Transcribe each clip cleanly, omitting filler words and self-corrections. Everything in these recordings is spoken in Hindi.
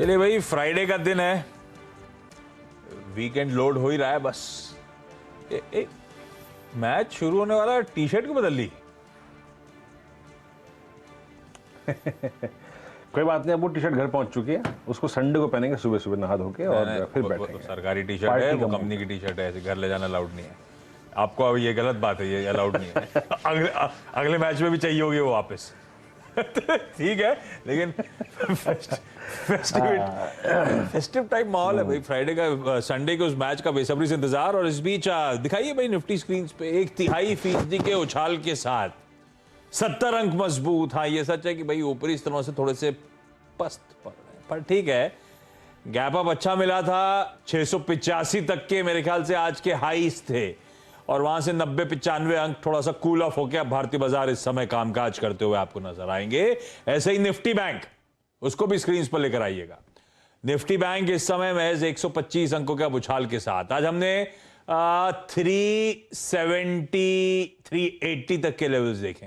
चलिए भाई, फ्राइडे का दिन है, वीकेंड लोड हो ही रहा है बस। मैच शुरू होने वाला, टी शर्ट क्यों बदल ली? कोई बात नहीं, अब वो टी शर्ट घर पहुंच चुकी है, उसको संडे को पहनेंगे सुबह सुबह नहा धो के और फिर बैठेंगे। तो सरकारी टी शर्ट है, वो कंपनी की टी शर्ट है, ऐसे घर ले जाना अलाउड नहीं है। आपको अब ये गलत बात है, ये अलाउड नहीं है। अगले मैच में भी चाहिए होगी वो वापस। ठीक है, लेकिन फेस्टिव टाइप माहौल है भाई फ्राइडे का, संडे के उस मैच का बेसब्री से इंतजार। और इस बीच दिखाइए भाई निफ्टी स्क्रीन पे 1/3% के उछाल के साथ 70 अंक मजबूत। हाँ, ये सच है कि भाई ऊपरी स्तरों से थोड़े से पस्त पड़ रहे हैं, पर ठीक है, गैप अप अच्छा मिला था। 685 तक के मेरे ख्याल से आज के हाईस थे, और वहां से 90-95 अंक थोड़ा सा कूल ऑफ होकर भारतीय बाजार इस समय कामकाज करते हुए आपको नजर आएंगे। ऐसे ही निफ्टी बैंक, उसको भी स्क्रीन पर लेकर आइएगा। निफ्टी बैंक इस समय महज 125 अंकों के उछाल के साथ, आज हमने 370 380 तक के लेवल्स देखे,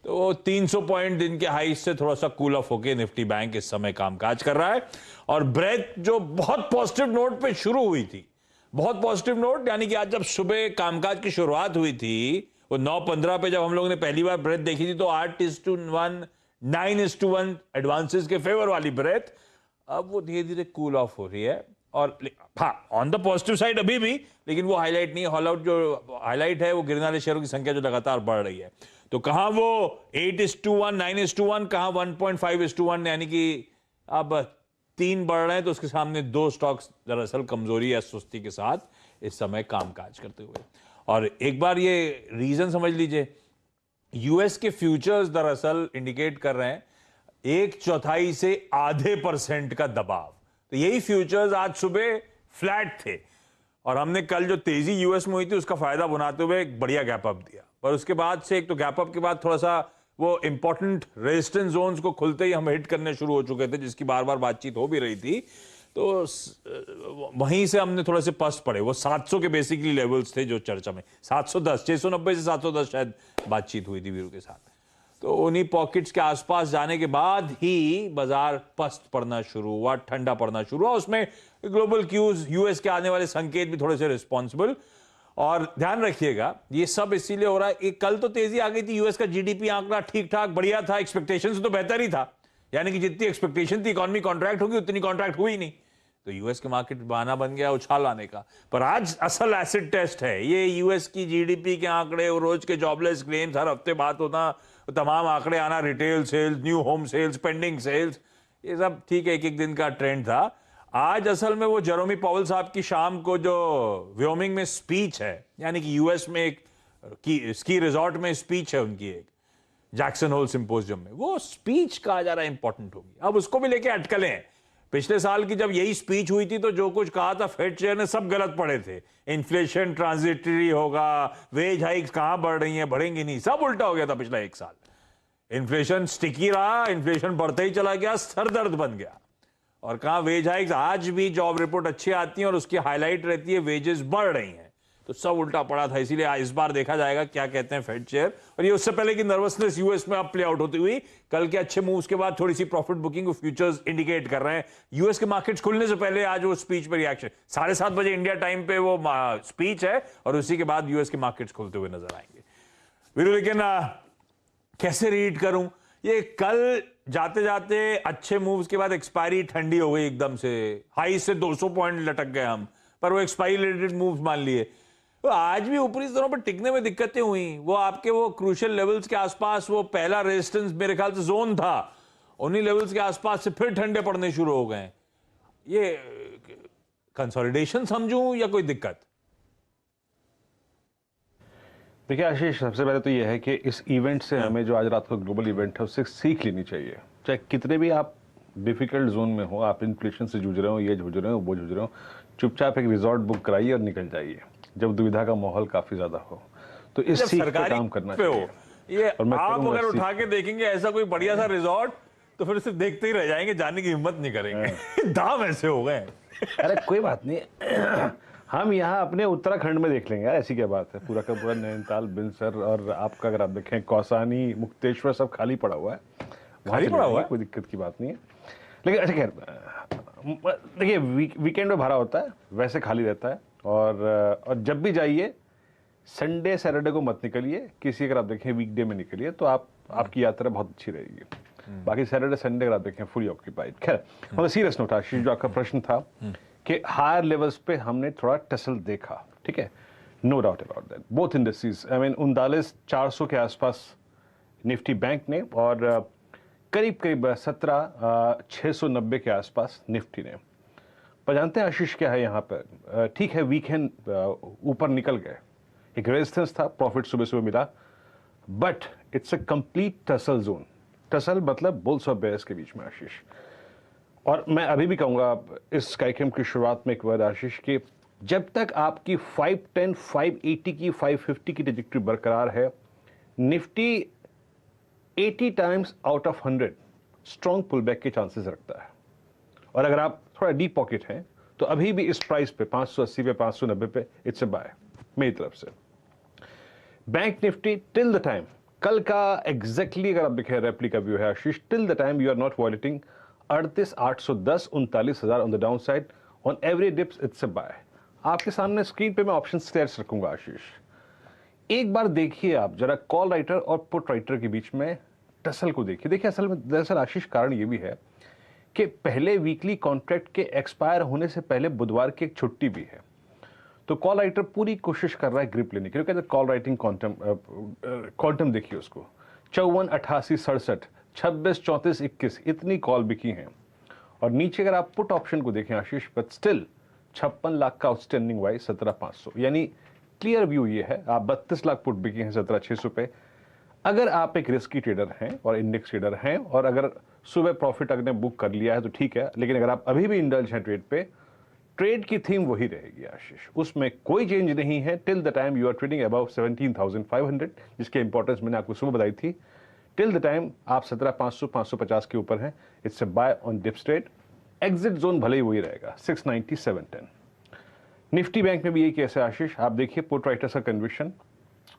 तो 300 पॉइंट दिन के हाई से थोड़ा सा कूल ऑफ होकर निफ्टी बैंक इस समय कामकाज कर रहा है। और ब्रेथ जो बहुत पॉजिटिव नोट पे शुरू हुई थी, बहुत पॉजिटिव नोट, यानी कि आज जब सुबह कामकाज की शुरुआत हुई थी, वो 9:15 पे जब हम लोगों ने पहली बार ब्रेथ देखी थी, तो 8:1 9:1 एडवांसेस के फेवर वाली ब्रेथ, अब वो धीरे धीरे कूल ऑफ हो रही है। और हाँ, ऑन द पॉजिटिव साइड अभी भी, लेकिन वो हाईलाइट नहीं है। हॉल आउट जो हाईलाइट है वो गिरने वाले शेयरों की संख्या जो लगातार बढ़ रही है। तो कहां वो 8:1 9:1, कहां 1.5:1, यानी कि अब 3 बढ़ रहे हैं, तो उसके सामने 2 स्टॉक्स दरअसल कमजोरी या सुस्ती के साथ इस समय कामकाज करते हुए। और एक बार ये रीजन समझ लीजिए, यूएस के फ्यूचर्स दरअसल इंडिकेट कर रहे हैं 1/4 से आधे % का दबाव। तो यही फ्यूचर्स आज सुबह फ्लैट थे, और हमने कल जो तेजी यूएस में हुई थी उसका फायदा उठाते हुए एक बढ़िया गैप अप दिया। पर उसके बाद से, एक तो गैप अप के बाद थोड़ा सा वो इंपॉर्टेंट रेजिस्टेंस जोन्स को खुलते ही हम हिट करने शुरू हो चुके थे, जिसकी बार बार बातचीत हो भी रही थी, तो वहीं से हमने थोड़े से पस्त पड़े। वो 700 के बेसिकली लेवल्स थे जो चर्चा में, 710, 690 से 710 शायद बातचीत हुई थी वीरू के साथ। तो उन्हीं पॉकेट्स के आसपास जाने के बाद ही बाजार पस्त पड़ना शुरू हुआ, ठंडा पड़ना शुरू हुआ। उसमें ग्लोबल क्यूज, यूएस के आने वाले संकेत भी थोड़े से रिस्पॉन्सिबल। और ध्यान रखिएगा, ये सब इसीलिए हो रहा है, कल तो तेजी आ गई थी, यूएस का जीडीपी आंकड़ा ठीक ठाक बढ़िया था, एक्सपेक्टेशन से तो बेहतर ही था, यानी कि जितनी एक्सपेक्टेशन थी इकोनॉमी कॉन्ट्रैक्ट होगी, उतनी कॉन्ट्रैक्ट हुई नहीं, तो यूएस के मार्केट बहाना बन गया उछाल आने का। पर आज असल एसिड टेस्ट है ये, यूएस की जीडीपी के आंकड़े, रोज के जॉबलेस क्लेम्स, हर हफ्ते बात होना, तमाम आंकड़े आना, retail sales, new home sales, pending sales, ये सब ठीक है, एक एक दिन का ट्रेंड था। आज असल में वो जेरोमी पॉवेल साहब की शाम को जो व्योमिंग में स्पीच है, यानी कि यूएस में एक स्की रिजॉर्ट में स्पीच है उनकी, एक जैक्सन होल सिंपोजियम में, वो स्पीच का ज्यादा इंपॉर्टेंट होगी। अब उसको भी लेके अटकलें हैं। पिछले साल की जब यही स्पीच हुई थी, तो जो कुछ कहा था फेड चेयर ने, सब गलत पड़े थे। इन्फ्लेशन ट्रांजिटरी होगा, वेज हाइक्स कहां बढ़ रही हैं, बढ़ेंगी नहीं, सब उल्टा हो गया था पिछला एक साल। इन्फ्लेशन स्टिकी रहा, इन्फ्लेशन बढ़ते ही चला गया, सरदर्द बन गया। और कहां वेज हाइक्स, आज भी जॉब रिपोर्ट अच्छी आती है और उसकी हाईलाइट रहती है वेजेस बढ़ रही हैं, तो सब उल्टा पड़ा था। इसीलिए इस बार देखा जाएगा क्या कहते हैं फेड चेयर। और ये उससे पहले की नर्वसनेस यूएस में अब प्ले आउट होती हुई, कल के अच्छे मूव्स के बाद थोड़ी सी प्रॉफिट बुकिंग फ्यूचर्स इंडिकेट कर रहे हैं। यूएस के मार्केट्स खुलने से पहले आज वो स्पीच पे रिएक्शन, 7:30 बजे इंडिया टाइम पे वो स्पीच है, और उसी के बाद यूएस के मार्केट्स खुलते हुए नजर आएंगे वीरू। लेकिन कैसे रीड करूं ये, कल जाते जाते अच्छे मूव्स के बाद एक्सपायरी ठंडी हो गई एकदम से, हाई से 200 पॉइंट लटक गए हम, पर वो एक्सपायरी रिलेटेड मूव्स मान लिए। तो आज भी ऊपरी स्तरों पर टिकने में दिक्कतें हुई। वो आपके वो क्रूशियल लेवल्स के आसपास, वो पहला रेजिस्टेंस मेरे ख्याल से जोन था, उन्हीं लेवल्स के आसपास से फिर ठंडे पड़ने शुरू हो गए। ये कंसोलिडेशन समझूं या कोई दिक्कत? देखिए आशीष, सबसे पहले तो यह है कि इस इवेंट से हमें, जो आज रात को ग्लोबल इवेंट है, उससे सीख लेनी चाहिए। चाहे कितने भी आप डिफिकल्ट जोन में हो, आप इन्फ्लेशन से जूझ रहे हो, ये जूझ रहे हो, वो जूझ रहे हो, चुपचाप एक रिजॉर्ट बुक कराइए और निकल जाइए, जब दुविधा का माहौल काफी ज्यादा हो। तो इस सीख पे काम करना चाहिए। ये आप अगर उठा के देखेंगे ऐसा कोई बढ़िया सा रिजॉर्ट, तो फिर सिर्फ देखते ही रह जाएंगे, जाने की हिम्मत नहीं करेंगे। दाम ऐसे हो गए। अरे कोई बात नहीं, हम यहाँ अपने उत्तराखंड में देख लेंगे, ऐसी क्या बात है। पूरा का पूरा नैनीताल, बिनसर, और आपका अगर आप देखें कौसानी, मुक्तेश्वर, सब खाली पड़ा हुआ है, खाली पड़ा हुआ है, कोई दिक्कत की बात नहीं है। लेकिन अच्छा खैर, देखिए वीकेंड में भरा होता है, वैसे खाली रहता है, और जब भी जाइए संडे सैटरडे को मत निकलिए, किसी अगर आप देखें वीकडे में निकलिए तो आपकी यात्रा बहुत अच्छी रहेगी। बाकी सैटरडे संडे अगर आप देखें फुली ऑक्यूपाइड। खैर, मतलब सीरियस नोट आशीष, जो आपका प्रश्न था कि हायर लेवल्स पे हमने थोड़ा टसल देखा, ठीक है, no doubt about that, both industries. I mean 39,400 के आसपास निफ्टी बैंक ने, और करीब करीब 17,690 के आसपास निफ्टी ने। पर जानते हैं आशीष क्या है यहाँ पर? ठीक है, वीकेंड ऊपर निकल गए, एक रेजिस्टेंस था, प्रॉफिट सुबह सुबह मिला, but it's a complete tussle zone. Tussle मतलब बुल्स और बेयर्स के बीच में आशीष। और मैं अभी भी कहूंगा इस कार्यक्रम की शुरुआत में एक वर्ड आशीष, कि जब तक आपकी 510, 580 की, 550 की ट्रैजेक्टरी बरकरार है, Nifty 80 times out of 100 strong pullback के चांसेस रखता है। और अगर आप थोड़ा डीप पॉकेट हैं तो अभी भी इस प्राइस पे 580 पे, 590 पे इट्स अ बाय मेरी तरफ से। Bank nifty till the time, कल का एग्जैक्टली अगर आप देखें रेप्लिका व्यू है Ashish, till the time you are not violating 38,810, 39,000 on the down side, on every dips it's a buy. आपके सामने स्क्रीन पे मैं ऑप्शन स्टेयर्स रखूंगा आशीष, एक बार देखिए आप जरा कॉल राइटर और पुट राइटर के बीच में टसल को देखिए। देखिए असल में दरअसल आशीष कारण ये भी है कि पहले वीकली कॉन्ट्रैक्ट के एक्सपायर होने से पहले बुधवार की एक छुट्टी भी है, तो कॉल राइटर पूरी कोशिश कर रहा है ग्रिप लेने की। क्योंकि कॉल राइटिंग क्वांटम देखिए उसको, 54, 88, 67, 26, 34, 21 इतनी कॉल बिकी हैं। और नीचे अगर आप पुट ऑप्शन को देखें आशीष, बट स्टिल 56 लाख का आउटस्टैंडिंग वाइज 17,500, यानी क्लियर व्यू ये है, आप 32 लाख पुट बिकी हैं 17,600 पे। अगर आप एक रिस्की ट्रेडर हैं और इंडेक्स ट्रेडर हैं, और अगर सुबह प्रॉफिट अगर बुक कर लिया है तो ठीक है, लेकिन अगर आप अभी भी इंडल्ज हैं ट्रेड पे, ट्रेड की थीम वही रहेगी आशीष, उसमें कोई चेंज नहीं है। Till the time you are trading about 17,500, जिसकी इंपॉर्टेंस मैंने आपको सुबह बताई थी, टिल द टाइम आप 17,500, 550 के ऊपर हैं, it's a buy on dips trade. Exit zone भले ही वही रहेगा 690, 710। निफ्टी बैंक में भी यही केस है आशीष, आप देखिए पुट राइटर्स का कन्विक्शन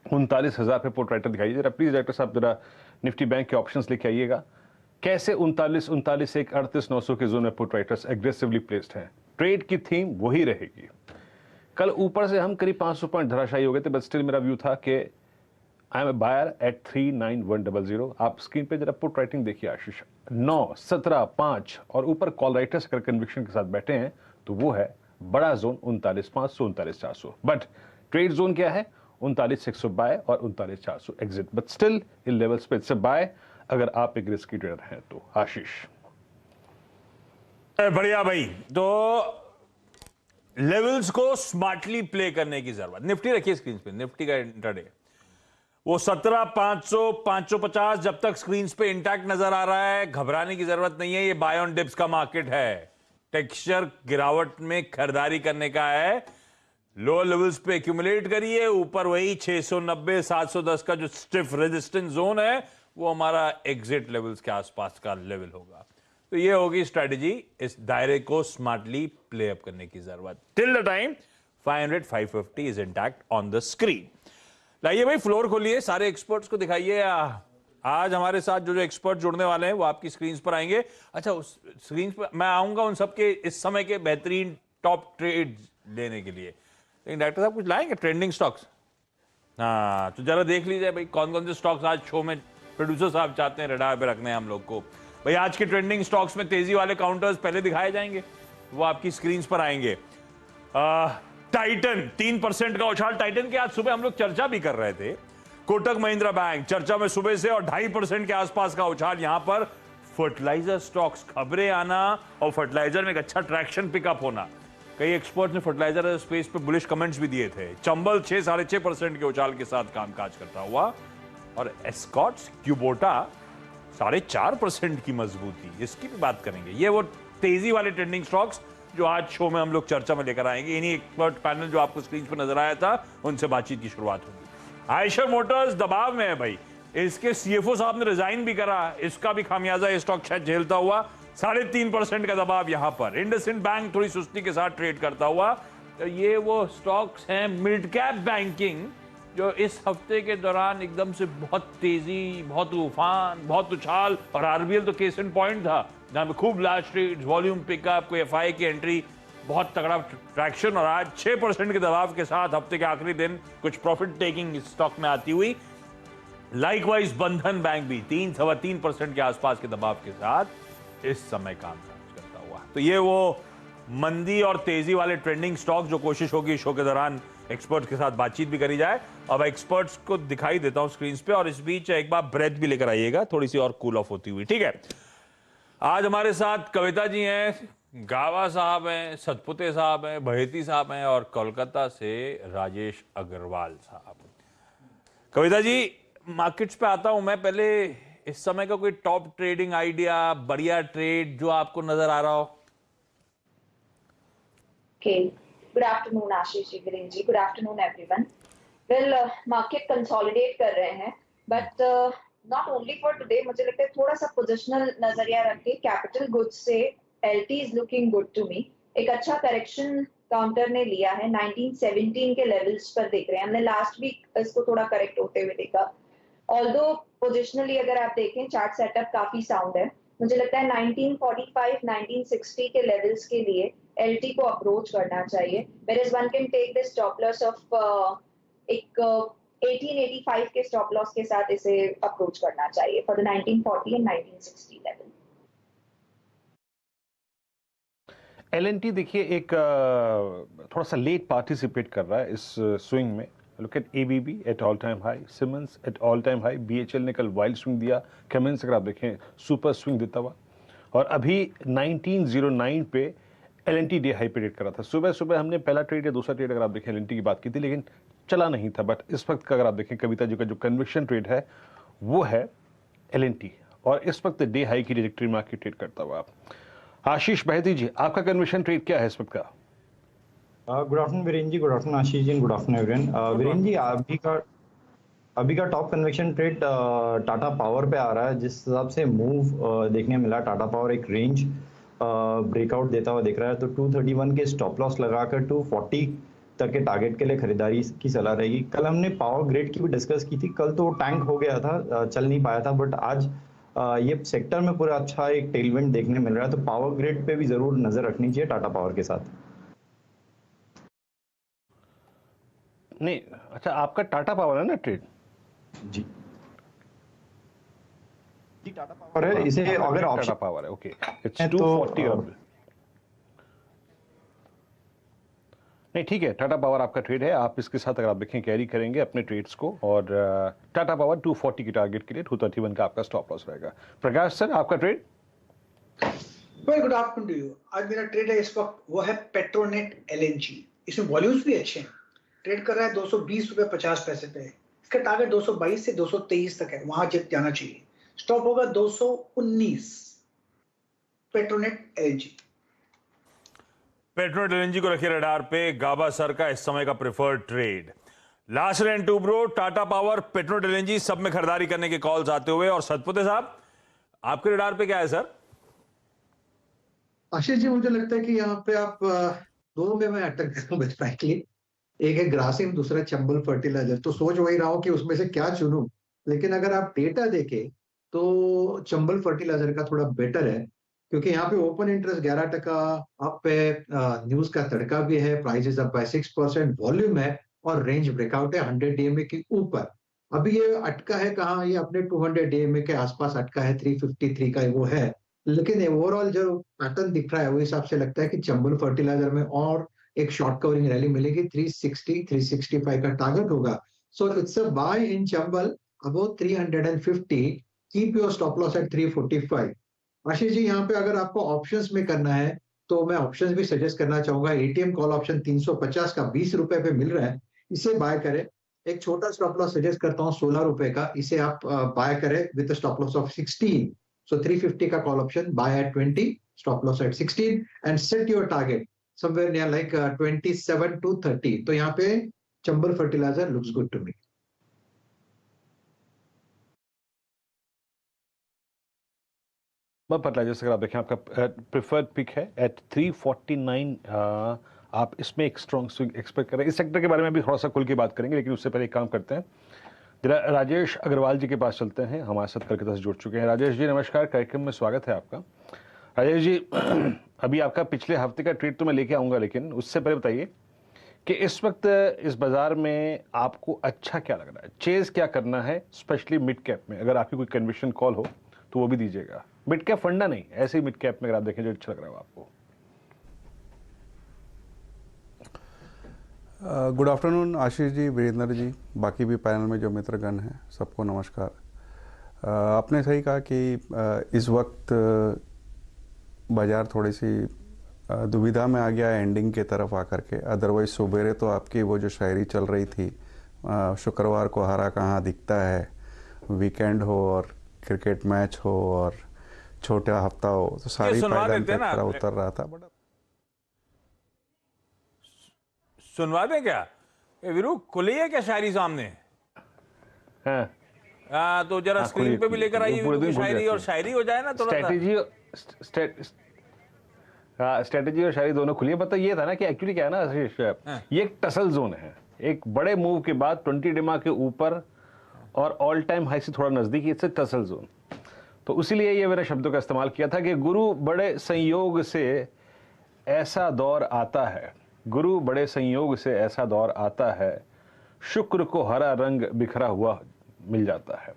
39,000 पे पुट राइटर दिखाइए जरा प्लीज। डायरेक्टर साहब जरा निफ्टी बैंक के ऑप्शंस लेके आइएगा, कैसे 39, 39, 1, 38,900 के जोन में पुट राइटर्स एग्रेसिवली प्लेस्ड हैं। ट्रेड की थीम वही रहेगी। कल ऊपर से हम करीब 500 पॉइंट धराशायी हो गए थे, बट स्टिल मेरा व्यू था कि I am a buyer at 39100। आप स्क्रीन पे जरा पुट राइटिंग देखिए आशीष, 9, 17, 5 और ऊपर कॉल राइटर्स अगर कन्विक्शन के साथ बैठे हैं तो वो है बड़ा जोन 39,500, 39,400। बट ट्रेड जोन क्या है? 39,600 बाय और 39,400 exit, but still in levels पे इट्स अ बाय अगर आप एक रिस्की ट्रेडर हैं तो। आशीष बढ़िया भाई, तो लेवल्स को स्मार्टली प्ले करने की जरूरत। निफ्टी रखिए स्क्रीन पे, निफ्टी का इंट्राडे वो 17,500, 550 जब तक स्क्रीन पे इंटैक्ट नजर आ रहा है, घबराने की जरूरत नहीं है। ये बाय ऑन डिप्स का मार्केट है, टेक्सचर गिरावट में खरीदारी करने का है। लो लेवल्स पे एक्यूमुलेट करिए, ऊपर वही 690, 710 का जो स्टिफ रेजिस्टेंस जोन है वो हमारा एग्जिट लेवल्स के आसपास का लेवल होगा। तो ये होगी स्ट्रेटजी, इस दायरे को स्मार्टली प्ले अप करने की जरूरत। Till the time 500, 550 is intact on the screen. लाइए भाई फ्लोर खोलिए, सारे एक्सपर्ट्स को दिखाइए। आज हमारे साथ जो जो एक्सपर्ट जुड़ने वाले हैं वो आपकी स्क्रीन पर आएंगे। अच्छा, उस स्क्रीन पर मैं आऊंगा उन सबके इस समय के बेहतरीन टॉप ट्रेड लेने के लिए, लेकिन डॉक्टर साहब कुछ लाएंगे ट्रेंडिंग स्टॉक्स? हाँ, तो जरा देख लीजिए भाई कौन कौन से स्टॉक्स आज शो में प्रोड्यूसर साहब चाहते हैं रडार पे रखने हैं हम लोग को। भाई आज के ट्रेंडिंग स्टॉक्स में तेजी वाले काउंटर्स पहले दिखाए जाएंगे, वो आपकी स्क्रीन पर आएंगे। टाइटन 3% का उछाल, टाइटन की आज सुबह हम लोग चर्चा भी कर रहे थे। कोटक महिंद्रा बैंक चर्चा में सुबह से, और 2.5% के आसपास का उछाल यहां पर। फर्टिलाइजर स्टॉक्स, खबरें आना और फर्टिलाइजर में एक अच्छा ट्रैक्शन पिकअप होना। कई एक्सपर्ट्स ने फर्टिलाइजर स्पेस पे बुलिश कमेंट्स भी दिए थे। चंबल 6, 6.5% के उछाल के साथ कामकाज करता हुआ, और एस्कॉट्स क्यूबोटा 4.5% की मजबूती, इसकी भी बात करेंगे। ये वो तेजी वाले ट्रेंडिंग स्टॉक्स जो आज शो में हम लोग चर्चा में लेकर आएंगे। इन्हीं एक्सपर्ट पैनल जो आपको स्क्रीन पर नजर आया था, उनसे बातचीत की शुरुआत होगी। आयशर मोटर्स दबाव में है भाई, इसके सीएफओ साहब ने रिजाइन भी करा, इसका भी खामियाजा ये स्टॉक शायद झेलता हुआ। 3.5% का दबाव यहां पर। इंडसइंड बैंक थोड़ी सुस्ती के साथ ट्रेड करता हुआ। तो ये वो स्टॉक्स हैं मिड कैप बैंकिंग जो इस हफ्ते के दौरान एकदम से बहुत तेजी, बहुत तूफान, बहुत उछाल, और आरबीएल तो केस इन पॉइंट था, जहां पे खूब लार्ज ट्रेड, वॉल्यूम पिकअप, कोई एफआई की एंट्री, बहुत तगड़ा ट्रैक्शन, और आज 6% के दबाव के साथ हफ्ते के आखिरी दिन कुछ प्रॉफिट टेकिंग स्टॉक में आती हुई। लाइकवाइज बंधन बैंक भी 3-3.25% के आसपास के दबाव के साथ इस समय कामकाज करता हुआ। तो ये वो मंदी और तेजी वाले ट्रेंडिंग स्टॉक जो कोशिश होगी शो के दौरान एक्सपर्ट्स के साथ बातचीत भी करी जाए। अब एक्सपर्ट्स को दिखाई देता हूं स्क्रीन पे, और इस बीच एक बार ब्रेथ भी लेकर आइएगा, थोड़ी सी और कूल ऑफ होती हुई। ठीक है, आज हमारे साथ कविता जी हैं, गावा साहब हैं, सतपुते साहब हैं, बहेती साहब हैं, और कोलकाता से राजेश अग्रवाल साहब। कविता जी, मार्केट्स पे आता हूं मैं, पहले इस समय का कोई टॉप ट्रेडिंग आइडिया, बढ़िया ट्रेड जो आपको नजर आ रहा हो? Okay. Good afternoon, Ashish ji, Viren ji. Good afternoon, everyone. Well, market consolidate कर रहे हैं, but not only for today. मुझे लगता है थोड़ा सा पोजिशनल नजरिया रख के कैपिटल गुड्स से LT is looking good to me. एक अच्छा करेक्शन काउंटर ने लिया है, 1917 के लेवल्स पर देख रहे हैं। हमने लास्ट वीक इसको थोड़ा करेक्ट होते हुए देखा। ऑल्दो पोजिशनली अगर आप देखें चार्ट सेटअप काफी साउंड है। मुझे लगता है 1945, 1960 के लेवल्स के लिए LT को अप्रोच करना चाहिए। Whereas one can take the stop loss of एक 1885 के स्टॉप लॉस के साथ इसे अप्रोच करना चाहिए for the 1940 and 1960 level. LNT देखिए एक थोड़ा सा लेट पार्टिसिपेट कर रहा है इस स्विंग में। Look at ABB at all time high, Siemens at all time high, BHL ने कल वाइल्ड स्विंग दिया, कमेंस अगर आप देखें सुपर स्विंग देता हुआ, और अभी 1909 पे LNT डे हाई पे ट्रेड कर रहा था। सुबह सुबह हमने पहला ट्रेड या दूसरा ट्रेड अगर आप देखें LNT की बात की थी, लेकिन चला नहीं था। बट इस वक्त का अगर आप देखें कविता जी का जो कन्विक्शन ट्रेड है वो है LNT, और इस वक्त डे हाई की ट्रेजेक्टरी में आके ट्रेड करता हुआ। आशीष बहेती जी, आपका कन्विक्शन ट्रेड क्या है इस वक्त का? गुड आफ्टरनून वीरेन जी, good afternoon Ashish ji, good afternoon everyone. Viren जी, अभी का top convection trade Tata power पे आ रहा है। जिस हिसाब से मूव देखने मिला, टाटा पावर एक रेंज ब्रेकआउट देता हुआ दिख रहा है, तो 231 के स्टॉप लॉस लगाकर 240 तक के टारगेट के लिए खरीदारी की सलाह रहेगी। कल हमने पावर ग्रिड की भी डिस्कस की थी, कल तो टैंक हो गया था, चल नहीं पाया था, बट आज ये सेक्टर में पूरा अच्छा एक टेलविंड देखने मिल रहा है, तो पावर ग्रिड पे भी जरूर नजर रखनी चाहिए टाटा पावर के साथ। नहीं, अच्छा आपका टाटा पावर है ना ट्रेड? जी टाटा पावर है, इसे अगर टाटा ऑप्शन पावर है, ओके, इट्स 240 नहीं, ठीक है, टाटा पावर आपका ट्रेड है, आप इसके साथ अगर आप देखें कैरी करेंगे अपने ट्रेड्स को, और टाटा पावर 240 की टारगेट के लिए 231 का आपका स्टॉप लॉस रहेगा। प्रकाश सर, आपका trade? Well, good afternoon to you. आज मेरा ट्रेड है इस वक्त, वो है पेट्रोनेट LNG। इसमें वॉल्यूम्स भी अच्छे हैं, ट्रेड कर रहा है 220 रुपए 50 पैसे पे। इसका टारगेट 222 से 223 तक है, वहां जीत जाना चाहिए। स्टॉप होगा 219। Petronet LNG। पेट्रोनेट LNG को रखिए रडार पे। गाबा सर का इस समय का preferred trade last and two bro, Tata power, Petronet LNG सब में खरीदारी करने के कॉल्स आते हुए। और सतपुते साहब, आपके रडार पे क्या है सर? आशीष जी, मुझे लगता है कि यहाँ पे आप दोनों में मैं अटक गया हूँ फ्रैंकली। एक है ग्रासिम, दूसरा चंबल फर्टिलाइजर। तो सोच वही रहा हूँ कि उसमें से क्या चुनूं, लेकिन अगर आप डेटा देखें तो चंबल फर्टिलाइजर का थोड़ा बेटर है, क्योंकि यहाँ पे ओपन इंटरेस्ट 11% अप है, न्यूज का तड़का भी है, price is up by 6%, volume है और रेंज ब्रेकआउट है 100 DMA के ऊपर। अभी ये अटका है कहाँ, ये अपने 200 DMA के आसपास अटका है, 353 का वो है। लेकिन ओवरऑल जो पैटर्न दिख रहा है वो हिसाब से लगता है कि चंबल फर्टिलाइजर में और एक शॉर्ट कवरिंग रैली मिलेगी, 360 365 का टारगेट होगा। So it's a buy in Chambal above 350, keep your stop loss at 345। Ashish ji, यहाँ पे अगर आपको ऑप्शंस में करना है तो मैं ऑप्शंस भी सजेस्ट करना चाहूंगा। ATM कॉल ऑप्शन 350 का 20 रुपए पे मिल रहा है, इसे बाय करें। एक छोटा स्टॉप लॉस सजेस्ट करता हूँ 16 रुपए का, इसे आप बाय करें with stop loss of 16। So 350 का call option, buy at 20, stop loss at 16 and set your target somewhere near like 27 to 30। तो यहाँ पे Chambal fertiliser looks good to me. Fertiliser अगर आप देखें आपका प्रेफर्ड पिक है एट 349। आप इसमें एक स्ट्रॉन्ग स्विंग एक्सपेक्ट करें। इस सेक्टर के बारे में भी थोड़ा सा खुल के बात करेंगे, लेकिन उससे पहले एक काम करते हैं, जरा राजेश अग्रवाल जी के पास चलते हैं, हमारे साथ कलकत्ता से जुड़ चुके हैं। राजेश जी नमस्कार, कार्यक्रम में स्वागत है आपका। राजेश जी, अभी आपका पिछले हफ्ते का ट्रेड तो मैं लेके आऊंगा, लेकिन उससे पहले बताइए कि इस वक्त इस बाजार में आपको अच्छा क्या लग रहा है, चेज क्या करना है, स्पेशली मिड कैप में। अगर आपकी कोई कन्विक्शन कॉल हो तो वो भी दीजिएगा। मिड कैप फंडा नहीं, ऐसे ही मिड कैप में अगर आप देखें जो अच्छा लग रहा हो आपको। गुड आफ्टरनून आशीष जी, वीरेंद्र जी, बाकी भी पैनल में जो मित्रगण हैं सबको नमस्कार। आपने सही कहा कि इस वक्त बाज़ार थोड़ी सी दुविधा में आ गया है एंडिंग के तरफ आकर के। अदरवाइज सुबेरे तो आपकी वो जो शायरी चल रही थी, शुक्रवार को हरा कहाँ दिखता है, वीकेंड हो और क्रिकेट मैच हो और छोटा हफ्ता हो, तो सारी पायदान पे खरा उतर रहा था। बट सुनवा दें क्या? वीरू खुली है क्या शायरी सामने? हाँ, तो जरा स्क्रीन पे भी लेकर आइए वीरू की शायरी, और शायरी हो जाए ना थोड़ा स्ट्रेटेजी और शायरी दोनों खुली है। मतलब ये था ना कि एक्चुअली क्या है ना आशीष, ये एक टसल जोन है। एक बड़े मूव के बाद 20 डिमा के ऊपर और ऑल टाइम हाई से थोड़ा नजदीक, इट्स टसल जोन। तो इसीलिए ये मैंने शब्दों का इस्तेमाल किया था कि गुरु बड़े संयोग से ऐसा दौर आता है, गुरु बड़े संयोग से ऐसा दौर आता है, शुक्र को हरा रंग बिखरा हुआ मिल जाता है।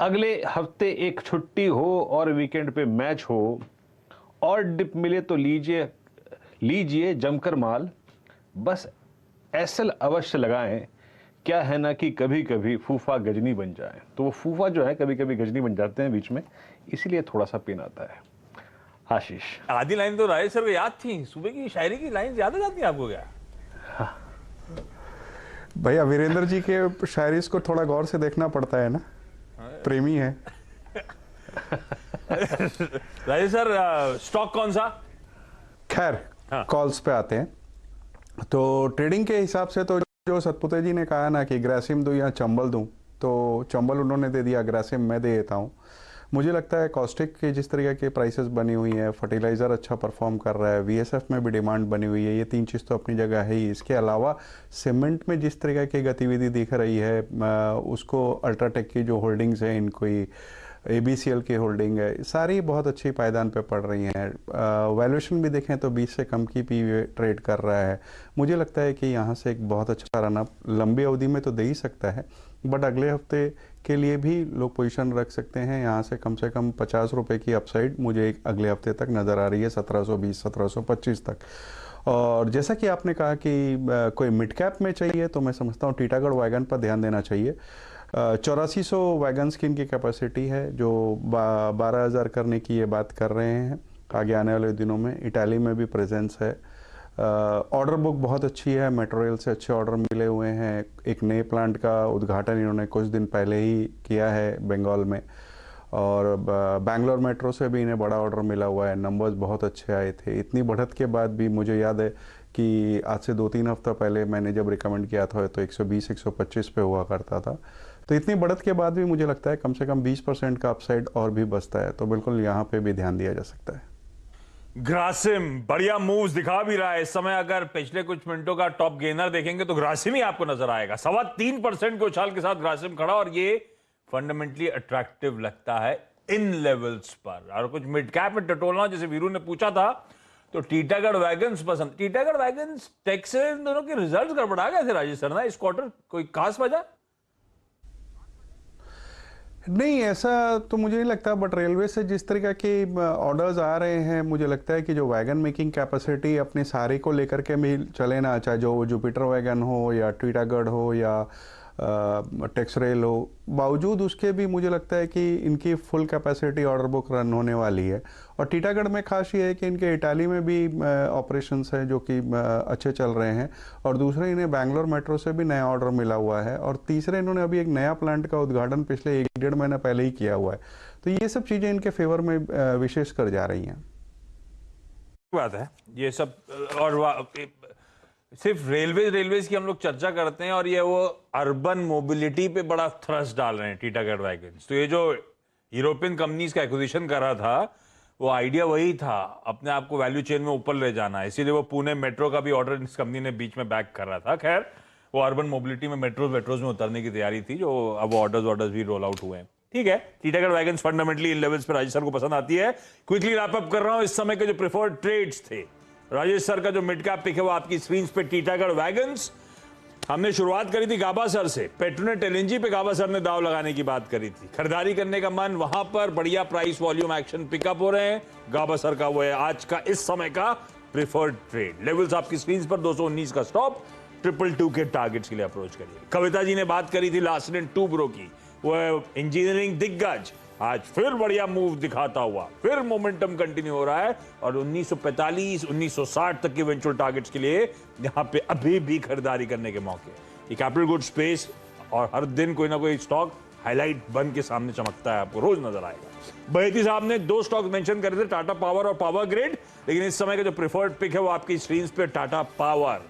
अगले हफ्ते एक छुट्टी हो और वीकेंड पे मैच हो और डिप मिले तो लीजिए लीजिए जमकर माल, बस एसल अवश्य लगाएं, क्या है ना कि कभी कभी फूफा गजनी बन जाए। तो वो फूफा जो है कभी कभी गजनी बन जाते हैं बीच में, इसीलिए थोड़ा सा पेन आता है। आशीष, आधी लाइन तो राजेश सर को याद थी, सुबह की शायरी की लाइन याद आ जाती है आपको क्या? भैया वीरेंद्र जी के शायरी को थोड़ा गौर से देखना पड़ता है ना, प्रेमी है। राजेश सर, स्टॉक कौन सा? खैर, कॉल्स पे आते हैं। तो ट्रेडिंग के हिसाब से तो जो सतपुते जी ने कहा ना कि ग्रासिम दूं या चंबल दूं, तो चंबल उन्होंने दे दिया, ग्रासिम मैं दे देता हूं। मुझे लगता है कॉस्टिक की जिस तरीके की प्राइसेस बनी हुई है, फर्टिलाइज़र अच्छा परफॉर्म कर रहा है, वीएसएफ में भी डिमांड बनी हुई है, ये तीन चीज़ तो अपनी जगह है ही। इसके अलावा सीमेंट में जिस तरीके की गतिविधि दिख रही है, उसको अल्ट्राटेक की जो होल्डिंग्स हैं, इनको ABCL की होल्डिंग है, सारी बहुत अच्छी पायदान पे पड़ रही हैं। वैल्यूएशन भी देखें तो 20 से कम की पी ट्रेड कर रहा है। मुझे लगता है कि यहाँ से एक बहुत अच्छा रन अप लंबी अवधि में तो दे ही सकता है, बट अगले हफ्ते के लिए भी लोग पोजीशन रख सकते हैं। यहाँ से कम 50 रुपए की अपसाइड मुझे एक अगले हफ्ते तक नज़र आ रही है, 1720 1725 तक। और जैसा कि आपने कहा कि कोई मिड कैप में चाहिए, तो मैं समझता हूँ टीटागढ़ वैगन पर ध्यान देना चाहिए। 8400 वैगन्स की इनकी कैपेसिटी है, जो 12,000 करने की ये बात कर रहे हैं आगे आने वाले दिनों में। इटाली में भी प्रेजेंस है। ऑर्डर बुक बहुत अच्छी है, मेट्रो रेल से अच्छे ऑर्डर मिले हुए हैं। एक नए प्लांट का उद्घाटन इन्होंने कुछ दिन पहले ही किया है बंगाल में, और बैंगलोर मेट्रो से भी इन्हें बड़ा ऑर्डर मिला हुआ है। नंबर्स बहुत अच्छे आए थे। इतनी बढ़त के बाद भी मुझे याद है कि आज से 2-3 हफ्ता पहले मैंने जब रिकमेंड किया था तो 120-125 पे हुआ करता था। तो इतनी बढ़त के बाद भी मुझे लगता है कम से कम 20% का अपसाइड और भी बचता है, तो बिल्कुल यहाँ पे भी ध्यान दिया जा सकता है। ग्रासिम बढ़िया मूव्स दिखा भी रहा है इस समय। अगर पिछले कुछ मिनटों का टॉप गेनर देखेंगे तो ग्रासिम ही आपको नजर आएगा। 3.25% के उछाल के साथ ग्रासिम खड़ा, और ये फंडामेंटली अट्रैक्टिव लगता है इन लेवल्स पर। और कुछ मिड कैप में टटोलना, जैसे वीरू ने पूछा था, तो टीटागढ़ वैगन्स पसंद। टीटागढ़ वैगन्स टैक्स से इन दोनों के रिजल्ट गड़बड़ा गए थे राजेश सर ना इस क्वार्टर, कोई खास वजह? नहीं, ऐसा तो मुझे नहीं लगता, बट रेलवे से जिस तरीके के ऑर्डर्स आ रहे हैं, मुझे लगता है कि जो वैगन मेकिंग कैपेसिटी अपनी सारी को लेकर के भी चले ना, चाहे जो जुपिटर वैगन हो या टीटागढ़ हो या टेक्स रेल हो, बावजूद उसके भी मुझे लगता है कि इनकी full capacity order book run होने वाली है। और टीटागढ़ में खास ये है कि इनके इटाली में भी ऑपरेशंस हैं जो कि अच्छे चल रहे हैं, और दूसरे इन्हें बैंगलोर मेट्रो से भी नया ऑर्डर मिला हुआ है, और तीसरे इन्होंने अभी एक नया प्लांट का उद्घाटन पिछले 1-1.5 महीना पहले ही किया हुआ है। तो ये सब चीज़ें इनके फेवर में विशेष कर जा रही हैं। बात है ये सब। और सिर्फ रेलवेज की हम लोग चर्चा करते हैं, और ये वो अर्बन मोबिलिटी पे बड़ा थ्रस्ट डाल रहे हैं टीटागढ़ वैगन्स। तो ये जो यूरोपियन कंपनीज का एक्विजिशन कर रहा था, वो आइडिया वही था, अपने आप को वैल्यू चेन में ऊपर ले जाना है। इसीलिए वो पुणे मेट्रो का भी ऑर्डर इस कंपनी ने बीच में बैक कर रहा था। खैर, वो अर्बन मोबिलिटी में मेट्रोज में उतरने की तैयारी थी, जो अब ऑर्डर्स भी रोल आउट हुए हैं। ठीक है, टीटागढ़ वैगन्स फंडामेंटली इन लेवल्स पर राजेश सर को पसंद आती है। क्विकली रैप अप कर रहा हूं, इस समय के जो प्रेफर्ड ट्रेड्स थे, राजेश सर का जो मिड कैप पिक है वो आपकी स्क्रीन पे टीटागढ़ वैगन्स। हमने शुरुआत करी थी गाबा सर से, पेट्रोनेट एलएनजी पे गाबा सर ने दाव लगाने की बात करी थी, खरीदारी करने का मन, वहां पर बढ़िया प्राइस वॉल्यूम एक्शन पिकअप हो रहे हैं। गाबा सर का वो है आज का इस समय का प्रेफर्ड ट्रेड। लेवल्स आपकी स्क्रीन पर 219 का स्टॉप, 222 के टारगेट्स के लिए अप्रोच करिए। कविता जी ने बात करी थी लास्ट इन टू ब्रो की, वो इंजीनियरिंग दिग्गज आज फिर बढ़िया मूव दिखाता हुआ, फिर मोमेंटम कंटिन्यू हो रहा है और 1945 1960 तक के इवेंचुअल टारगेट्स के लिए यहां पे अभी भी खरीदारी करने के मौके। ये कैपिटल गुड स्पेस और हर दिन कोई ना कोई स्टॉक हाईलाइट बन के सामने चमकता है, आपको रोज नजर आएगा। बहेती साहब ने 2 स्टॉक मेंशन करे थे, टाटा पावर और पावर ग्रिड, लेकिन इस समय का जो प्रेफर्ड पिक है वो आपकी स्क्रीन पे टाटा पावर।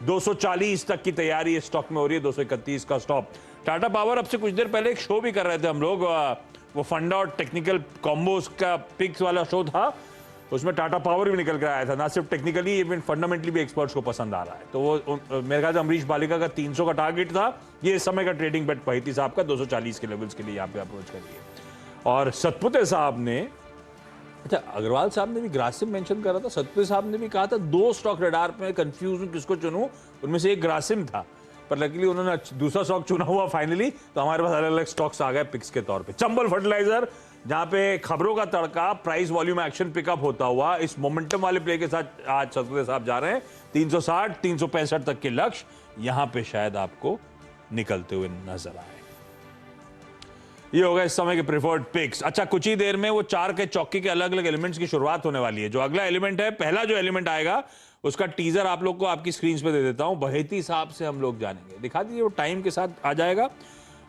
240 तक की तैयारी इस स्टॉक में हो रही है, 231 का स्टॉप। टाटा पावर अब से कुछ देर पहले एक शो भी कर रहे थे हम लोग, वो फंडा और टेक्निकल कॉम्बोस का पिक्स वाला शो था, उसमें टाटा पावर भी निकल कर आया था। ना सिर्फ टेक्निकली इवन फंडामेंटली भी एक्सपर्ट्स को पसंद आ रहा है। तो वो मेरे ख्याल से अमरीश बालिका का 300 का टारगेट था, ये इस समय का ट्रेडिंग बेट बहेती साहब का 240 के लेवल्स के लिए यहाँ पे अप्रोच करिए। और सतपुते साहब ने, अच्छा अग्रवाल साहब ने भी ग्रासिम मेंशन करा था, सतपुते साहब ने भी कहा था 2 स्टॉक रडार में कंफ्यूज हूं किसको चुनूं, उनमें से एक ग्रासिम था, पर लकीली उन्होंने दूसरा स्टॉक चुना हुआ फाइनली, तो हमारे पास अलग अलग स्टॉक्स आ गए पिक्स के तौर पे। चंबल फर्टिलाइजर, जहां पे खबरों का तड़का, प्राइस वॉल्यूम एक्शन पिकअप होता हुआ, इस मोमेंटम वाले प्ले के साथ आज सतपुते साहब जा रहे हैं। 360 365 तक के लक्ष्य यहां पे शायद आपको निकलते हुए नजर आए। ये होगा इस समय के प्रेफर्ड पिक्स। अच्छा, कुछ ही देर में वो 4 के चौके के अलग अलग एलिमेंट्स की शुरुआत होने वाली है। जो अगला एलिमेंट है, पहला जो एलिमेंट आएगा उसका टीजर आप लोग को आपकी स्क्रीन पे दे देता हूं। बहेती साहब से हम लोग जानेंगे, दिखा दीजिए, वो टाइम के साथ आ जाएगा।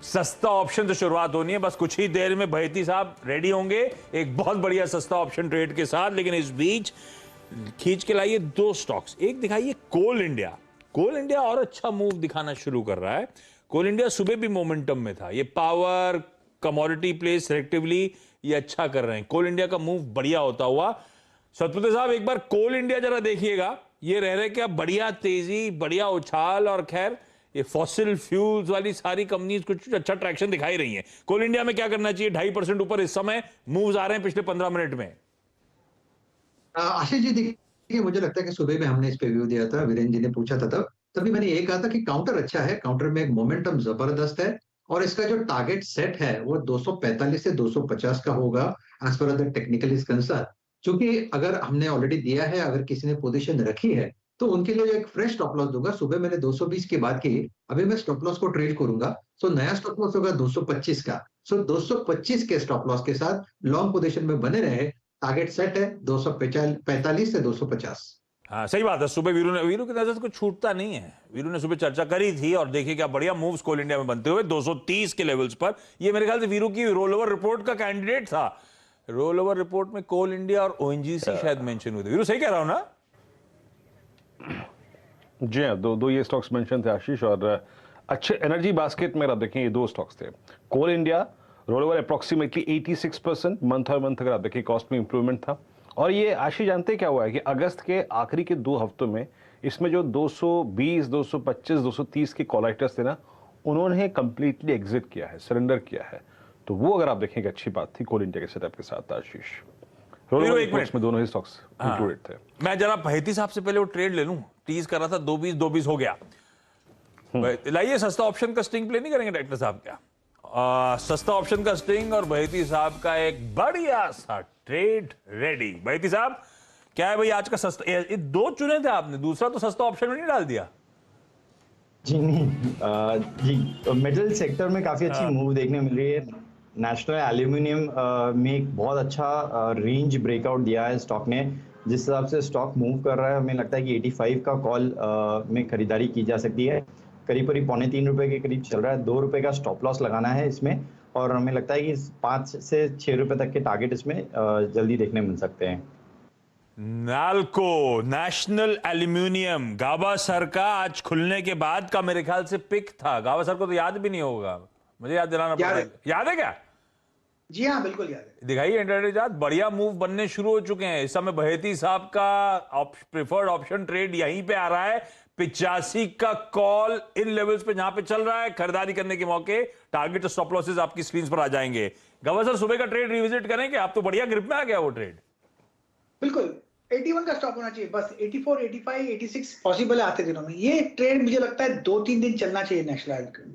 सस्ता ऑप्शन से शुरुआत होनी है, बस कुछ ही देर में बहेती साहब रेडी होंगे एक बहुत बढ़िया सस्ता ऑप्शन ट्रेड के साथ। लेकिन इस बीच खींच के लाइए 2 स्टॉक्स, एक दिखाइए कोल इंडिया। कोल इंडिया और अच्छा मूव दिखाना शुरू कर रहा है। कोल इंडिया सुबह भी मोमेंटम में था, ये पावर कमोडिटी प्ले सिलेक्टिवली ये अच्छा कर रहे हैं। कोल इंडिया का मूव बढ़िया होता हुआ। सतपुते साहब एक बार कोल इंडिया जरा देखिएगा, ये रह रहे क्या बढ़िया तेजी, बढ़िया उछाल, और खैर ये फॉसिल फ्यूल्स वाली सारी कंपनीज कुछ अच्छा ट्रैक्शन दिखाई रही हैं। कोल इंडिया में क्या करना चाहिए? 2.5% ऊपर इस समय मूव्स आ रहे हैं पिछले 15 मिनट में। आशीष जी देखिए, मुझे लगता है कि सुबह में हमने इस पे व्यू दिया था, वीरेंद्र जी ने पूछा था तभी मैंने ये कहा था कि काउंटर अच्छा है, काउंटर में एक मोमेंटम जबरदस्त है और इसका जो टारगेट सेट है वो 245 से 250 का होगा as per the technical is concern. क्योंकि अगर हमने ऑलरेडी दिया है, अगर किसी ने पोजीशन रखी है तो उनके लिए जो एक फ्रेश स्टॉप लॉस दूंगा। सुबह मैंने 220 की बात की, अभी मैं स्टॉप लॉस को ट्रेल करूंगा, सो नया स्टॉप लॉस होगा 225 का। सो 225 के स्टॉप लॉस के साथ लॉन्ग पोजीशन में बने रहे। टारगेट सेट है 245 से 250। हाँ सही बात है। सुबह वीरू की नजर से कुछ छूटता नहीं है। वीरू ने सुबह चर्चा करी थी और देखिए क्या बढ़िया मूव्स कोल इंडिया में बनते हुए 230 के लेवल्स पर। ये मेरे ख्याल से वीरू की रोल ओवर रिपोर्ट का कैंडिडेट था। रोल ओवर रिपोर्ट में कोल इंडिया और ओएनजीसी शायद मेंशन हुए थे। वीरू सही कह रहा हूं ना? जी हाँ, दो ये स्टॉक्स मेंशन थे आशीष। और अच्छे एनर्जी बास्केट में आप देखें, ये 2 स्टॉक्स थे। Coal India roll over approximately 86%, month और मंथ अगर आप देखें कॉस्ट में इंप्रूवमेंट था। और ये आशीष जानते क्या हुआ है कि अगस्त के आखिरी के 2 हफ्तों में इसमें जो 220, 225, 230 के कॉल राइटर्स थे ना, उन्होंने कंप्लीटली एग्जिट किया है, सरेंडर किया है। तो वो अगर आप देखेंगे अच्छी बात थी कोल इंडिया के सेटअप के साथ आशीष। एक मिनट में दोनों ही स्टॉक्स इंक्लूडेड थे। मैं जरा बहेती साहब से पहले वो ट्रेड ले लूं, टीज कर रहा था 220 हो गया। लाइए सस्ता ऑप्शन का स्टिंग प्ले नहीं करेंगे डायरेक्टर साहब क्या? सस्ता ऑप्शन का स्टिंग और बहेती साहब का एक बढ़िया सा ट्रेड रेडी। बहेती साहब क्या है भाई आज का सस्ता? ये 2 चुने थे आपने, दूसरा तो सस्ता ऑप्शन में नहीं डाल दिया। जी नहीं, जी मेटल सेक्टर में काफी अच्छी मूव देखने मिल रही है। नेशनल एल्यूमिनियम में एक बहुत अच्छा रेंज ब्रेकआउट दिया है स्टॉक ने, जिस हिसाब से स्टॉक मूव कर रहा है हमें लगता है कि 85 का कॉल में खरीदारी की जा सकती है। करीब 3 रुपए के करीब चल रहा है। 2 रुपए का स्टॉप लॉस लगाना है इसमें और हमें लगता है कि 5 से 6 रुपए तक के टारगेट इसमें जल्दी देखने मिल सकते हैं। नाल्को, नेशनल एल्यूमिनियम, गाबा सर का आज खुलने के बाद का मेरे ख्याल से पिक था। गाबा सर को तो याद भी नहीं होगा, मुझे याद दिलाना पड़ेगा। याद है क्या? जी हाँ, बिल्कुल याद है। दिखाइए इंटरनेट चार्ट, बढ़िया मूव बनने शुरू हो चुके हैं। इस समय बहेती साहब का प्रेफर्ड ऑप्शन ट्रेड यहीं पे आ रहा है, 85 का कॉल इन लेवल्स पे जहां पे चल रहा है। खरीदारी करने के मौके, टारगेट स्टॉप लॉसेस आपकी स्क्रीन पर आ जाएंगे। गवा सर, सुबह का ट्रेड रिविजिट करेंगे? आप तो बढ़िया ग्रिप में आ गया वो ट्रेड। बिल्कुल 81 का स्टॉप होना चाहिए, बस 84, 85, 86 पॉसिबल है आते दिनों में। ये ट्रेड मुझे लगता है 2-3 दिन चलना चाहिए। नेक्स्ट लेवल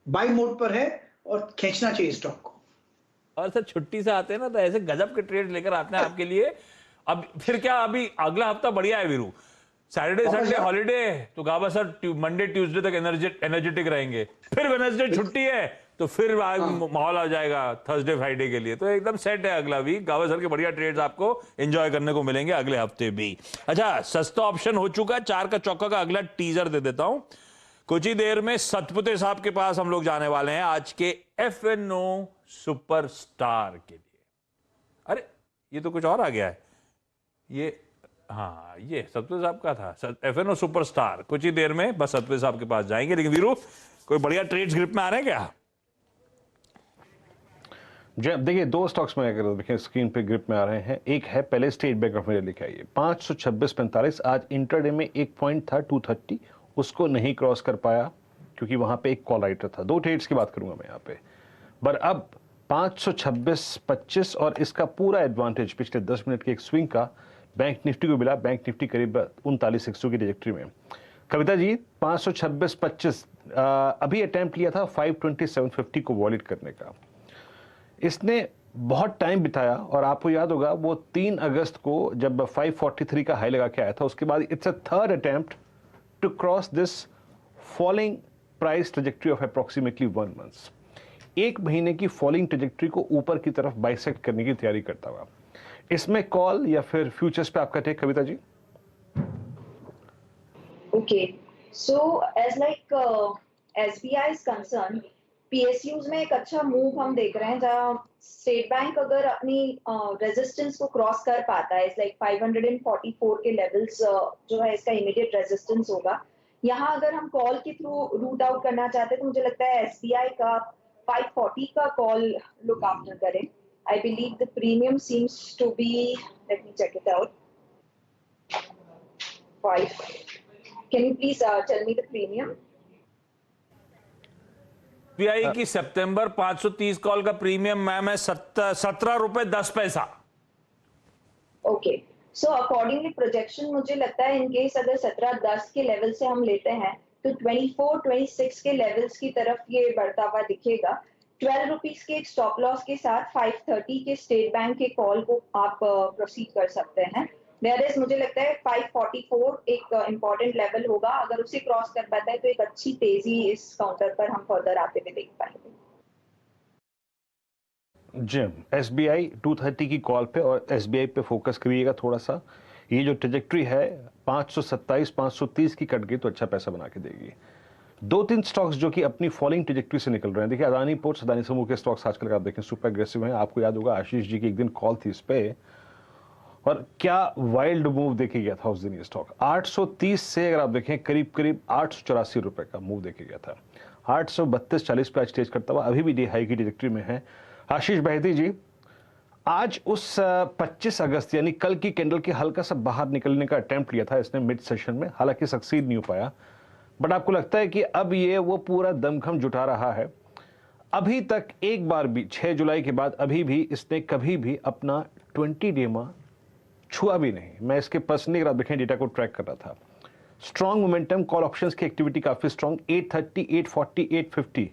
बाई मोड पर है और खींचना चाहिए स्टॉक को। और सर छुट्टी से आते हैं ना तो ऐसे गजब के ट्रेड लेकर आते हैं आपके लिए। अब फिर क्या, अभी अगला हफ्ता बढ़िया है वीरू, सैटरडे संडे हॉलीडे है, तो गाबा सर मंडे ट्यूसडे तक एनर्जेटिक रहेंगे। फिर वेडनेसडे छुट्टी है तो फिर माहौल आ जाएगा थर्सडे फ्राइडे के लिए। तो एकदम सेट है अगला वीक। गाबा सर के बढ़िया ट्रेड्स आपको एंजॉय करने को मिलेंगे अगले हफ्ते भी। अच्छा, सस्ता ऑप्शन हो चुका है 4 का चौका का। अगला टीजर दे देता हूं। कुछ ही देर में सतपुते साहब के पास हम लोग जाने वाले हैं आज के FNO सुपरस्टार के लिए। अरे ये तो कुछ और आ गया है ये। हाँ, ये सतपुते साहब का था, FNO सुपरस्टार। कुछ ही देर में बस सतपुते साहब के पास जाएंगे। लेकिन वीरू, कोई बढ़िया ट्रेड्स ग्रिप में आ रहे हैं क्या? जी देखिए, 2 स्टॉक्स में अगर देखें स्क्रीन पे ग्रिप में आ रहे हैं। एक है पहले स्टेट बैंक ऑफ इंडिया, लिखा है 526.45। आज इंटरडे में एक पॉइंट था 230, उसको नहीं क्रॉस कर पाया क्योंकि वहां पे एक कॉल राइटर था। 2 ट्रेड्स की बात करूंगा मैं यहाँ पे, पर अब 526.25 और इसका पूरा एडवांटेज पिछले 10 मिनट के एक स्विंग का बैंक निफ्टी को मिला। बैंक निफ्टी करीब 39,100 की ट्रेजेक्टरी में। कविता जी, 526.25 अभी अटेम्प्ट लिया था 527.50 को वॉलिड करने का। इसने बहुत टाइम बिताया और आपको याद होगा वो 3 अगस्त को जब 543 का हाई लगा के आया था, उसके बाद it's a third attempt to cross this falling price trajectory of approximately 1 month. 1 महीने की फॉलिंग ट्रेजेक्टरी को ऊपर की तरफ बाइसेक्ट करने की तैयारी करता हुआ। इसमें कॉल या फिर फ्यूचर्स पे आपका take, Kavita ji? Okay, so as like SBI is concerned, PSUs में एक अच्छा मूव हम देख रहे हैं जहाँ स्टेट बैंक अगर अपनी रेजिस्टेंस को क्रॉस कर पाता है, लाइक 544 के लेवल्स जो है इसका इमीडिएट रेजिस्टेंस होगा। यहाँ अगर हम कॉल के थ्रू रूट आउट करना चाहते हैं तो मुझे लगता है SBI का 540 का कॉल लुक आफ्टर करें। I believe the premium seems to be, let me check it out, 5. Can you please tell me the premium? SBI की सितंबर 530 कॉल का प्रीमियम मैम है 17 रुपए 10 पैसा। ओके, सो अकॉर्डिंगली प्रोजेक्शन मुझे लगता है इन केस अगर 17-10 के लेवल से हम लेते हैं तो 24-26 के लेवल्स की तरफ ये बढ़ता हुआ दिखेगा। 12 रुपीज के एक स्टॉप लॉस के साथ 530 के स्टेट बैंक के कॉल को आप प्रोसीड कर सकते हैं। Whereas मुझे लगता है 544 एक इम्पोर्टेंट लेवल होगा। अगर उसे क्रॉस कर पाता है तो एक अच्छी तेजी इस काउंटर पर हम फर्दर आते हुए देख पाएंगे। जी, SBI 230 की कॉल पे और SBI पे फोकस करिएगा थोड़ा सा। ये जो ट्रेजेक्टरी है 527-530 की कट गई तो अच्छा पैसा बना के देगी। 2-3 स्टॉक्स जो कि अपनी फॉलिंग ट्रेजेक्टरी से निकल रहे हैं। देखिए, अदानी पोर्ट्स, अदानी समूह के स्टॉक्स आजकल आप देखें सुपर एग्रेसिव हैं। आपको याद होगा आशीष जी की एक दिन कॉल थी इस पे, और क्या वाइल्ड मूव देखे गया था उस दिन। ये स्टॉक 830 से अगर आप देखें करीब 884 रुपए का मूव देखे गया था। 832.40 पे आज स्टेज करता हुआ अभी भी डे हाई की ट्रेजेक्टरी में है। आशीष बहती जी, आज उस 25 अगस्त यानी कल की कैंडल के हल्का सा बाहर निकलने का अटेम्प्ट लिया था इसने मिड सेशन में, हालांकि सक्सीड नहीं हो पाया। बट आपको लगता है कि अब ये वो पूरा दमखम जुटा रहा है? अभी तक एक बार भी 6 जुलाई के बाद अभी भी इसने कभी भी अपना 20 डेमा छुआ भी नहीं। मैं इसके पर्सनली अगर आप देखें डेटा को ट्रैक कर रहा था। स्ट्रॉन्ग मोमेंटम, कॉल ऑप्शंस की एक्टिविटी काफी स्ट्रॉन्ग, 830, 840, 850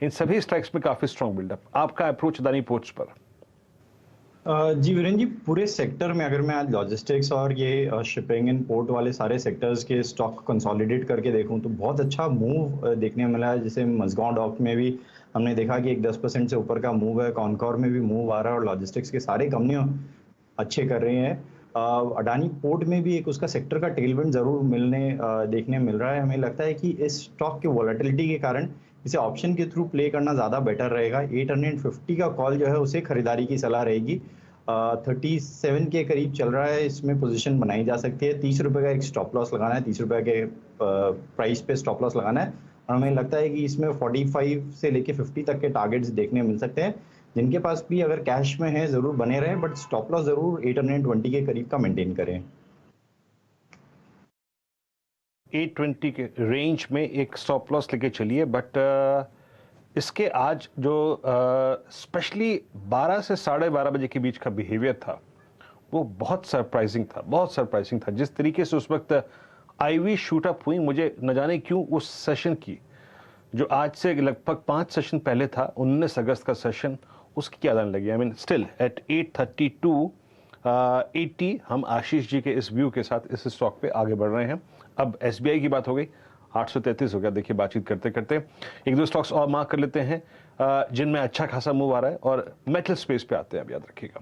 इन सभी स्ट्राइक्स में काफी स्ट्रॉन्ग बिल्डअप। आपका अप्रोच अदानी पोर्ट्स पर? जी वीरेंद्र जी, पूरे सेक्टर में अगर मैं आज लॉजिस्टिक्स और ये शिपिंग एंड पोर्ट वाले सारे सेक्टर्स के स्टॉक कंसोलिडेट करके देखूं तो बहुत अच्छा मूव देखने मिला है। जैसे मजगांव डॉक में भी हमने देखा कि एक 10% से ऊपर का मूव है, कॉनकॉर में भी मूव आ रहा है और लॉजिस्टिक्स के सारे कंपनियों अच्छे कर रही हैं। अडानी पोर्ट में भी एक उसका सेक्टर का टेलविंड जरूर देखने मिल रहा है। हमें लगता है कि इस स्टॉक की वॉलेटिलिटी के कारण इसे ऑप्शन के थ्रू प्ले करना ज़्यादा बेटर रहेगा। 850 का कॉल जो है उसे खरीदारी की सलाह रहेगी। 37 के करीब चल रहा है, इसमें पोजीशन बनाई जा सकती है। 30 रुपये का एक स्टॉप लॉस लगाना है, 30 रुपये के प्राइस पे स्टॉप लॉस लगाना है। और हमें लगता है कि इसमें 45 से लेके 50 तक के टारगेट्स देखने मिल सकते हैं, जिनके पास भी अगर कैश में है जरूर बने रहे, बट स्टॉप लॉस जरूर 820 के करीब का मेंटेन करें। 820 के रेंज में एक स्टॉप लॉस लेके चलिए, बट इसके आज जो स्पेशली 12 से 12:30 बजे के बीच का बिहेवियर था वो बहुत सरप्राइजिंग था, बहुत सरप्राइजिंग था। जिस तरीके से उस वक्त आईवी शूटअप हुई, मुझे न जाने क्यों उस सेशन की जो आज से लगभग 5 सेशन पहले था, 19 अगस्त का सेशन, उसकी याद आने लगी। आई मीन स्टिल एट 8:32 80 हम आशीष जी के इस व्यू के साथ इस स्टॉक पे आगे बढ़ रहे हैं। अब एसबीआई की बात हो गई, 833 हो गया। देखिए बातचीत करते करते एक दो स्टॉक्स और मार्क कर लेते हैं जिनमें अच्छा खासा मूव आ रहा है, और मेटल स्पेस पे आते हैं। अब याद रखिएगा,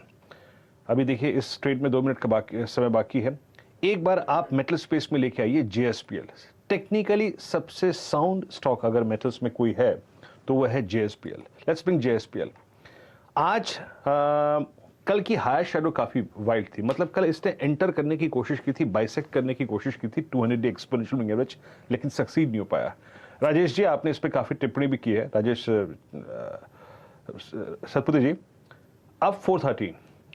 अभी देखिए इस ट्रेड में 2 मिनट का समय बाकी है। एक बार आप मेटल स्पेस में लेके आइए JSPL। टेक्निकली सबसे साउंड स्टॉक अगर मेटल्स में कोई है तो वह है JSPL। Let's bring JSPL। आज कल की हायर शैडो काफी वाइड थी, मतलब कल इसने एंटर करने की कोशिश की थी, बाइसेक्ट करने की कोशिश की थी 200 डे एक्सपोनेंशियल मूविंग एवरेज, लेकिन सक्सीड नहीं हो पाया। राजेश जी आपने इस पे काफी टिप्पणी भी की है। राजेश सतपुते जी, अब 413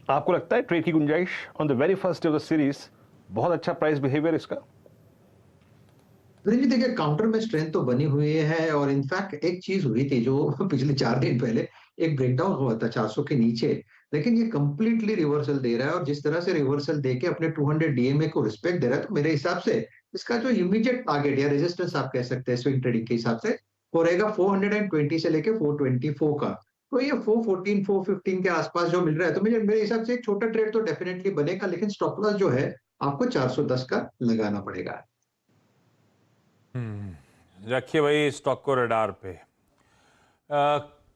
आपको लगता है ट्रेड की गुंजाइश on the very first day of the series? बहुत अच्छा प्राइस बिहेवियर इसका। जी देखिए, काउंटर में स्ट्रेंथ तो बनी हुई है, और इनफैक्ट एक चीज हुई थी जो पिछले 4 दिन पहले एक ब्रेकडाउन हुआ था 400 के नीचे, लेकिन ये कंप्लीटली रिवर्सल दे रहा है, और जिस तरह से रिवर्सल देके अपने 200 डीएमए को रिस्पेक्ट दे रहा है, तो मेरे हिसाब से इसका जो इमीडिएट टारगेट या रेजिस्टेंस आप कह सकते हैं स्विंग ट्रेडिंग के हिसाब से, वो रहेगा 420 से लेके 424 का। तो ये 414 415 के आसपास जो मिल रहा है, तो मेरे हिसाब से एक छोटा ट्रेड तो डेफिनेटली बनेगा, लेकिन स्टॉप लॉस जो है आपको 410 का लगाना पड़ेगा। रखिए भाई स्टॉक को रडार पे।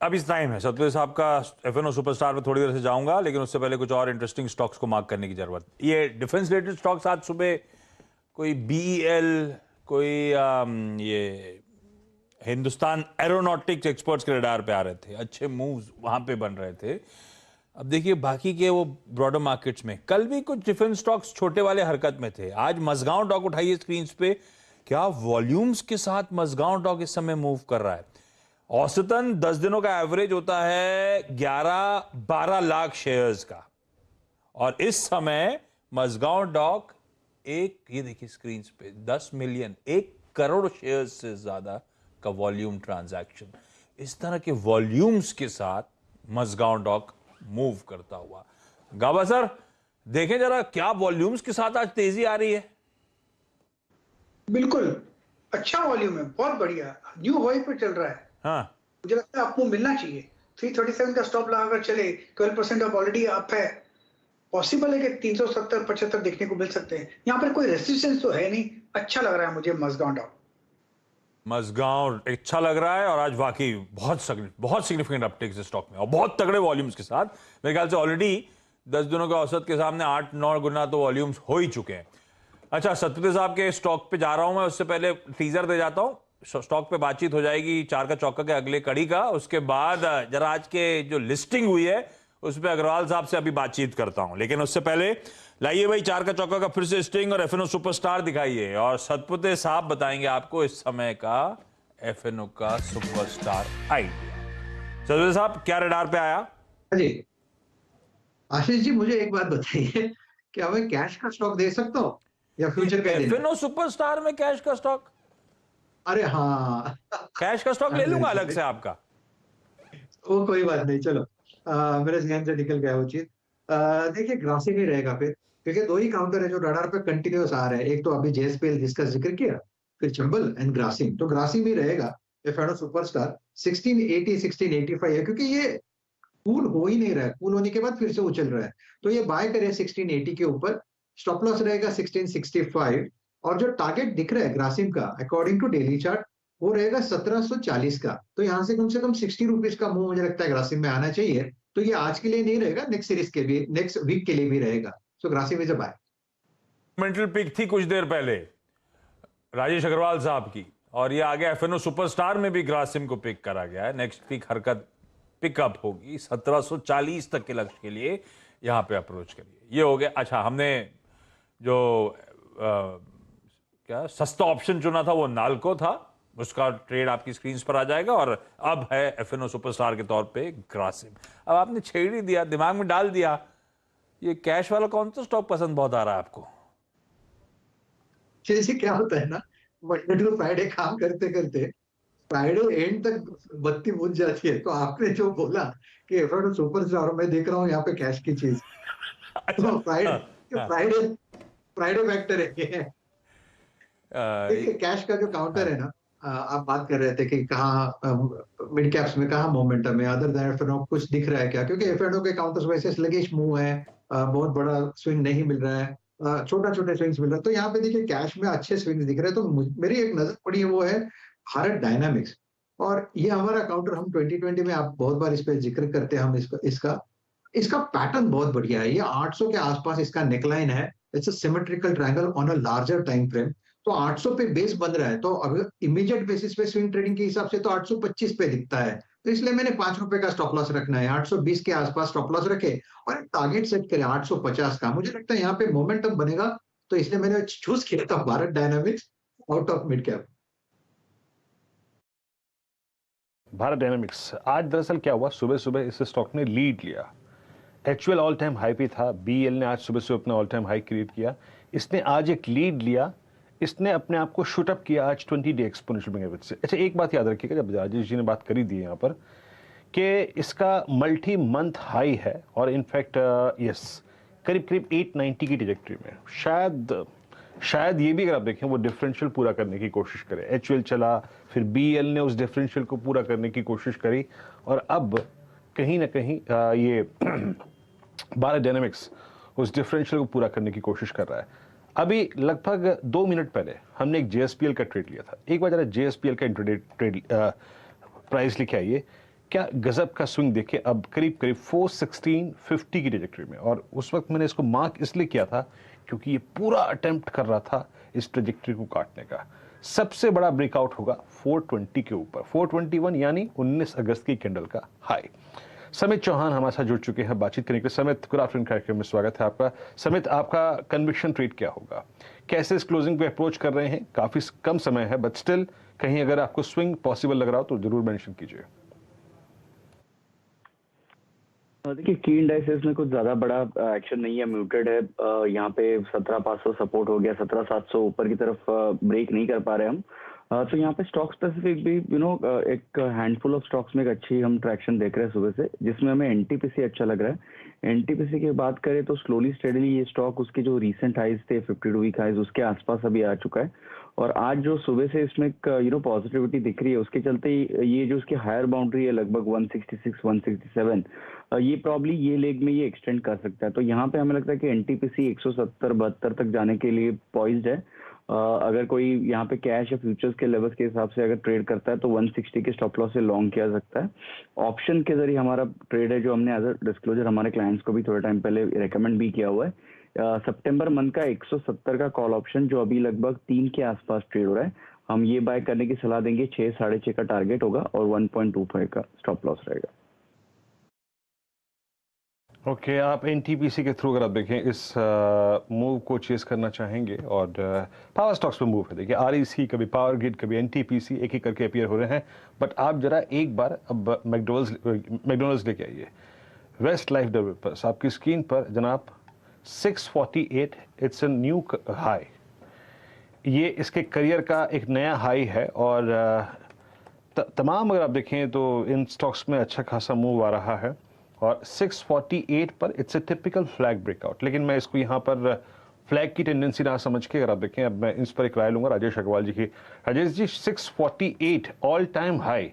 अब इस टाइम है सतपुते साहब का एफएनओ सुपरस्टार पे थोड़ी देर से जाऊंगा, लेकिन उससे पहले कुछ और इंटरेस्टिंग स्टॉक्स को मार्क करने की जरूरत। ये डिफेंस रिलेटेड स्टॉक्स आज सुबह कोई BEL, कोई ये हिंदुस्तान एरोनॉटिक्स एक्सपर्ट्स के रडार पे आ रहे थे, अच्छे मूव्स वहां पे बन रहे थे। अब देखिए बाकी के वो ब्रॉडर मार्केट्स में कल भी कुछ डिफेंस स्टॉक्स छोटे वाले हरकत में थे। आज मजगांव डॉक उठाइए स्क्रीन पे, क्या वॉल्यूम्स के साथ मजगांव डॉक इस समय मूव कर रहा है। औसतन 10 दिनों का एवरेज होता है 11-12 लाख शेयर्स का, और इस समय मजगांव डॉक एक, ये देखिए स्क्रीन पे 10 मिलियन, 1 करोड़ शेयर्स से ज्यादा का वॉल्यूम ट्रांजैक्शन। इस तरह के वॉल्यूम्स के साथ मजगांव डॉक मूव करता हुआ। गाबा सर देखें जरा क्या वॉल्यूम्स के साथ आज तेजी आ रही है। बिल्कुल अच्छा वॉल्यूम है, बहुत बढ़िया, न्यू हाई पे चल रहा है। हाँ, मुझे लगता है आपको मिलना चाहिए। 337 का स्टॉप लगाकर चले, 12% ऑफ ऑलरेडी अप है। पॉसिबल है कि 370-75 देखने को मिल सकते हैं। यहाँ पर कोई रेसिस्टेंस तो है नहीं, अच्छा लग रहा है मुझे मजगांव डॉक। मजगांव अच्छा लग रहा है, और आज वाकई बहुत सिग्निफिकेंट अपटेक्स स्टॉक में और बहुत तगड़े वॉल्यूम्स के साथ। मेरे ख्याल से ऑलरेडी 10 दिनों के औसत के सामने 8-9 गुना तो वॉल्यूम्स हो ही चुके हैं। अच्छा, सतपुते साहब के स्टॉक पे जा रहा हूं मैं, उससे पहले टीजर दे जाता हूं। स्टॉक पे बातचीत हो जाएगी 4 का चौका के अगले कड़ी का, उसके बाद जरा आज के जो लिस्टिंग हुई है उस पर अग्रवाल साहब से अभी बातचीत करता हूं। लेकिन उससे पहले लाइए भाई 4 का चौका का फिर से स्टिंग और एफएनओ सुपरस्टार दिखाइए, और सतपुते साहब बताएंगे आपको इस समय का एफएनओ का सुपरस्टार आइडिया। सतपुते साहब क्या रडार पे आया जी? आशीष जी मुझे एक बात बताइए, क्या मैं कैश का स्टॉक दे सकता हूँ या फ्यूचर का? एफएनओ सुपरस्टार में कैश का स्टॉक? अरे हाँ, कैश का स्टॉक ले लूंगा अलग से आपका। वो कोई बात नहीं, चलो मेरे ध्यान से निकल गया वो चीज। देखिए ग्रासिम ही रहेगा फिर, क्योंकि 2 ही काउंटर है जो रडार पे कंटिन्यूस आ रहे हैं। एक तो अभी JSPL जिसका जिक्र किया, फिर चंबल एंड ग्रासिम, तो ग्रासिम ही रहेगा एफएनओ सुपरस्टार। 1680 1685 है, क्योंकि ये कूल हो ही नहीं रहा है, कूल होने के बाद फिर से उछल रहा है, तो ये बाय करे 1680 के ऊपर। स्टॉप लॉस रहेगा 1665, और जो टारगेट दिख रहा है ग्रासिम का अकॉर्डिंग टू डेली चार्ट वो रहेगा 1740 का। तो यहाँ से कम 60 रुपीज का मूव मुझे लगता है ग्रासिम में आना चाहिए। तो ये आज के लिए नहीं रहेगा, नेक्स्ट सीरीज के भी, नेक्स्ट वीक के लिए भी रहेगा। So Grasim is a buy. Mental pick थी कुछ देर पहले राजेश अग्रवाल साहब की, और ये आगे एफएनओ सुपरस्टार में भी ग्रासिम को पिक करा गया है। नेक्स्ट वीक हरकत पिकअप होगी 1740 तक के लक्ष्य के लिए, यहां पे अप्रोच करिए। ये हो गया। अच्छा, हमने जो क्या सस्ता ऑप्शन चुना था वो नाल्को था, उसका ट्रेड आपकी स्क्रीन पर आ जाएगा। और अब है एफएनओ सुपरस्टार के तौर पे ग्रासिम। अब आपने छेड़ ही दिया, दिमाग में डाल दिया, ये कैश वाला कौन सा स्टॉक पसंद बहुत आ रहा है आपको? जैसे क्या होता है ना, मंडे टू फ्राइडे काम करते करते फ्राइडे एंड तक बत्ती बुझ जाती है। तो आपने जो बोला कि एफएनओ सुपरस्टार, मैं देख रहा हूँ यहाँ पे कैश की चीज। तो फ्राइडे हाँ, फ्राइडे फ्राइडे फैक्टर है ये। हाँ, देखिए कैश का जो काउंटर है ना, आप बात कर रहे थे कि कहाँ मिड कैप्स में कहाँ मोमेंटम है, अदर देन एफएनओ कुछ दिख रहा है क्या? क्योंकि एफएनओ के काउंटर्स वैसे स्लगिश मूव है, बहुत बड़ा स्विंग नहीं मिल रहा है, छोटा छोटे स्विंग्स मिल रहा है। तो यहाँ पे देखिए कैश में अच्छे स्विंग्स दिख रहे हैं। तो मेरी एक नजर पड़ी है, वो है भारत डायनामिक्स। और ये हमारा काउंटर हम 2020 में, आप बहुत बार इस पे जिक्र करते हैं हम इसका इसका इसका पैटर्न बहुत बढ़िया है। ये 800 के आसपास इसका नेकलाइन है। It's a symmetrical triangle on a larger time frame. तो 800 पे बेस बन रहा है, तो अगर इमीडिएट बेसिस पे स्विंग ट्रेडिंग के हिसाब से तो 825 पे दिखता है। तो इसलिए मैंने 5 रुपए का स्टॉप लॉस रखना है, 820 के आसपास स्टॉप लॉस रखे और टारगेट सेट करें 850 का। मुझे लगता है यहाँ पे मोमेंटम बनेगा, तो इसलिए मैंने चूज किया था Bharat dynamics out of mid cap. Bharat dynamics आज दरअसल क्या हुआ, सुबह सुबह इस स्टॉक ने लीड लिया। एक्चुअल ऑल टाइम हाई पे था, बीएल ने आज सुबह सुबह अपना ऑल टाइम हाई क्रिएट किया। इसने आज एक लीड लिया, इसने अपने आप को शूट अप किया आज 20 डे एक्सपोनेंशियल मूविंग एवरेज से। अच्छा एक बात याद रखिएगा, जब राजेश जी ने बात करी दी यहाँ पर कि इसका मल्टी मंथ हाई है और इनफैक्ट यस करीब करीब 890 की ट्रैजेक्टरी में, शायद ये भी अगर आप देखें वो डिफरेंशियल पूरा करने की कोशिश करे। एचयूएल चला, फिर बीएल ने उस डिफरेंशियल को पूरा करने की कोशिश करी और अब कहीं ना कहीं ये भारत डायनामिक्स उस डिफरेंशियल को पूरा करने की कोशिश कर रहा है। अभी लगभग 2 मिनट पहले हमने एक जेएसपीएल का ट्रेड लिया था। एक बार जरा जेएसपीएल का इंट्राडे ट्रेड प्राइस लिखे आइए, क्या गजब का स्विंग देखे। अब करीब करीब 416.50 की ट्रैजेक्टरी में, और उस वक्त मैंने इसको मार्क इसलिए किया था क्योंकि ये पूरा अटेम्प्ट कर रहा था इस ट्रैजेक्टरी को काटने का। सबसे बड़ा ब्रेकआउट होगा 420 के ऊपर, 421 यानी 19 अगस्त की कैंडल का हाई। समित चौहान हमारे साथ जुड़ चुके हैं बातचीत करने के लिए। समित, गुड आफ्टरनून कार्यक्रम में स्वागत है आपका। समित, आपका कन्विक्शन ट्रेड क्या होगा, कैसे इस क्लोजिंग पे अप्रोच कर रहे हैं? काफी कम समय है बट स्टिल कहीं अगर आपको स्विंग पॉसिबल लग रहा हो तो जरूर मेंशन कीजिए। देखिए की इंडाइसेस में कुछ ज्यादा बड़ा एक्शन नहीं है, म्यूटेड है। यहाँ पे 17,500 सपोर्ट हो गया, 17,700 ऊपर की तरफ ब्रेक नहीं कर पा रहे हम। तो यहाँ पे स्टॉक स्पेसिफिक भी एक हैंडफुल ऑफ स्टॉक्स में एक अच्छी हम ट्रैक्शन देख रहे हैं सुबह से, जिसमें हमें एनटीपीसी अच्छा लग रहा है। एनटीपीसी की बात करें तो स्लोली स्टेडली ये स्टॉक उसके जो रीसेंट हाइज थे 52 वीक हाइज उसके आसपास अभी आ चुका है। और आज जो सुबह से इसमें पॉजिटिविटी दिख रही है, उसके चलते ये जो उसकी हायर बाउंड्री है लगभग 166 167, ये प्रॉब्ली ये लेग में ये एक्सटेंड कर सकता है। तो यहाँ पे हमें लगता है कि एनटीपीसी 170-72 तक जाने के लिए पॉइज्ड है। अगर कोई यहाँ पे कैश या फ्यूचर्स के लेवल्स के हिसाब से अगर ट्रेड करता है तो 160 के स्टॉप लॉस से लॉन्ग किया सकता है। ऑप्शन के जरिए हमारा ट्रेड है, जो हमने एज अ डिस्क्लोजर हमारे क्लाइंट्स को भी थोड़े टाइम पहले रेकमेंड भी किया हुआ है। सितंबर मंथ का 170 का कॉल ऑप्शन जो अभी लगभग 3 के आसपास ट्रेड हो रहा है, हम ये बाय करने की सलाह देंगे। 6 साढ़े 6 का टारगेट होगा और 1.25 का स्टॉप लॉस रहेगा। ओके, आप एनटीपीसी के थ्रू अगर आप देखें इस मूव को चेस करना चाहेंगे और पावर स्टॉक्स पे मूव है। देखिए आरईसी, कभी पावर ग्रिड, कभी एनटीपीसी एक एक करके अपीयर हो रहे हैं। बट आप जरा एक बार अब मैकडोनल्ड्स लेके आइए। वेस्ट लाइफ डेवलपर्स आपकी स्क्रीन पर जनाब 648, इट्स अ न्यू हाई। ये इसके करियर का एक नया हाई है और तमाम अगर आप देखें तो इन स्टॉक्स में अच्छा खासा मूव आ रहा है और 648 पर it's a typical flag breakout. लेकिन मैं इसको यहाँ पर फ्लैग की टेंडेंसी ना समझ के अगर आप देखें, अब मैं इस पर एक राय लूंगा राजेश अग्रवाल जी की। Rajesh ji, 648 all time high,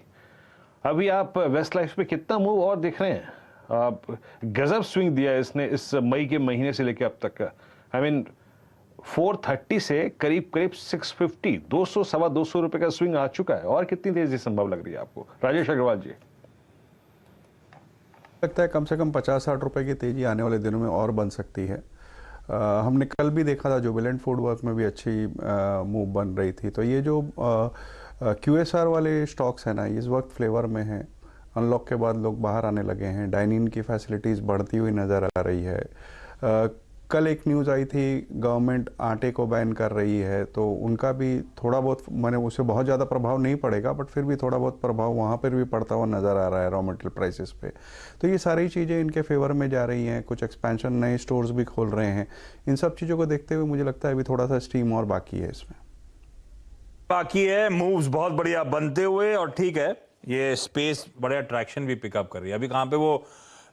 अभी आप वेस्ट लाइफ पे कितना मूव और देख रहे हैं? आप गजब स्विंग दिया है इसने इस मई के महीने से लेकर अब तक का। आई मीन 430 से करीब करीब 650, 200 सवा 200 रुपए का स्विंग आ चुका है। और कितनी तेजी संभव लग रही है आपको राजेश अग्रवाल जी? लगता है कम से कम 50-60 रुपए की तेजी आने वाले दिनों में और बन सकती है। हमने कल भी देखा था जुबिलेंट फूडवर्क में भी अच्छी मूव बन रही थी। तो ये जो QSR वाले स्टॉक्स हैं ना, इस वक्त फ्लेवर में हैं। अनलॉक के बाद लोग बाहर आने लगे हैं, डाइन इन की फैसिलिटीज़ बढ़ती हुई नज़र आ रही है। कल एक न्यूज़ आई थी, गवर्नमेंट आटे को बैन कर रही है, तो उनका भी थोड़ा बहुत, मैंने उससे बहुत ज़्यादा प्रभाव नहीं पड़ेगा, बट फिर भी थोड़ा बहुत प्रभाव वहाँ पर भी पड़ता हुआ नज़र आ रहा है रॉ मटेरियल प्राइसेस पे। तो ये सारी चीज़ें इनके फेवर में जा रही हैं, कुछ एक्सपेंशन, नए स्टोर्स भी खोल रहे हैं। इन सब चीज़ों को देखते हुए मुझे लगता है अभी थोड़ा सा स्टीम और बाकी है इसमें। बाकी है, मूव्स बहुत बढ़िया बनते हुए, और ठीक है, ये स्पेस बड़े अट्रैक्शन भी पिकअप कर रही है। अभी कहाँ पे वो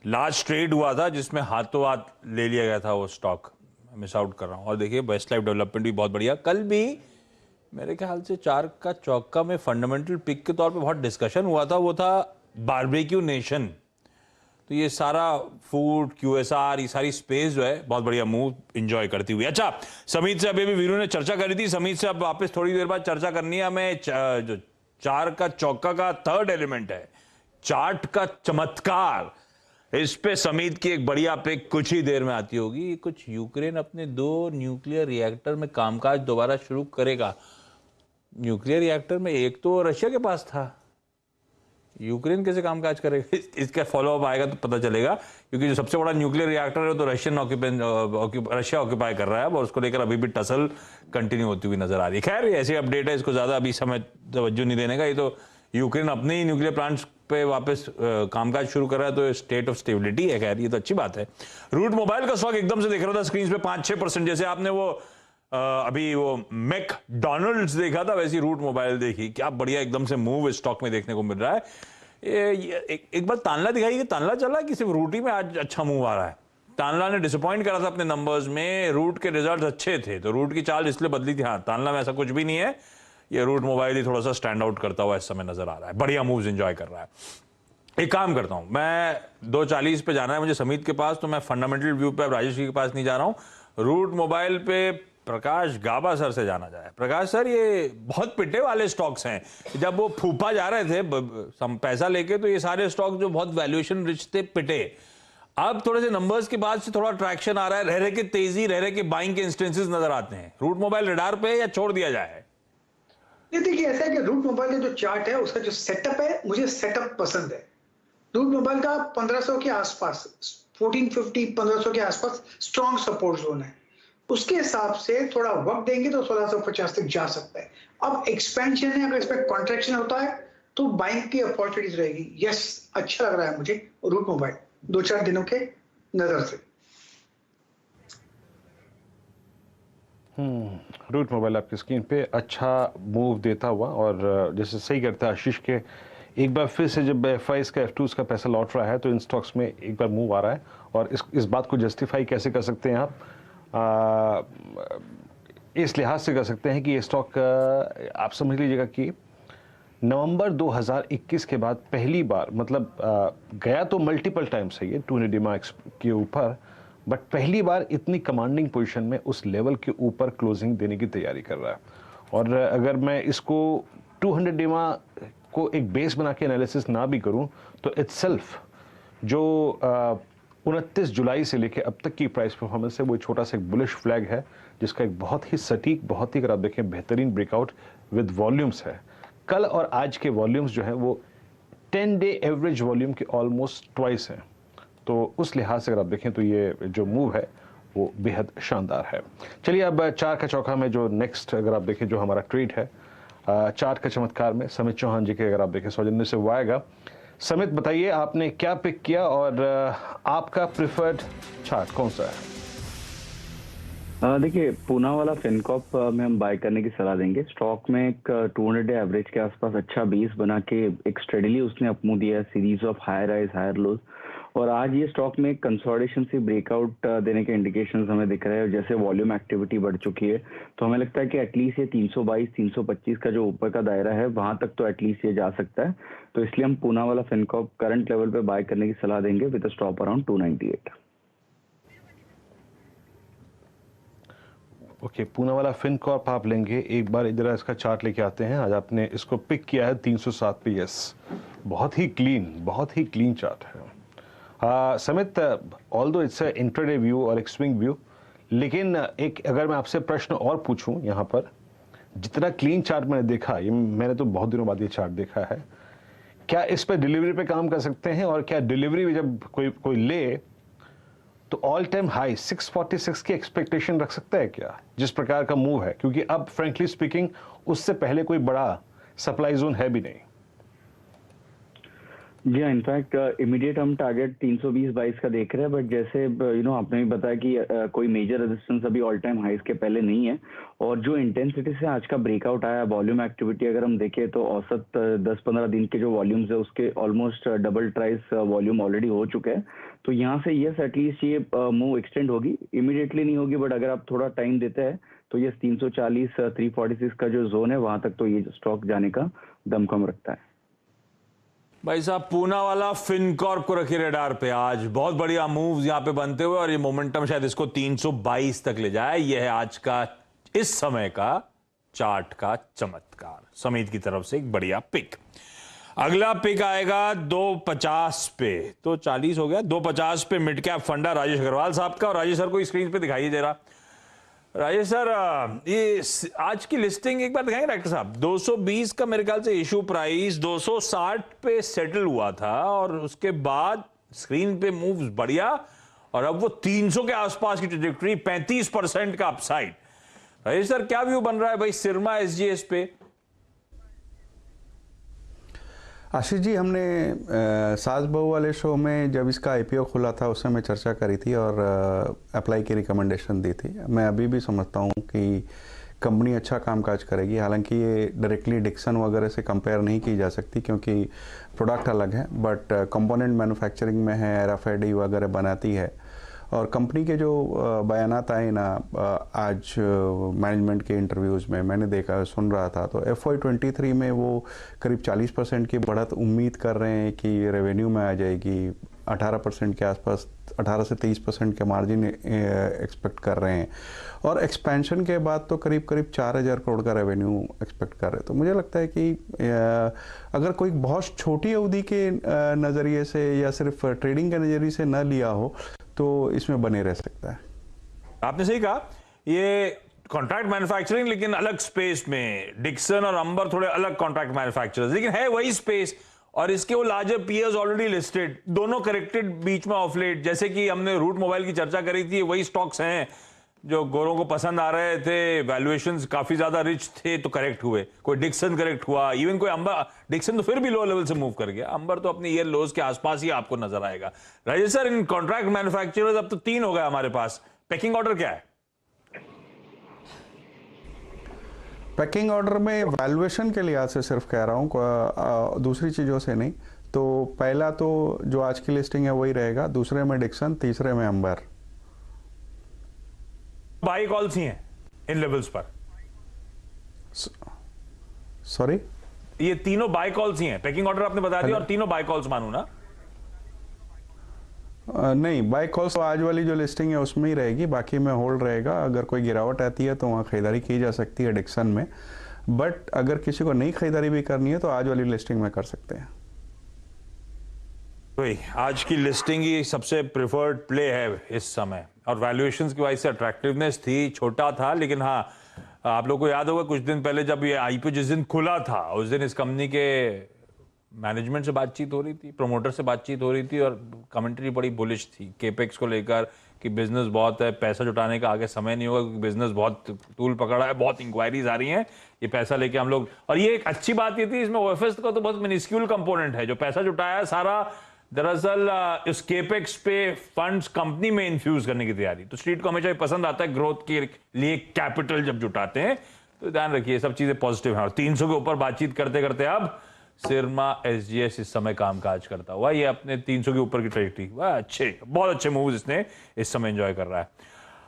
लार्ज ट्रेड हुआ था जिसमें हाथों हाथ ले लिया गया था वो स्टॉक, मिस आउट कर रहा हूँ। और देखिए वेस्ट लाइफ डेवलपमेंट भी बहुत बढ़िया। कल भी मेरे ख्याल से 4 का चौका में फंडामेंटल पिक के तौर पे बहुत डिस्कशन हुआ था, वो था बारबेक्यू नेशन। तो ये सारा फूड, QSR, ये सारी स्पेस जो है बहुत बढ़िया मूव इंजॉय करती हुई। अच्छा, समीत से अभी भी वीरू ने चर्चा करी थी, समीत से अब वापस थोड़ी देर बाद चर्चा करनी है हमें। जो 4 का चौका का थर्ड एलिमेंट है, चार्ट का चमत्कार, इस पे समीत की एक बढ़िया पिक कुछ ही देर में आती होगी। कुछ यूक्रेन अपने 2 न्यूक्लियर रिएक्टर में कामकाज दोबारा शुरू करेगा। न्यूक्लियर रिएक्टर में एक तो रशिया के पास था, यूक्रेन कैसे कामकाज करेगा, इसका फॉलोअप आएगा तो पता चलेगा, क्योंकि जो सबसे बड़ा न्यूक्लियर रिएक्टर है तो रशिया ऑक्यूपाई कर रहा है और उसको लेकर अभी भी टसल कंटिन्यू होती हुई नजर आ रही है। खैर ऐसी अपडेट है, इसको ज्यादा अभी समय तवज्जो नहीं देने का। ये तो यूक्रेन अपने ही न्यूक्लियर प्लांट्स पे वापस कामकाज शुरू कर रहा है, तो स्टेट ऑफ स्टेबिलिटी है। खैर ये तो अच्छी बात है। रूट मोबाइल का स्टॉक एकदम से देख रहा था स्क्रीन पे 5-6%, जैसे आपने वो अभी वो मैकडॉनल्ड्स देखा था, वैसी रूट मोबाइल देखी। क्या बढ़िया एकदम से मूव इस स्टॉक में देखने को मिल रहा है। एक बार तानला दिखाई कि तानला चला कि सिर्फ रूट ही में आज अच्छा मूव आ रहा है। तानला ने डिसअपॉइंट करा था अपने नंबर्स में, रूट के रिजल्ट अच्छे थे तो रूट की चाल इसलिए बदली थी। हाँ, तानला में ऐसा कुछ भी नहीं है, ये रूट मोबाइल ही थोड़ा सा स्टैंड आउट करता हुआ इस समय नजर आ रहा है, बढ़िया मूव्स एंजॉय कर रहा है। एक काम करता हूं, मैं 2:40 पे जाना है मुझे समीत के पास, तो मैं फंडामेंटल व्यू पे राजेश जी के पास नहीं जा रहा हूं। रूट मोबाइल पे प्रकाश गाबा सर से जाना जाए। प्रकाश सर, ये बहुत पिटे वाले स्टॉक्स हैं, जब वो फूफा जा रहे थे पैसा लेके तो ये सारे स्टॉक जो बहुत वैल्यूएशन रिच थे पिटे। अब थोड़े से नंबर्स के बाद से थोड़ा ट्रैक्शन आ रहा है, रह रहे के तेजी, रह रहे के बाइंग के इंस्टेंसेस नजर आते हैं। रूट मोबाइल रडार पे या छोड़ दिया जाए? ये देखिए ऐसा है कि रूट मोबाइल का जो चार्ट है उसका जो सेटअप है, मुझे सेटअप पसंद है। रूट मोबाइल का 1500 के आसपास, 1450-1500 के आसपास स्ट्रॉन्ग सपोर्ट जोन है। उसके हिसाब से थोड़ा वक्त देंगे तो 1650 तक जा सकता है। अब एक्सपेंशन है, अगर इसमें कॉन्ट्रैक्शन होता है तो बाइंग की अपॉर्चुनिटीज रहेगी। यस, अच्छा लग रहा है मुझे रूट मोबाइल 2-4 दिनों के नजर से। रूट मोबाइल आपकी स्क्रीन पे अच्छा मूव देता हुआ, और जैसे सही करता है आशीष के, एक बार फिर से जब F5 का F2 का पैसा लौट रहा है तो इन स्टॉक्स में एक बार मूव आ रहा है। और इस बात को जस्टिफाई कैसे कर सकते हैं आप? इस लिहाज से कर सकते हैं कि ये स्टॉक आप समझ लीजिएगा कि नवंबर 2021 के बाद पहली बार, मतलब गया तो मल्टीपल टाइम्स है ये 200 डीमा के ऊपर, बट पहली बार इतनी कमांडिंग पोजीशन में उस लेवल के ऊपर क्लोजिंग देने की तैयारी कर रहा है। और अगर मैं इसको 200 डीमा को एक बेस बना के एनालिसिस ना भी करूं तो इटसेल्फ जो 29 जुलाई से लेकर अब तक की प्राइस परफॉर्मेंस है वो छोटा सा एक बुलिश फ्लैग है, जिसका एक बहुत ही सटीक, बहुत ही अगर आप देखें बेहतरीन ब्रेकआउट विद वॉल्यूम्स है। कल और आज के वॉल्यूम्स जो हैं वो 10 डे एवरेज वॉल्यूम के ऑलमोस्ट ट्वाइस हैं। तो उस लिहाज से अगर आप देखें तो ये जो मूव है वो बेहद शानदार है। चलिए अब 4 का चौका में जो नेक्स्ट अगर आप देखें जो हमारा ट्रेड है 4 का चमत्कार में समित चौहान जी के अगर आप देखें सौजन्य से वो आएगा। समित बताइए आपने क्या पिक किया और आपका प्रिफर्ड चार्ट कौन सा है? देखिए पूना वाला फिनकॉप में हम बाय करने की सलाह देंगे। स्टॉक में एक 200 डे एवरेज के आसपास अच्छा 20 बना के एक स्टेडीली उसने अपमूव दिया है, series of higher highs higher lows, और आज ये स्टॉक में कंसोलिडेशन से ब्रेकआउट देने के इंडिकेशंस हमें दिख रहे हैं। जैसे वॉल्यूम एक्टिविटी बढ़ चुकी है तो हमें लगता है कि एटलीस्ट ये 322-325 का जो ऊपर का दायरा है वहां तक तो एटलीस्ट ये जा सकता है। तो इसलिए हम पूना वाला फिनकॉप करंट लेवल पे बाय करने की सलाह देंगे with stop around 298। Okay, Poona वाला फिनकॉर्प आप लेंगे। एक बार इधर इसका चार्ट लेके आते हैं। आज आपने इसको पिक किया है 307 पे। यस, बहुत ही क्लीन चार्ट है। समित, ऑल्दो इट्स इंट्राडे व्यू और एक स्विंग व्यू, लेकिन एक अगर मैं आपसे प्रश्न और पूछूं यहाँ पर, जितना क्लीन चार्ट मैंने देखा, ये मैंने तो बहुत दिनों बाद ये चार्ट देखा है, क्या इस पर डिलीवरी पे काम कर सकते हैं? और क्या डिलीवरी जब कोई ले तो ऑल टाइम हाई 646 की एक्सपेक्टेशन रख सकता है क्या, जिस प्रकार का मूव है? क्योंकि अब फ्रेंकली स्पीकिंग उससे पहले कोई बड़ा सप्लाई जोन है भी नहीं। जी हाँ, इनफैक्ट इमीडिएट हम टारगेट 320-22 का देख रहे हैं, बट जैसे आपने भी बताया कि कोई मेजर रेजिस्टेंस अभी ऑल टाइम हाइस के पहले नहीं है। और जो इंटेंसिटी से आज का ब्रेकआउट आया, वॉल्यूम एक्टिविटी अगर हम देखें तो औसत 10-15 दिन के जो वॉल्यूम्स है उसके ऑलमोस्ट डबल ट्राइस वॉल्यूम ऑलरेडी हो चुके हैं। तो यहाँ से यस एटलीस्ट ये मूव एक्सटेंड होगी, इमीडिएटली नहीं होगी, बट अगर आप थोड़ा टाइम देते हैं तो ये 340 346 का जो जोन है वहां तक तो ये स्टॉक जाने का दमखम रखता है। भाई साहब, पूना वाला फिनकॉर्प को रखिए रडार पे। आज बहुत बढ़िया मूव्स यहां पे बनते हुए और ये मोमेंटम शायद इसको 322 तक ले जाए। ये है आज का इस समय का चार्ट का चमत्कार। समीत की तरफ से एक बढ़िया पिक। अगला पिक आएगा 250 पे, तो 40 हो गया। 250 पे मिड कैप फंडा राजेश अग्रवाल साहब का। और राजेश सर को स्क्रीन पे दिखाई दे रहा। राजेश सर, ये आज की लिस्टिंग एक बार दिखाएंगे डॉक्टर साहब। 220 का मेरे ख्याल से इशू प्राइस 260 पे सेटल हुआ था और उसके बाद स्क्रीन पे मूव्स बढ़िया और अब वो 300 के आसपास की ट्रैजेक्टरी, 35% का अपसाइड। राजेश सर, क्या व्यू बन रहा है भाई सिरमा एसजीएस पे? आशीष जी, हमने सास बहू वाले शो में जब इसका आईपीओ खुला था उस समय चर्चा करी थी और अप्लाई की रिकमेंडेशन दी थी। मैं अभी भी समझता हूँ कि कंपनी अच्छा कामकाज करेगी। हालांकि ये डायरेक्टली डिक्सन वगैरह से कंपेयर नहीं की जा सकती क्योंकि प्रोडक्ट अलग है, बट कंपोनेंट मैन्युफैक्चरिंग में है, RFID वगैरह बनाती है। और कंपनी के जो बयानात आए ना आज मैनेजमेंट के इंटरव्यूज़ में मैंने देखा, सुन रहा था, तो FY23 में वो करीब 40% की बढ़त उम्मीद कर रहे हैं कि रेवेन्यू में आ जाएगी। 18% के आसपास, 18 से 30% के मार्जिन एक्सपेक्ट कर रहे हैं और एक्सपेंशन के बाद तो करीब 4000 करोड़ का रेवेन्यू एक्सपेक्ट कर रहे हैं। तो मुझे लगता है कि अगर कोई बहुत छोटी अवधि के नज़रिए से या सिर्फ ट्रेडिंग के नज़रिए से न लिया हो तो इसमें बने रह सकता है। आपने सही कहा, ये कॉन्ट्रैक्ट मैन्युफैक्चरिंग लेकिन अलग स्पेस में। डिक्सन और अंबर थोड़े अलग कॉन्ट्रैक्ट मैन्युफैक्चरर्स, लेकिन है वही स्पेस और इसके वो लार्जर पीयर्स ऑलरेडी लिस्टेड। दोनों करेक्टेड बीच में ऑफ लेट, जैसे कि हमने रूट मोबाइल की चर्चा करी थी। वही स्टॉक्स हैं जो गोरों को पसंद आ रहे थे, वैल्यूएशंस काफी ज्यादा रिच थे तो करेक्ट हुए। कोई डिक्सन करेक्ट हुआ, इवन कोई अंबर, डिक्सन तो फिर भी लो लेवल से मूव कर गया, अंबर तो अपने ईयर लोज के आसपास ही आपको नजर आएगा। राजेश सर, इन कॉन्ट्रैक्ट मैन्युफैक्चरर्स अब तो 3 हो गए हमारे पास। पैकिंग ऑर्डर क्या है? पैकिंग ऑर्डर में वैल्यूएशन के लिहाज से सिर्फ कह रहा हूँ, दूसरी चीज़ों से नहीं। तो पहला तो जो आज की लिस्टिंग है वही रहेगा, दूसरे में डिक्सन, तीसरे में अंबर। बाई कॉल्स ही हैं इन लेवल्स पर। सॉरी, ये तीनों बाई कॉल्स ही हैं। पैकिंग ऑर्डर आपने बता दिया और तीनों बाई कॉल्स मानू ना? नहीं, बाई कॉल्स तो आज वाली जो लिस्टिंग है उसमें ही रहेगी, बाकी में होल्ड रहेगा। अगर कोई गिरावट आती है तो वहाँ खरीदारी की जा सकती है डिक्सन में, बट अगर किसी को नई खरीदारी भी करनी है तो आज वाली लिस्टिंग में कर सकते हैं। भाई आज की लिस्टिंग ही सबसे प्रिफर्ड प्ले है इस समय और वैल्यूएशंस की वजह से अट्रैक्टिवनेस थी। छोटा था लेकिन हाँ, आप लोगों को याद होगा कुछ दिन पहले जब ये आईपीओ जिस दिन खुला था उस दिन इस कंपनी के मैनेजमेंट से बातचीत हो रही थी, प्रमोटर से बातचीत हो रही थी और कमेंट्री बड़ी बुलिश थी केपेक्स को लेकर कि बिजनेस बहुत है, पैसा जुटाने का आगे समय नहीं होगा क्योंकि बिजनेस बहुत तूल पकड़ा है, बहुत इंक्वायरीज आ रही हैं, ये पैसा लेके हम लोग। और ये एक अच्छी बात ये थी, इसमें ओएफएस का तो बहुत मिनिस्क्यूल कंपोनेंट है। जो पैसा जुटाया है सारा दरअसल इस केपेक्स पे फंड्स कंपनी में इन्फ्यूज करने की तैयारी। तो स्ट्रीट को हमेशा पसंद आता है ग्रोथ के लिए कैपिटल जब जुटाते हैं, तो ध्यान रखिए सब चीजें पॉजिटिव हैं। और 300 के ऊपर बातचीत करते करते अब सिरमा एसजीएस इस समय कामकाज करता हुआ ये अपने 300 के ऊपर की ट्रैजेक्टरी, वह अच्छे, बहुत अच्छे मूव्स इसने इस समय एंजॉय कर रहा है।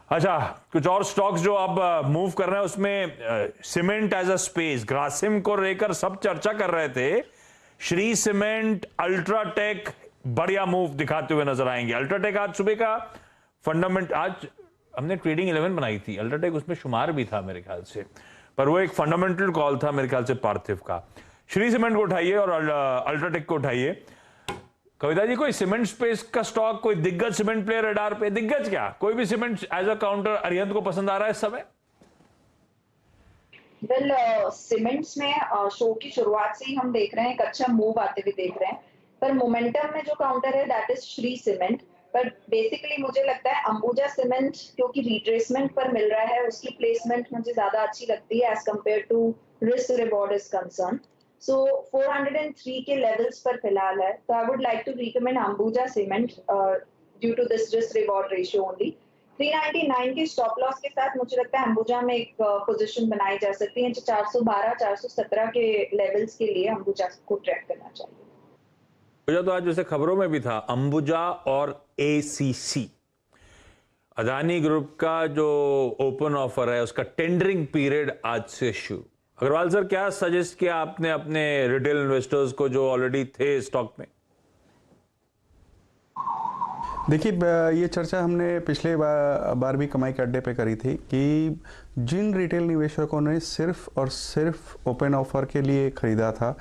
अच्छा, कुछ और स्टॉक्स जो अब मूव कर रहे हैं उसमें cement as a space, Grasim को लेकर सब चर्चा कर रहे थे। श्री सीमेंट, अल्ट्राटेक बढ़िया मूव दिखाते हुए नजर आएंगे। अल्ट्राटेक आज सुबह का फंडामेंट, आज हमने ट्रेडिंग 11 बनाई थी, अल्ट्राटेक उसमें शुमार भी था मेरे ख्याल से, पर वो एक फंडामेंटल कॉल था मेरे ख्याल से पार्थिव का। श्री सीमेंट को उठाइए और अल्ट्राटेक को उठाइए। कविता जी, कोई सीमेंट स्पेस का स्टॉक, कोई दिग्गज सीमेंट प्लेयर रडार पे? दिग्गज क्या, कोई भी cement as a counter Arihant को पसंद आ रहा है इस समय? वेल, सीमेंट्स में शो की शुरुआत से ही हम देख रहे हैं एक अच्छा मूव आते हुए देख रहे हैं, पर मोमेंटम में जो काउंटर है that is Shri cement. But basically मुझे लगता है अंबुजा सीमेंट क्योंकि रिट्रेसमेंट पर मिल रहा है, उसकी प्लेसमेंट मुझे ज्यादा अच्छी लगती है as compare to risk reward is concern. So 403 के लेवल्स पर फिलहाल है, तो I would like to recommend Ambuja cement due to this risk reward ratio only. 399 के स्टॉप लॉस के साथ मुझे लगता है अंबुजा में एक पोजीशन बनाई जा सकती है जो 412-417 के लेवल्स के लिए अंबुजा को ट्रैक करना चाहिए. अंबुजा तो आज जैसे खबरों में भी था, अंबुजा और एसीसी अदानी ग्रुप का जो ओपन ऑफर है उसका टेंडरिंग पीरियड आज से शुरू. अग्रवाल सर, क्या सजेस्ट किया आपने अपने रिटेल इन्वेस्टर्स को जो ऑलरेडी थे स्टॉक में? देखिए, ये चर्चा हमने पिछले बार भी कमाई के अड्डे पे करी थी कि जिन रिटेल निवेशकों ने सिर्फ और सिर्फ ओपन ऑफर के लिए खरीदा था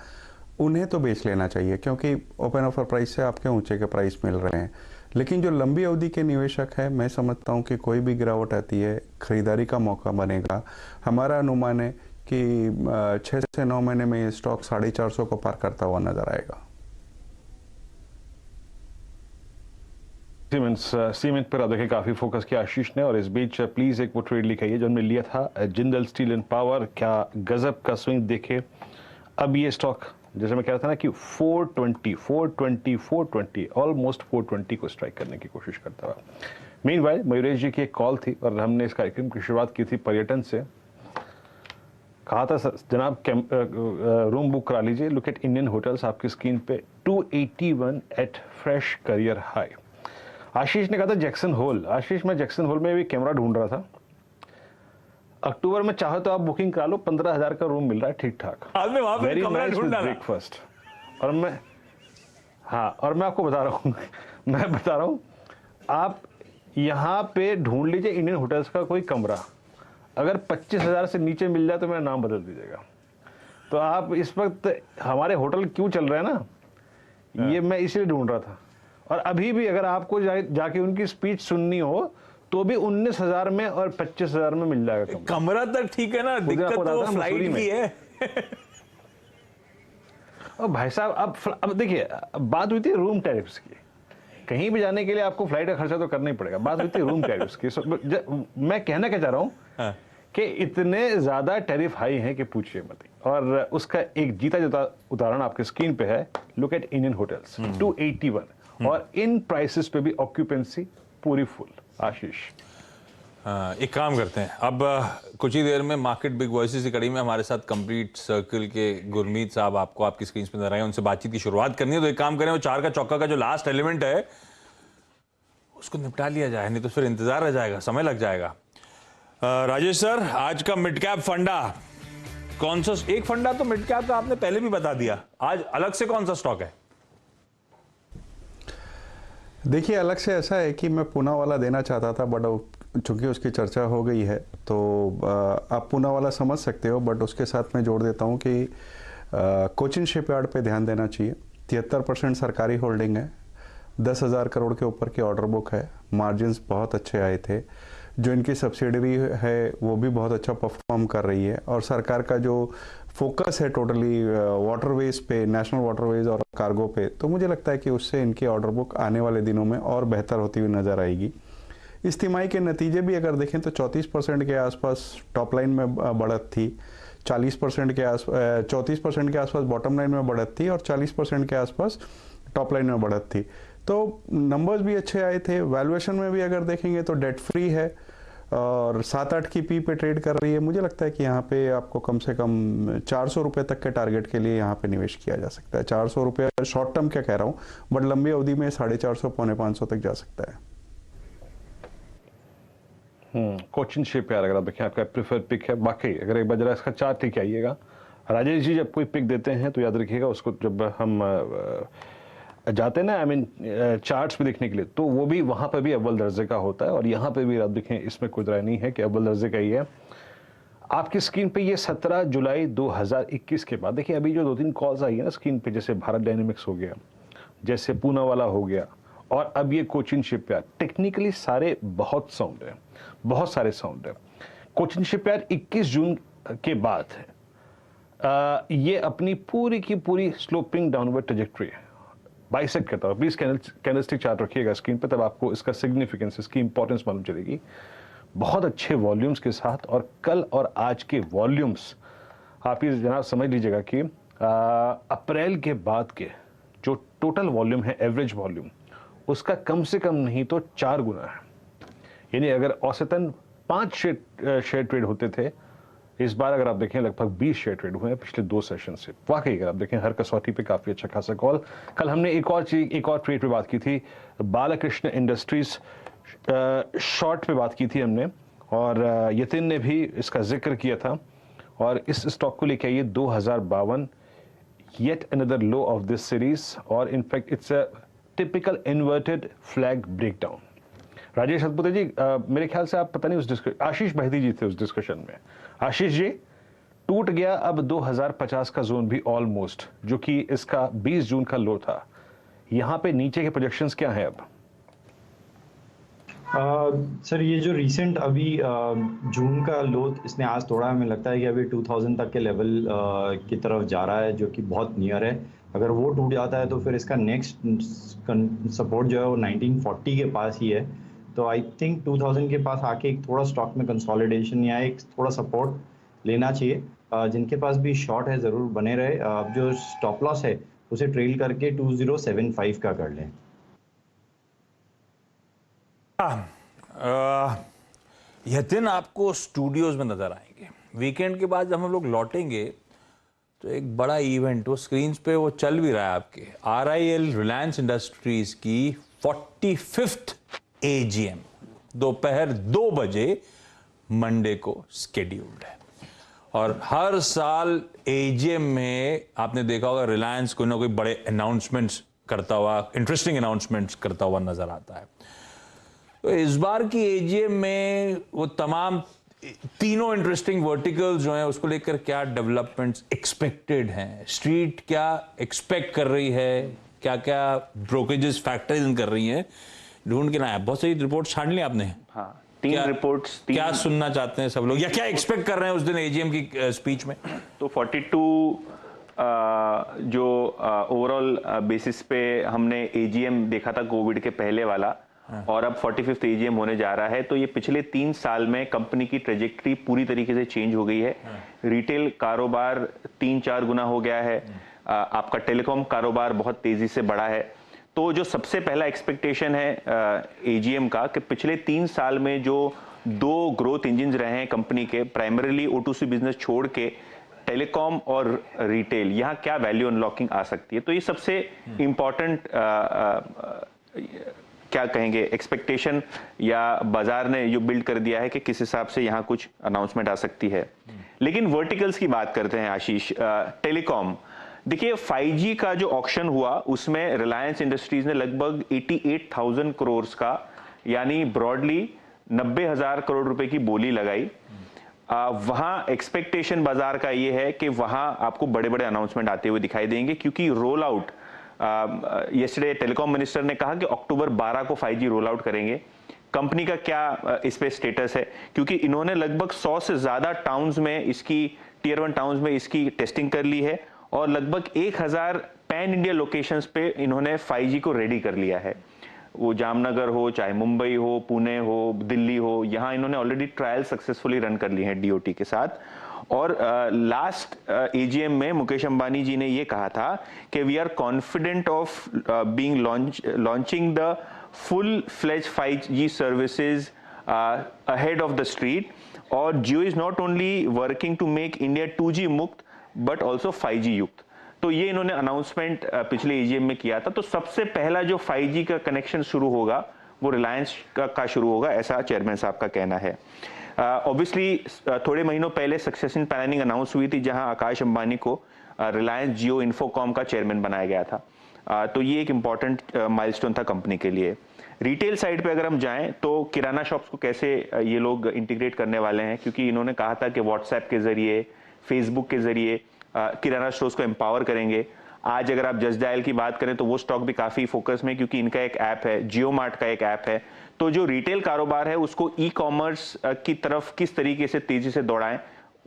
उन्हें तो बेच लेना चाहिए, क्योंकि ओपन ऑफर प्राइस से आपके ऊंचे के प्राइस मिल रहे हैं. लेकिन जो लंबी अवधि के निवेशक है, मैं समझता हूं कि कोई भी गिरावट आती है खरीदारी का मौका बनेगा. हमारा अनुमान है कि 6 से 9 महीने में ये स्टॉक 450 को पार करता हुआ नजर आएगा. सीमेंट पर आप देखें काफी फोकस किया आशीष ने, और इस बीच प्लीज एक वो ट्रेड लिखाइए जो हमने लिया था जिंदल स्टील एंड पावर. क्या गजब का स्विंग देखे. अब ये स्टॉक जैसे मैं कह रहा था ना कि 420 ऑलमोस्ट 420 को स्ट्राइक करने की कोशिश करता हुआ. मीनवाइल मयूरेश जी की एक कॉल थी और हमने इस कार्यक्रम की शुरुआत की थी पर्यटन से. कहा था जनाब रूम बुक करा लीजिए, लुक एट इंडियन होटल्स आपकी स्क्रीन पे 281 एट फ्रेश करियर हाई. आशीष ने कहा था जैक्सन होल. आशीष, मैं जैक्सन होल में भी कैमरा ढूंढ रहा था. अक्टूबर में चाहो तो आप बुकिंग करा लो, 15,000 का रूम मिल रहा है ठीक ठाक. Very nice with breakfast. और मैं आपको बता रहा हूँ आप यहाँ पे ढूंढ लीजिए इंडियन होटल्स का कोई कमरा. अगर 25,000 से नीचे मिल जाए तो मेरा नाम बदल दीजिएगा. तो आप इस वक्त हमारे होटल क्यों चल रहे हैं ना, ये मैं इसलिए ढूंढ रहा था. और अभी भी अगर आपको जाके उनकी स्पीच सुननी हो तो भी 19,000 में और 25,000 में मिल जाएगा कमरा तक. ठीक है ना, दिक्कत तो फ्लाइट की है. और भाई साहब अब देखिए, बात हुई थी रूम टैरिफ्स की. कहीं भी जाने के लिए आपको फ्लाइट का खर्चा तो करना ही पड़ेगा. बात हुई थी रूम टैरिफ्स की. मैं कहना क्या चाह रहा हूँ कि इतने ज्यादा टैरिफ हाई हैं कि पूछिए मत. और उसका एक जीता जाता उदाहरण आपके स्क्रीन पे है. लुक एट इंडियन होटल्स 281 और इन प्राइसेस पे भी ऑक्यूपेंसी पूरी फुल. आशीष, एक काम करते हैं, अब कुछ ही देर में मार्केट बिग वॉइसेस की कड़ी में हमारे साथ कंप्लीट सर्कल के गुरमीत साहब आपको आपकी स्क्रीन पे नजर आए, उनसे बातचीत की शुरुआत करनी है. तो एक काम करें, वो 4 का चौका का जो लास्ट एलिमेंट है उसको निपटा लिया जाए, नहीं तो फिर इंतजार रह जाएगा, समय लग जाएगा. राजेश सर, आज का मिड कैप फंडा कौन सा? एक फंडा तो मिड कैप का आपने पहले भी बता दिया, आज अलग से कौन सा स्टॉक है? देखिए, अलग से ऐसा है कि मैं पूना वाला देना चाहता था, बट चूंकि उसकी चर्चा हो गई है तो आप पूना वाला समझ सकते हो. बट उसके साथ मैं जोड़ देता हूं कि कोचिन शिपयार्ड पे ध्यान देना चाहिए. 73% सरकारी होल्डिंग है, 10,000 करोड़ के ऊपर की ऑर्डर बुक है, मार्जिन्स बहुत अच्छे आए थे. जो इनकी सब्सिडरी है वो भी बहुत अच्छा परफॉर्म कर रही है. और सरकार का जो फोकस है टोटली वाटरवेज पे, नेशनल वाटरवेज और कार्गो पे, तो मुझे लगता है कि उससे इनकी ऑर्डर बुक आने वाले दिनों में और बेहतर होती हुई नजर आएगी. इस तिमाही के नतीजे भी अगर देखें तो 34% के आसपास टॉप लाइन में बढ़त थी, 34% के आसपास बॉटम लाइन में बढ़त थी और 40% के आसपास टॉप लाइन में बढ़त थी. तो नंबर्स भी अच्छे आए थे. वैल्यूएशन में भी अगर देखेंगे तो डेट फ्री है और 7-8 की पी पे ट्रेड कर रही है. मुझे लगता है कि यहाँ पे आपको कम से कम 400 रुपये तक के टारगेट के लिए यहाँ पे निवेश किया जा सकता है. 400 रुपये शॉर्ट टर्म क्या कह रहा हूँ, बट लंबी अवधि में 450 पौने 500 तक जा सकता है. कोचिन शिपयार्ड अगर आप देखें आपका प्रीफर्ड पिक है. बाकी अगर एक बार जरा इसका चार्ट लेके आइएगा. राजेश जी, जब कोई पिक देते हैं तो याद रखिएगा उसको, जब हम जाते हैं ना चार्ट्स पे देखने के लिए, तो वो भी वहां पर भी अव्वल दर्जे का होता है. और यहाँ पे भी आप देखें, इसमें कोई राय नहीं है कि अव्वल दर्जे का ही है. आपकी स्क्रीन पे ये 17 जुलाई 2021 के बाद देखिए, अभी जो 2-3 कॉल्स आई है ना स्क्रीन पे, जैसे भारत डायनेमिक्स हो गया, जैसे पूना वाला हो गया, और अब ये कोचिन शिपयार्ड, टेक्निकली सारे बहुत साउंड है, बहुत सारे साउंड है. कोचिन शिपयार्ड 21 जून के बाद ये अपनी पूरी की पूरी स्लोपिंग डाउनवर्ड ट्रेजेक्टरी बाइसेक्ट करता हुआ, प्लीज कैंडलस्टिक चार्ट रखिएगा स्क्रीन पे, तब आपको इसका सिग्निफिकेंस, इसकी इंपॉर्टेंस मालूम चलेगी। बहुत अच्छे वॉल्यूम्स के साथ, और कल और आज के वॉल्यूम्स आप ये जनाब समझ लीजिएगा कि अप्रैल के बाद के जो टोटल वॉल्यूम है, एवरेज वॉल्यूम, उसका कम से कम नहीं तो 4 गुना है। यानी अगर औसतन 5 शेयर ट्रेड होते थे, इस बार अगर आप देखें लगभग 20 शेयर ट्रेड हुए हैं पिछले 2 सेशन से। वाकई अगर आप देखें हर कसौटी पे काफ़ी अच्छा खासा कॉल। कल हमने एक और ट्रेड पे बात की थी, बालकृष्ण इंडस्ट्रीज शॉर्ट पे बात की थी हमने, और यतिन ने भी इसका जिक्र किया था, और इस स्टॉक को लेके आइए 2052, yet another low of this series, और in fact it's a typical inverted flag breakdown. Rajesh Satpute ji, मेरे ख्याल से आप पता नहीं उस आशीष बहदी जी थे उस डिस्कशन में। आशीष जी, टूट गया अब 2050 का जोन भी ऑलमोस्ट, जो कि इसका 20 जून का लो था। यहां पे नीचे के प्रोजेक्शंस क्या हैं अब? सर ये जो रिसेंट अभी जून का लो इसने आज तोड़ा, हमें लगता है कि अभी 2000 तक के लेवल की तरफ जा रहा है, जो कि बहुत नियर है। अगर वो टूट जाता है तो फिर इसका नेक्स्ट सपोर्ट जो है वो 1940 के पास ही है। तो आई थिंक 2000 के पास आके एक थोड़ा स्टॉक में कंसोलिडेशन या एक थोड़ा सपोर्ट लेना चाहिए। जिनके पास भी शॉर्ट है ज़रूर बने रहे। जो स्टॉप लॉस है उसे ट्रेल करके 2075 का कर लें। यतिन आपको स्टूडियोज में नजर आएंगे। वीकेंड के बाद जब हम लोग लौटेंगे तो एक बड़ा इवेंट वो स्क्रीन पे वो चल भी रहा है आपके, RIL रिलायंस इंडस्ट्रीज की 45th AGM दोपहर 2 बजे मंडे को स्केड्यूल्ड है। और हर साल AGM में आपने देखा होगा रिलायंस कोई ना कोई बड़े अनाउंसमेंट्स करता हुआ, इंटरेस्टिंग अनाउंसमेंट्स करता हुआ नजर आता है। तो इस बार की AGM में वो तमाम तीनों इंटरेस्टिंग वर्टिकल्स जो हैं उसको लेकर क्या डेवलपमेंट्स एक्सपेक्टेड हैं, स्ट्रीट क्या एक्सपेक्ट कर रही है, क्या क्या ब्रोकरेजेस फैक्टर इन कर रही हैं, ढूंढ के लाया। बहुत सारी रिपोर्ट छान ली आपने। हाँ, 3 रिपोर्ट्स। क्या सुनना चाहते हैं सब लोग, या क्या एक्सपेक्ट कर रहे हैं उस दिन AGM की स्पीच में? तो 42 जो ओवरऑल बेसिस पे हमने AGM देखा था कोविड के पहले वाला, और अब 45th AGM होने जा रहा है। तो ये पिछले 3 साल में कंपनी की ट्रेजेक्टरी पूरी तरीके से चेंज हो गई है। रिटेल कारोबार 3-4 गुना हो गया है, आपका टेलीकॉम कारोबार बहुत तेजी से बढ़ा है। तो जो सबसे पहला एक्सपेक्टेशन है AGM का, कि पिछले 3 साल में जो 2 ग्रोथ इंजिन्स रहे हैं कंपनी के, प्राइमरीली O2C बिजनेस छोड़ के टेलीकॉम और रिटेल, यहाँ क्या वैल्यू अनलॉकिंग आ सकती है। तो ये सबसे इंपॉर्टेंट क्या कहेंगे एक्सपेक्टेशन, या बाजार ने जो बिल्ड कर दिया है कि किस हिसाब से यहाँ कुछ अनाउंसमेंट आ सकती है। लेकिन वर्टिकल्स की बात करते हैं आशीष। टेलीकॉम देखिए, 5G का जो ऑक्शन हुआ उसमें रिलायंस इंडस्ट्रीज ने लगभग 88,000 करोड़ का, यानी ब्रॉडली 90,000 करोड़ रुपए की बोली लगाई। वहां एक्सपेक्टेशन बाजार का ये है कि वहां आपको बड़े बड़े अनाउंसमेंट आते हुए दिखाई देंगे, क्योंकि roll out yesterday telecom minister ने कहा कि अक्टूबर 12 को 5G रोल आउट करेंगे। कंपनी का क्या इस पे स्टेटस है, क्योंकि इन्होंने लगभग 100 से ज्यादा टाउन्स में इसकी, टियर 1 टाउन्स में इसकी टेस्टिंग कर ली है, और लगभग 1000 पैन इंडिया लोकेशंस पे इन्होंने 5G को रेडी कर लिया है। वो जामनगर हो, चाहे मुंबई हो, पुणे हो, दिल्ली हो, यहाँ इन्होंने ऑलरेडी ट्रायल सक्सेसफुली रन कर लिए हैं DOT के साथ। और लास्ट AGM में मुकेश अंबानी जी ने ये कहा था कि we are confident of being launching the full fledge 5G services ahead of the street, और Jio is not only working to make India 2G मुक्त बट ऑल्सो 5G युक्त। तो ये इन्होंने अनाउंसमेंट पिछले AGM में किया था। तो सबसे पहला जो 5G का कनेक्शन शुरू होगा वो रिलायंस का शुरू होगा, ऐसा चेयरमैन साहब का कहना है। ऑब्वियसली थोड़े महीनों पहले सक्सेशन प्लानिंग अनाउंस हुई थी, जहां आकाश अंबानी को रिलायंस जियो इन्फोकॉम का चेयरमैन बनाया गया था। तो ये एक इंपॉर्टेंट माइलस्टोन था कंपनी के लिए। रिटेल साइड पे अगर हम जाएं तो किराना शॉप्स को कैसे ये लोग इंटीग्रेट करने वाले हैं, क्योंकि इन्होंने कहा था कि व्हाट्सएप के जरिए, फेसबुक के जरिए किराना स्टोर्स को एम्पावर करेंगे। आज अगर आप जस्ट डायल की बात करें तो वो स्टॉक भी काफी फोकस में, क्योंकि इनका एक ऐप है, जियो मार्ट का एक ऐप है। तो जो रिटेल कारोबार है उसको ई-कॉमर्स की तरफ किस तरीके से तेजी से दौड़ाएं,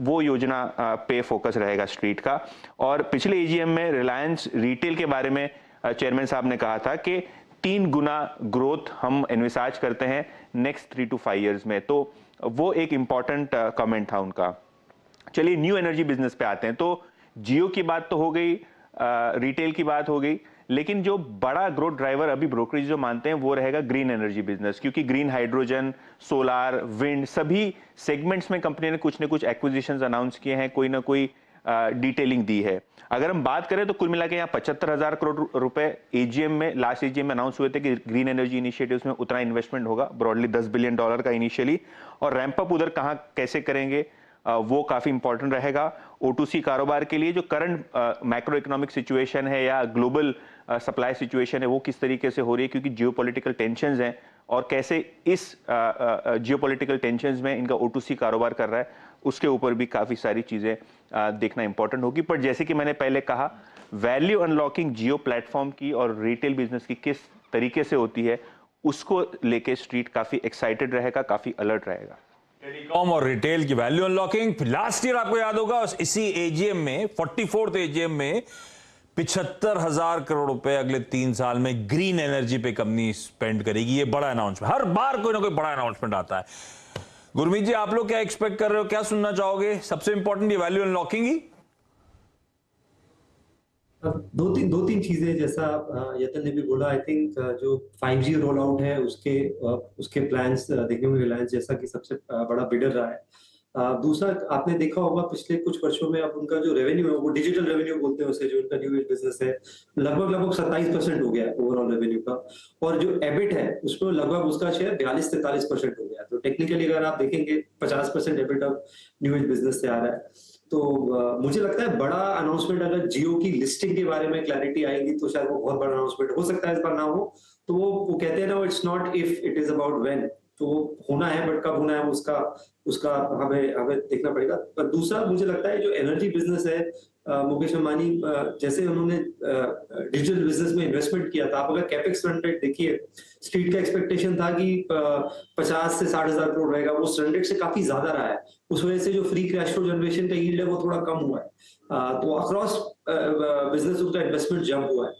वो योजना पे फोकस रहेगा स्ट्रीट का। और पिछले AGM में रिलायंस रिटेल के बारे में चेयरमैन साहब ने कहा था कि 3 गुना ग्रोथ हम एनविसाज करते हैं नेक्स्ट 3 to 5 ईयर्स में, तो वो एक इंपॉर्टेंट कमेंट था उनका। चलिए न्यू एनर्जी बिजनेस पे आते हैं। तो जियो की बात तो हो गई, रिटेल की बात हो गई, लेकिन जो बड़ा ग्रोथ ड्राइवर अभी ब्रोकरेज जो मानते हैं वो रहेगा ग्रीन एनर्जी बिजनेस, क्योंकि ग्रीन हाइड्रोजन, सोलार, विंड सभी सेगमेंट्स में कंपनी ने कुछ न कुछ एक्विजिशंस अनाउंस किए हैं, कोई ना कोई डिटेलिंग दी है। अगर हम बात करें तो कुल मिला के यहाँ 75,000 करोड़ रुपए एजीएम में, लास्ट एजीएम में अनाउंस हुए थे कि ग्रीन एनर्जी इनिशिएटिव्स में उतना इन्वेस्टमेंट होगा, ब्रॉडली $10 बिलियन का इनिशियली, और रैंप अप उधर कहाँ कैसे करेंगे वो काफी इंपॉर्टेंट रहेगा। O2C कारोबार के लिए जो करंट मैक्रो इकोनॉमिक सिचुएशन है या ग्लोबल सप्लाई सिचुएशन है वो किस तरीके से हो रही है, क्योंकि जियोपॉलिटिकल टेंशंस हैं, और कैसे इस जियोपॉलिटिकल टेंशंस में इनका O2C कारोबार कर रहा है, उसके ऊपर भी काफी सारी चीजें देखना इंपॉर्टेंट होगी। पर जैसे कि मैंने पहले कहा, वैल्यू अनलॉकिंग जियो प्लेटफॉर्म की और रिटेल बिजनेस की किस तरीके से होती है, उसको लेके स्ट्रीट काफी एक्साइटेड रहेगा, काफी अलर्ट रहेगा। टेलीकॉम और रिटेल की वैल्यू अनलॉकिंग, लास्ट ईयर आपको याद होगा इसी एजीएम में, 44th एजीएम में 75,000 करोड़ रुपए अगले 3 साल में ग्रीन एनर्जी पे कंपनी स्पेंड करेगी। ये बड़ा अनाउंसमेंट, हर बार कोई ना कोई बड़ा अनाउंसमेंट आता है। गुरमीत जी, आप लोग क्या एक्सपेक्ट कर रहे हो, क्या सुनना चाहोगे? सबसे इंपॉर्टेंट ये वैल्यू अनलॉकिंग ही। दो तीन चीजें, जैसा यतन ने भी बोला, आई थिंक जो 5G रोल आउट है उसके प्लान्स देखने में रिलायंस जैसा कि सबसे बड़ा बिडर रहा है। दूसरा, आपने देखा होगा पिछले कुछ वर्षों में अब उनका जो रेवेन्यू है, वो डिजिटल रेवेन्यू बोलते हैं उसे, जो उनका न्यू एज बिजनेस है, लगभग 27% हो गया ओवरऑल रेवेन्यू का, और जो एबिट है उसमें लगभग उसका शेयर 42-43% हो गया। तो टेक्निकली अगर आप देखेंगे 50% एबिट अब न्यू एज बिजनेस से आ रहा है। तो मुझे लगता है बड़ा अनाउंसमेंट, अगर जियो की लिस्टिंग के बारे में क्लैरिटी आएगी तो शायद वो बहुत बड़ा अनाउंसमेंट हो सकता है, इस बार ना हो। तो वो कहते हैं ना, it's not if, it is about when. तो वो होना है, बट कब होना है उसका हमें देखना पड़ेगा। पर दूसरा, मुझे लगता है जो एनर्जी बिजनेस है, मुकेश अंबानी जैसे उन्होंने डिजिटल बिजनेस में इन्वेस्टमेंट किया था, आप अगर कैपेक्स रन रेट देखिए, स्ट्रीट का एक्सपेक्टेशन था कि 50 से 60,000 करोड़ रहेगा, वो रन रेट से काफी ज्यादा रहा है। उस वजह से जो फ्री कैश फ्लो जनरेशन का यील्ड है वो थोड़ा कम हुआ है। तो अक्रॉस बिजनेस उसका इन्वेस्टमेंट जंप हुआ है।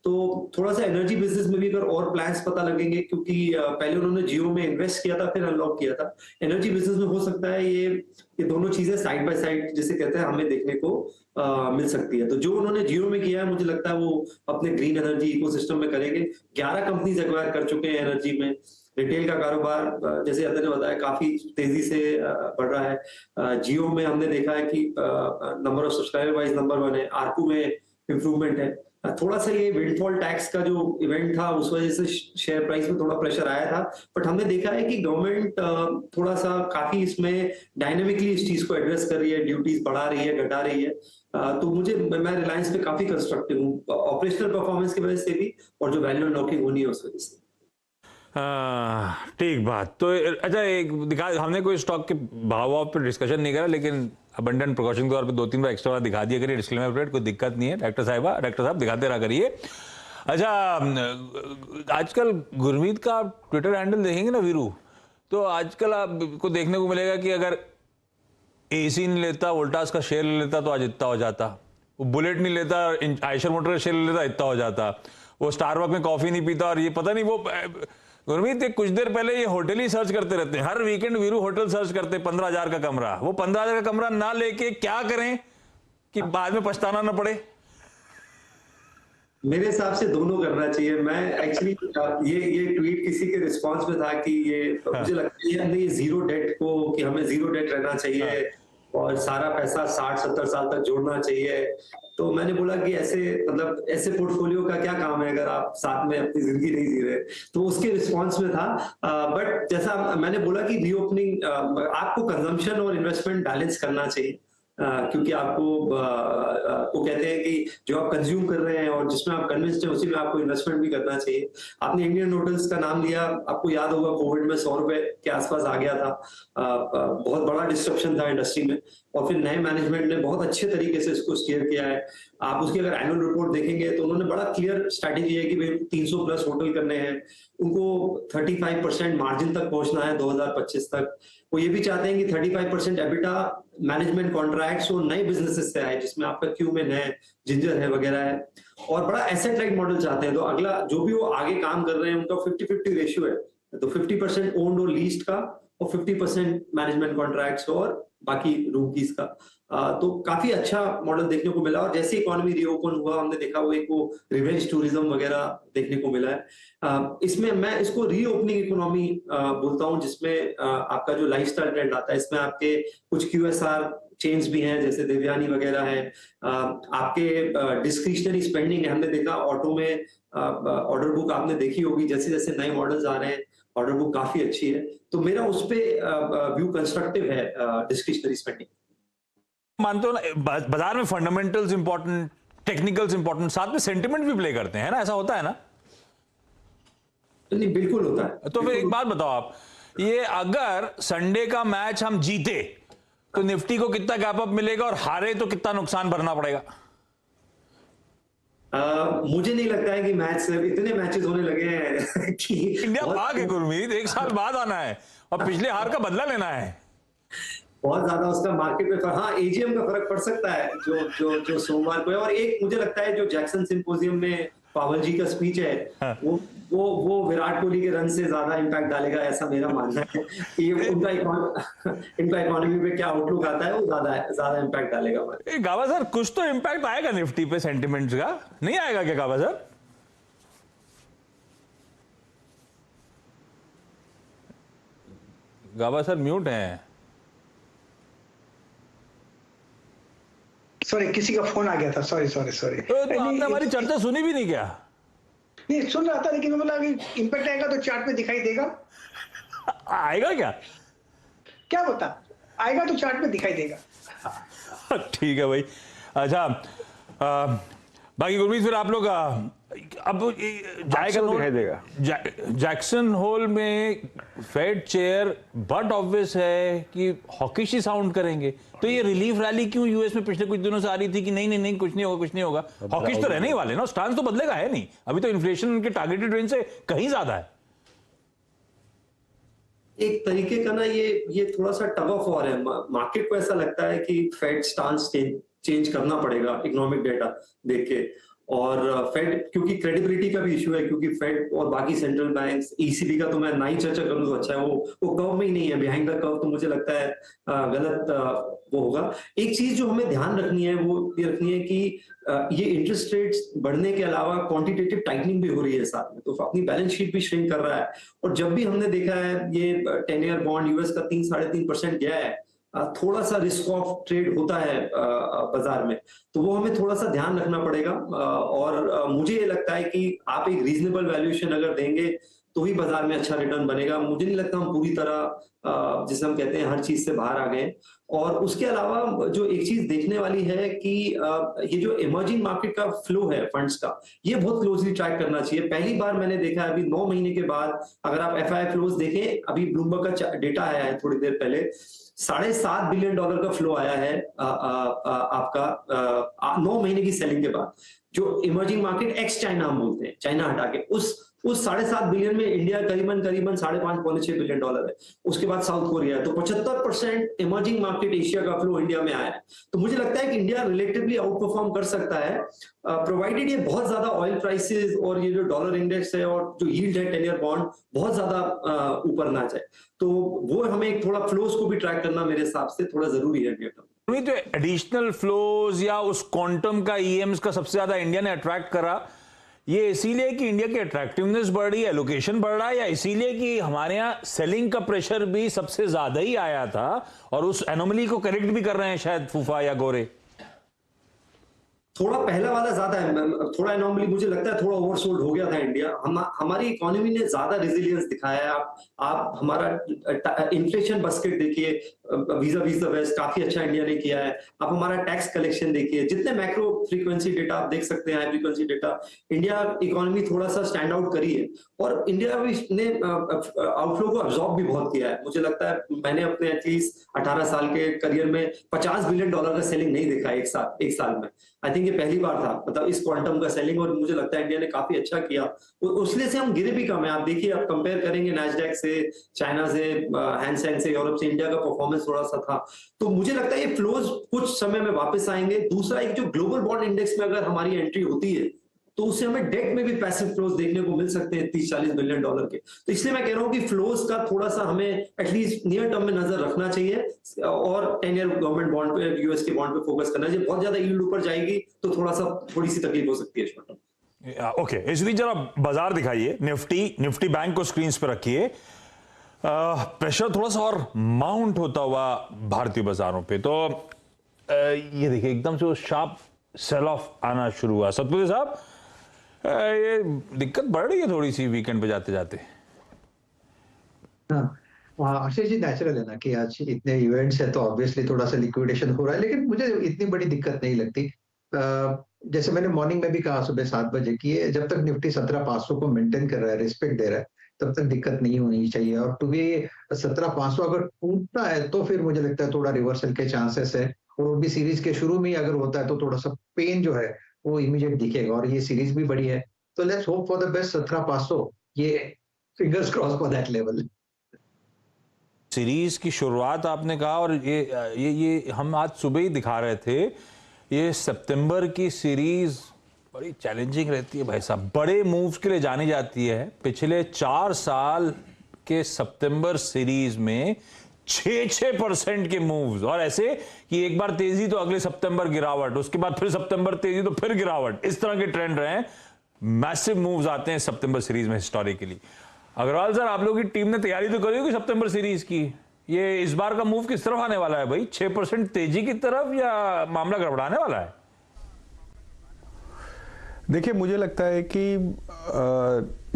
तो थोड़ा सा एनर्जी बिजनेस में भी अगर और प्लान्स पता लगेंगे, क्योंकि पहले उन्होंने जियो में इन्वेस्ट किया था, फिर अनलॉक किया था। एनर्जी बिजनेस में हो सकता है ये दोनों चीजें साइड बाय साइड, जिसे कहते हैं, हमें देखने को मिल सकती है। तो जो उन्होंने जियो में किया है, मुझे लगता है वो अपने ग्रीन एनर्जी इकोसिस्टम में करेंगे। 11 कंपनीज एक्वायर कर चुके हैं एनर्जी में। रिटेल का कारोबार, जैसे अतन ने बताया, काफी तेजी से बढ़ रहा है। जियो में हमने देखा है कि number of subscriber wise number 1 है, आरपू में इंप्रूवमेंट है। थोड़ा सा ये विंडफॉल टैक्स का जो इवेंट था, उस वजह से शेयर प्राइस में थोड़ा प्रेशर आया था, बट हमने देखा है कि गवर्नमेंट थोड़ा सा काफी इसमें डायनेमिकली इस चीज को एड्रेस कर रही है, ड्यूटीज बढ़ा रही है, घटा रही है। तो मैं रिलायंस पे काफी कंस्ट्रक्टिव हूँ, ऑपरेशनल परफॉर्मेंस की वजह से भी, और जो वैल्यू अनलॉकिंग होनी है उस वजह से। ठीक बात। तो अच्छा, एक दिखा, हमने कोई स्टॉक के भाव पर डिस्कशन नहीं करा, लेकिन अबंडेंट प्रिकॉशन के तौर पे 2-3 बार एक्स्ट्रा दिखा दिया करिए डिस्क्लेमर प्लेट, कोई दिक्कत नहीं है। डॉक्टर साहब दिखाते रहा करिए। अच्छा, आजकल गुरमीत का ट्विटर हैंडल देखेंगे ना वीरू, तो आजकल आपको देखने को मिलेगा कि अगर एसी नहीं लेता, वोल्टास का शेयर ले लेता तो आज इतना हो जाता, वो बुलेट नहीं लेता, आयशर मोटर का शेयर ले लेता, इतना हो जाता, वो स्टारबक्स में कॉफी नहीं पीता, और ये पता नहीं वो गुरमीत कुछ देर पहले ये होटल ही सर्च करते रहते हैं, हर वीकेंड वीरू होटल सर्च करते, 15,000 का कमरा। वो 15,000 का कमरा ना लेके क्या करें कि बाद में पछताना ना पड़े? मेरे हिसाब से दोनों करना चाहिए। मैं एक्चुअली ये ट्वीट किसी के रिस्पांस में था कि ये मुझे लगता है हमने ये जीरो डेट को, कि हमें जीरो डेट रहना चाहिए और सारा पैसा 60-70 साल तक जोड़ना चाहिए। तो मैंने बोला कि ऐसे पोर्टफोलियो का क्या काम है अगर आप साथ में अपनी जिंदगी नहीं जी रहे। तो उसके रिस्पांस में था। बट जैसा मैंने बोला कि रीओपनिंग, आपको कंजम्पशन और इन्वेस्टमेंट बैलेंस करना चाहिए, क्योंकि आपको कहते हैं कि जो आप कंज्यूम कर रहे हैं और जिसमें आप कन्विंस्ड हैं उसी में आपको इन्वेस्टमेंट भी करना चाहिए। आपने इंडियन होटल्स का नाम लिया, आपको याद होगा कोविड में 100 रुपए के आसपास आ गया था, बहुत बड़ा डिस्ट्रप्शन था इंडस्ट्री में, और फिर नए मैनेजमेंट ने बहुत अच्छे तरीके से इसको स्टीयर किया है। आप उसकी अगर एनुअल रिपोर्ट देखेंगे तो उन्होंने बड़ा क्लियर स्ट्रैटेजी है कि भाई 300 प्लस होटल करने हैं, उनको 35% मार्जिन तक पहुंचना है 2025 तक। वो ये भी चाहते हैं कि 35% एबिटा मैनेजमेंट कॉन्ट्रैक्ट्स और नए बिजनेसेस से आए, जिसमें आपका क्यूमेन है, जिंजर है वगैरह है, और बड़ा एसेट लाइट मॉडल चाहते हैं। तो अगला जो भी वो आगे काम कर रहे हैं उनका 50-50 रेशियो है, तो 50% ओन्ड और लीज्ड का और 50% मैनेजमेंट कॉन्ट्रैक्ट्स और बाकी रूम कीज का। तो काफी अच्छा मॉडल देखने को मिला, और जैसे इकोनॉमी रीओपन हुआ हमने देखा वो एक वो रिवेंज टूरिज्म वगैरह देखने को मिला है। इसमें मैं इसको रीओपनिंग इकोनॉमी बोलता हूं, जिसमें आपका जो लाइफस्टाइल ट्रेंड आता है, इसमें आपके कुछ QSR चेन्स भी हैं जैसे देवयानी वगैरह है, आपके डिस्क्रिशनरी स्पेंडिंग है। हमने देखा ऑटो में ऑर्डर बुक आपने देखी होगी, जैसे जैसे नए मॉडल्स आ रहे हैं ऑर्डर बुक काफी अच्छी है। तो मेरा उस पे व्यू कंस्ट्रक्टिव है डिस्क्रिशनरी स्पेंडिंग। मानते हो ना, बाजार में फंडामेंटल्स इंपॉर्टेंट, टेक्निकल्स इंपॉर्टेंट, साथ में सेंटिमेंट भी प्ले करते हैं ना, ऐसा होता है ना? नहीं, बिल्कुल होता है। तो फिर एक बात बताओ आप, ये अगर संडे का मैच हम जीते तो निफ्टी को कितना गैप अप मिलेगा, और हारे तो कितना नुकसान भरना पड़ेगा? मुझे नहीं लगता है कि मैच, इतने मैचेस होने लगे हैं कि इंडिया भाग है गुरमीत, 1 साल बाद आना है और पिछले हार का बदला लेना है। बहुत ज्यादा उसका मार्केट में, हाँ एजीएम का फर्क पड़ सकता है जो सोमवार को है। और एक मुझे लगता है जो जैक्सन सिंपोजियम में पावल जी का स्पीच है, हाँ। वो विराट कोहली के रन से ज्यादा इंपैक्ट डालेगा, ऐसा मेरा मानना है कि उनका इकोनॉमी पे क्या आउटलुक आता है वो ज्यादा इंपैक्ट डालेगा। गावा सर, कुछ तो इंपैक्ट आएगा निफ्टी पे सेंटिमेंट्स का, नहीं आएगा क्या गावा सर? गावा सर म्यूट हैं। सॉरी, किसी का फोन आ गया था, सॉरी। तो आपने हमारी चर्चा सुनी भी नहीं क्या? नहीं सुन रहा था, लेकिन मैं बोला कि इंपैक्ट आएगा तो चार्ट में दिखाई देगा। आएगा क्या बता, आएगा तो चार्ट में दिखाई देगा। ठीक है भाई। अच्छा, बाकी गुरमीत फिर आप लोग अब जाएगा जैक्सन होल में फेड चेयर, बट ऑब्वियस है कि हॉकिश ही साउंड करेंगे। तो ये रिलीफ रैली क्यों यूएस में पिछले कुछ दिनों से आ रही थी कि नहीं कुछ नहीं होगा। हॉकिश तो रहने ही वाले ना, स्टांस तो बदलेगा है नहीं। अभी तो इन्फ्लेशन उनके टारगेटेड रेंज से कहीं ज्यादा है। एक तरीके का ना ये थोड़ा सा टग ऑफ वॉर है। मार्केट को ऐसा लगता है कि फेड स्टांस चेंज करना पड़ेगा इकोनॉमिक डेटा देख के, और फेड क्योंकि क्रेडिबिलिटी का भी इशू है, क्योंकि फेड और बाकी सेंट्रल बैंक्स, ईसीबी का तो मैं ना ही चर्चा करूं तो अच्छा है, वो कर्व में ही नहीं है, बिहाइंड द कर्व तो मुझे लगता है गलत वो होगा। एक चीज जो हमें ध्यान रखनी है वो ये रखनी है कि ये इंटरेस्ट रेट्स बढ़ने के अलावा क्वांटिटेटिव टाइटनिंग भी हो रही है साथ में, तो अपनी बैलेंस शीट भी श्रिंक कर रहा है। और जब भी हमने देखा है ये 10 ईयर बॉन्ड यूएस का 3-3.5% गया है, थोड़ा सा रिस्क ऑफ ट्रेड होता है बाजार में, तो वो हमें थोड़ा सा ध्यान रखना पड़ेगा। और मुझे ये लगता है कि आप एक रीजनेबल वैल्यूएशन अगर देंगे तो ही बाजार में अच्छा रिटर्न बनेगा। मुझे नहीं लगता हम पूरी तरह जिसे हम कहते हैं हर चीज से बाहर आ गए। और उसके अलावा जो एक चीज देखने वाली है कि ये जो इमर्जिंग मार्केट का फ्लो है फंड्स का, ये बहुत क्लोजली ट्रैक करना चाहिए। पहली बार मैंने देखा है अभी 9 महीने के बाद, अगर आप एफआई फ्लोज देखें, अभी ब्लूमबर्ग का डेटा आया है थोड़ी देर पहले, $7.5 बिलियन का फ्लो आया है आपका 9 महीने की सेलिंग के बाद। जो इमर्जिंग मार्केट एक्स चाइना हम बोलते हैं, चाइना हटा के, उस 7.5 बिलियन में इंडिया करीबन $5.5-6 बिलियन है। उसके बाद साउथ कोरिया है। तो 75% इमर्जिंग मार्केट एशिया का फ्लो इंडिया में आया है। तो मुझे लगता है कि इंडिया रिलेटिवली आउट परफॉर्म कर सकता है, प्रोवाइडेड ये बहुत ज्यादा ऑयल प्राइसेस और ये जो डॉलर इंडेक्स है और जो यील्ड है 10 ईयर बॉन्ड बहुत ज्यादा ऊपर ना जाए। तो वो हमें एक थोड़ा फ्लोज को भी ट्रैक करना मेरे हिसाब से थोड़ा जरूरी है। तो एडिशनल फ्लोज या उस क्वांटम का ईएम्स का सबसे ज्यादा इंडिया ने अट्रैक्ट करा, ये इसीलिए कि इंडिया की अट्रैक्टिवनेस बढ़ रही है, एलोकेशन बढ़ रहा है, या इसीलिए कि हमारे यहाँ सेलिंग का प्रेशर भी सबसे ज्यादा ही आया था और उस एनोमली को करेक्ट भी कर रहे हैं शायद फूफा या गोरे? थोड़ा पहला वाला ज्यादा है, थोड़ा एनॉमली मुझे लगता है, थोड़ा ओवरसोल्ड हो गया था इंडिया। हमारी इकोनॉमी ने ज्यादा रेजिलियंस दिखाया है। आप हमारा इन्फ्लेशन बास्केट देखिए, वीजा वीज द वेस्ट काफी अच्छा इंडिया ने किया है। आप हमारा टैक्स कलेक्शन देखिए, जितने मैक्रो फ्रीक्वेंसी डेटा आप देख सकते हैं, high frequency data, India economy थोड़ा सा स्टैंड आउट करी है। और इंडिया ने आउटफ्लो को अब्सॉर्ब भी बहुत किया है। मुझे लगता है मैंने अपने एटलीस्ट 18 साल के करियर में $50 बिलियन का सेलिंग नहीं देखा एक साल में। आई थिंक ये पहली बार था, मतलब इस क्वांटम का सेलिंग, और मुझे लगता है इंडिया ने काफी अच्छा किया। उसलिए से हम गिरे भी कम है। आप देखिए, आप कंपेयर करेंगे नैस्डैक से, चाइना से, हैंग सेंग से, यूरोप से, इंडिया का परफॉर्मेंस थोड़ा सा था। तो मुझे लगता है ये फ्लोज कुछ समय में वापस आएंगे। दूसरा, एक जो ग्लोबल बॉन्ड इंडेक्स में अगर हमारी एंट्री होती है तो उससे हमें डेट में भी पैसिव फ्लोज देखने को मिल सकते हैं $30-40 बिलियन के। तो इसलिए मैं कह रहा हूं कि फ्लोज का थोड़ा सा हमें एटलीस्ट नियर टर्म में नजर रखना चाहिए और 10 ईयर गवर्नमेंट बॉन्ड पे, यूएस के बॉन्ड पे फोकस करना चाहिए। बहुत ज्यादा यील्ड ऊपर जाएगी तो थोड़ी सी तकलीफ हो सकती है। ओके, इसलिए जरा बाजार दिखाइए, निफ्टी बैंक को स्क्रीन पे रखिए। प्रेशर थोड़ा सा और माउंट होता हुआ भारतीय बाजारों पे, तो ये देखिए एकदम से वो शार्प सेल ऑफ आना शुरू हुआ। सतपुती साहब, ये दिक्कत बढ़ रही है थोड़ी सी वीकेंड पे जाते जाते। हाँ आशीष जी, नेचुरल है ना कि आज इतने इवेंट्स है तो ऑब्वियसली थोड़ा सा लिक्विडेशन हो रहा है, लेकिन मुझे इतनी बड़ी दिक्कत नहीं लगती। जैसे मैंने मॉर्निंग में भी कहा सुबह 7 बजे की, जब तक निफ्टी 17,500 को मेंटेन कर रहा है, रिस्पेक्ट दे रहा है, तब तक दिक्कत नहीं होनी चाहिए। और टू बी 17,500 अगर टूटता है तो फिर मुझे लगता है थोड़ा रिवर्सल के चांसेस है, और वो भी सीरीज के शुरू में अगर होता है तो थोड़ा सा पेन जो है वो इमीडिएट दिखेगा। और ये सीरीज भी बड़ी है, तो let's hope for the best. 17,500, ये fingers cross for that level. Series की शुरुआत आपने कहा, और ये हम आज सुबह ही दिखा रहे थे, ये सितंबर की सीरीज बड़ी चैलेंजिंग रहती है भाई साहब। बड़े मूव्स के लिए जानी जाती है। पिछले 4 साल के सितंबर सीरीज में 6% के मूव्स, और ऐसे कि एक बार तेजी तो अगले सितंबर गिरावट, उसके बाद फिर सितंबर तेजी तो फिर गिरावट, इस तरह के ट्रेंड रहे। मैसिव मूव्स आते हैं सितंबर सीरीज में हिस्टोरिकली। अग्रवाल सर, आप लोगों की टीम ने तैयारी तो करी होगी सितंबर सीरीज की। ये इस बार का मूव किस तरफ आने वाला है भाई? 6% तेजी की तरफ या मामला गड़बड़ाने वाला है? देखिए, मुझे लगता है कि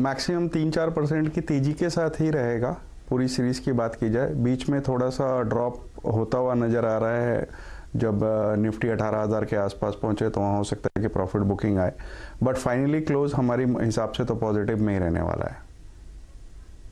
मैक्सिमम 3-4% की तेजी के साथ ही रहेगा पूरी सीरीज की बात की जाए। बीच में थोड़ा सा ड्रॉप होता हुआ नजर आ रहा है। जब निफ्टी 18,000 के आसपास पहुंचे तो वहाँ हो सकता है कि प्रॉफिट बुकिंग आए, बट फाइनली क्लोज हमारी हिसाब से तो पॉजिटिव में ही रहने वाला है।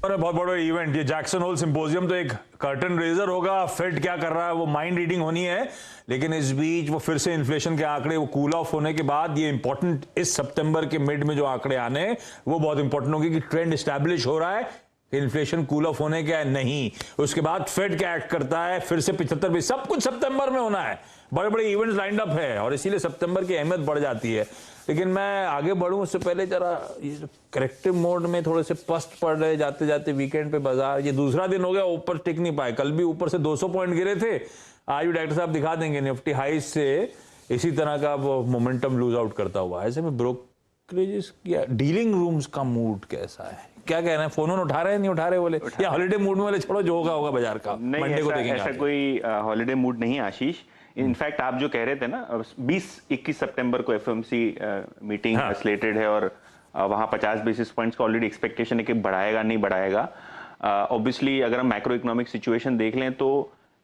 और बहुत बड़ा इवेंट ये जैक्सन होल सिंपोजियम तो एक कर्टन रेजर होगा। फेड क्या कर रहा है वो माइंड रीडिंग होनी है, लेकिन इस बीच वो फिर से इन्फ्लेशन के आंकड़े वो कूल ऑफ होने के बाद ये इंपॉर्टेंट, इस सितंबर के मिड में जो आंकड़े आने वो बहुत इंपॉर्टेंट होगी कि ट्रेंड एस्टैब्लिश हो रहा है, इन्फ्लेशन कूल ऑफ होने का नहीं। उसके बाद फेड क्या एक्ट करता है, फिर से 75 भी, सब कुछ सितंबर में होना है। बड़े बड़े इवेंट्स लाइंड अप है और इसीलिए सितंबर की अहमियत बढ़ जाती है। लेकिन मैं आगे बढ़ूं उससे पहले जरा ये करेक्टिव मोड में थोड़े से पस्त पड़ रहे जाते जाते वीकेंड पे बाजार। ये दूसरा दिन हो गया ऊपर टिक नहीं पाए। कल भी ऊपर से 200 पॉइंट गिरे थे। आज भी डॉक्टर साहब दिखा देंगे निफ्टी हाई से इसी तरह का वो मोमेंटम लूज आउट करता हुआ। ऐसे में ब्रोकरेजेस या डीलिंग रूम्स का मूड कैसा है? क्या कह रहे हैं? फोन उठा रहे हैं, नहीं उठा रहे बोले, या हॉलिडे मूड में वाले छोड़ो, जो होगा बाजार का मंडे को देखेंगे। ऐसा कोई हॉलिडे मूड नहीं आशीष। इनफैक्ट आप जो कह रहे थे ना, 20-21 सितंबर को एफओएमसी मीटिंग स्लेटेड है और वहां 50 बेसिस पॉइंट्स का ऑलरेडी एक्सपेक्टेशन है कि बढ़ाएगा नहीं बढ़ाएगा। ऑब्वियसली अगर हम मैक्रो इकोनॉमिक सिचुएशन देख लें तो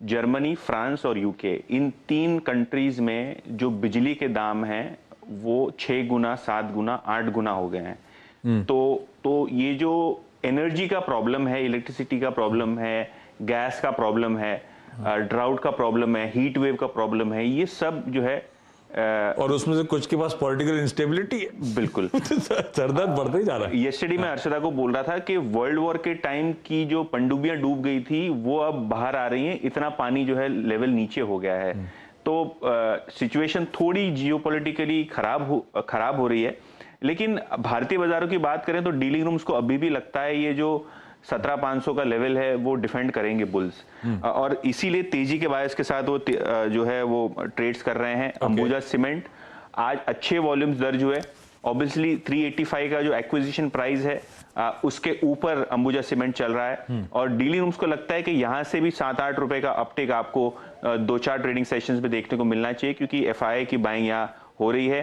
जर्मनी, फ्रांस और यूके, इन 3 कंट्रीज में जो बिजली के दाम हैं वो 6 गुना, 7 गुना, 8 गुना हो गए हैं। तो ये जो एनर्जी का प्रॉब्लम है, इलेक्ट्रिसिटी का प्रॉब्लम है, गैस का प्रॉब्लम है, ड्राउट का प्रॉब्लम है, हीट वेव का प्रॉब्लम है, ये सब जो है और उसमें से कुछ के पास पॉलिटिकल इंस्टेबिलिटी है। बिल्कुल सरदर्द बढ़ते ही जा रहा है। यस्टरडे मैं अर्शदा को बोल रहा था कि वर्ल्ड वॉर के टाइम की जो पनडुब्बियां डूब गई थी वो अब बाहर आ रही हैं, इतना पानी जो है लेवल नीचे हो गया है। तो सिचुएशन थोड़ी जियोपॉलिटिकली खराब हो रही है। लेकिन भारतीय बाजारों की बात करें तो डीलिंग रूम्स को अभी भी लगता है ये जो 17,500 का लेवल है वो डिफेंड करेंगे बुल्स, और इसीलिए तेजी के बायस के साथ वो जो है वो ट्रेड्स कर रहे हैं। अंबुजा सीमेंट आज अच्छे वॉल्यूम्स दर्ज हुए। ऑब्वियसली 385 का जो एक्विजिशन प्राइस है उसके ऊपर अंबुजा सीमेंट चल रहा है, और डीलिंग रूम्स को लगता है कि यहां से भी 7-8 रुपए का अपटेक आपको 2-4 ट्रेडिंग सेशंस में देखने को मिलना चाहिए, क्योंकि एफआईआई की बाइंग यहाँ हो रही है।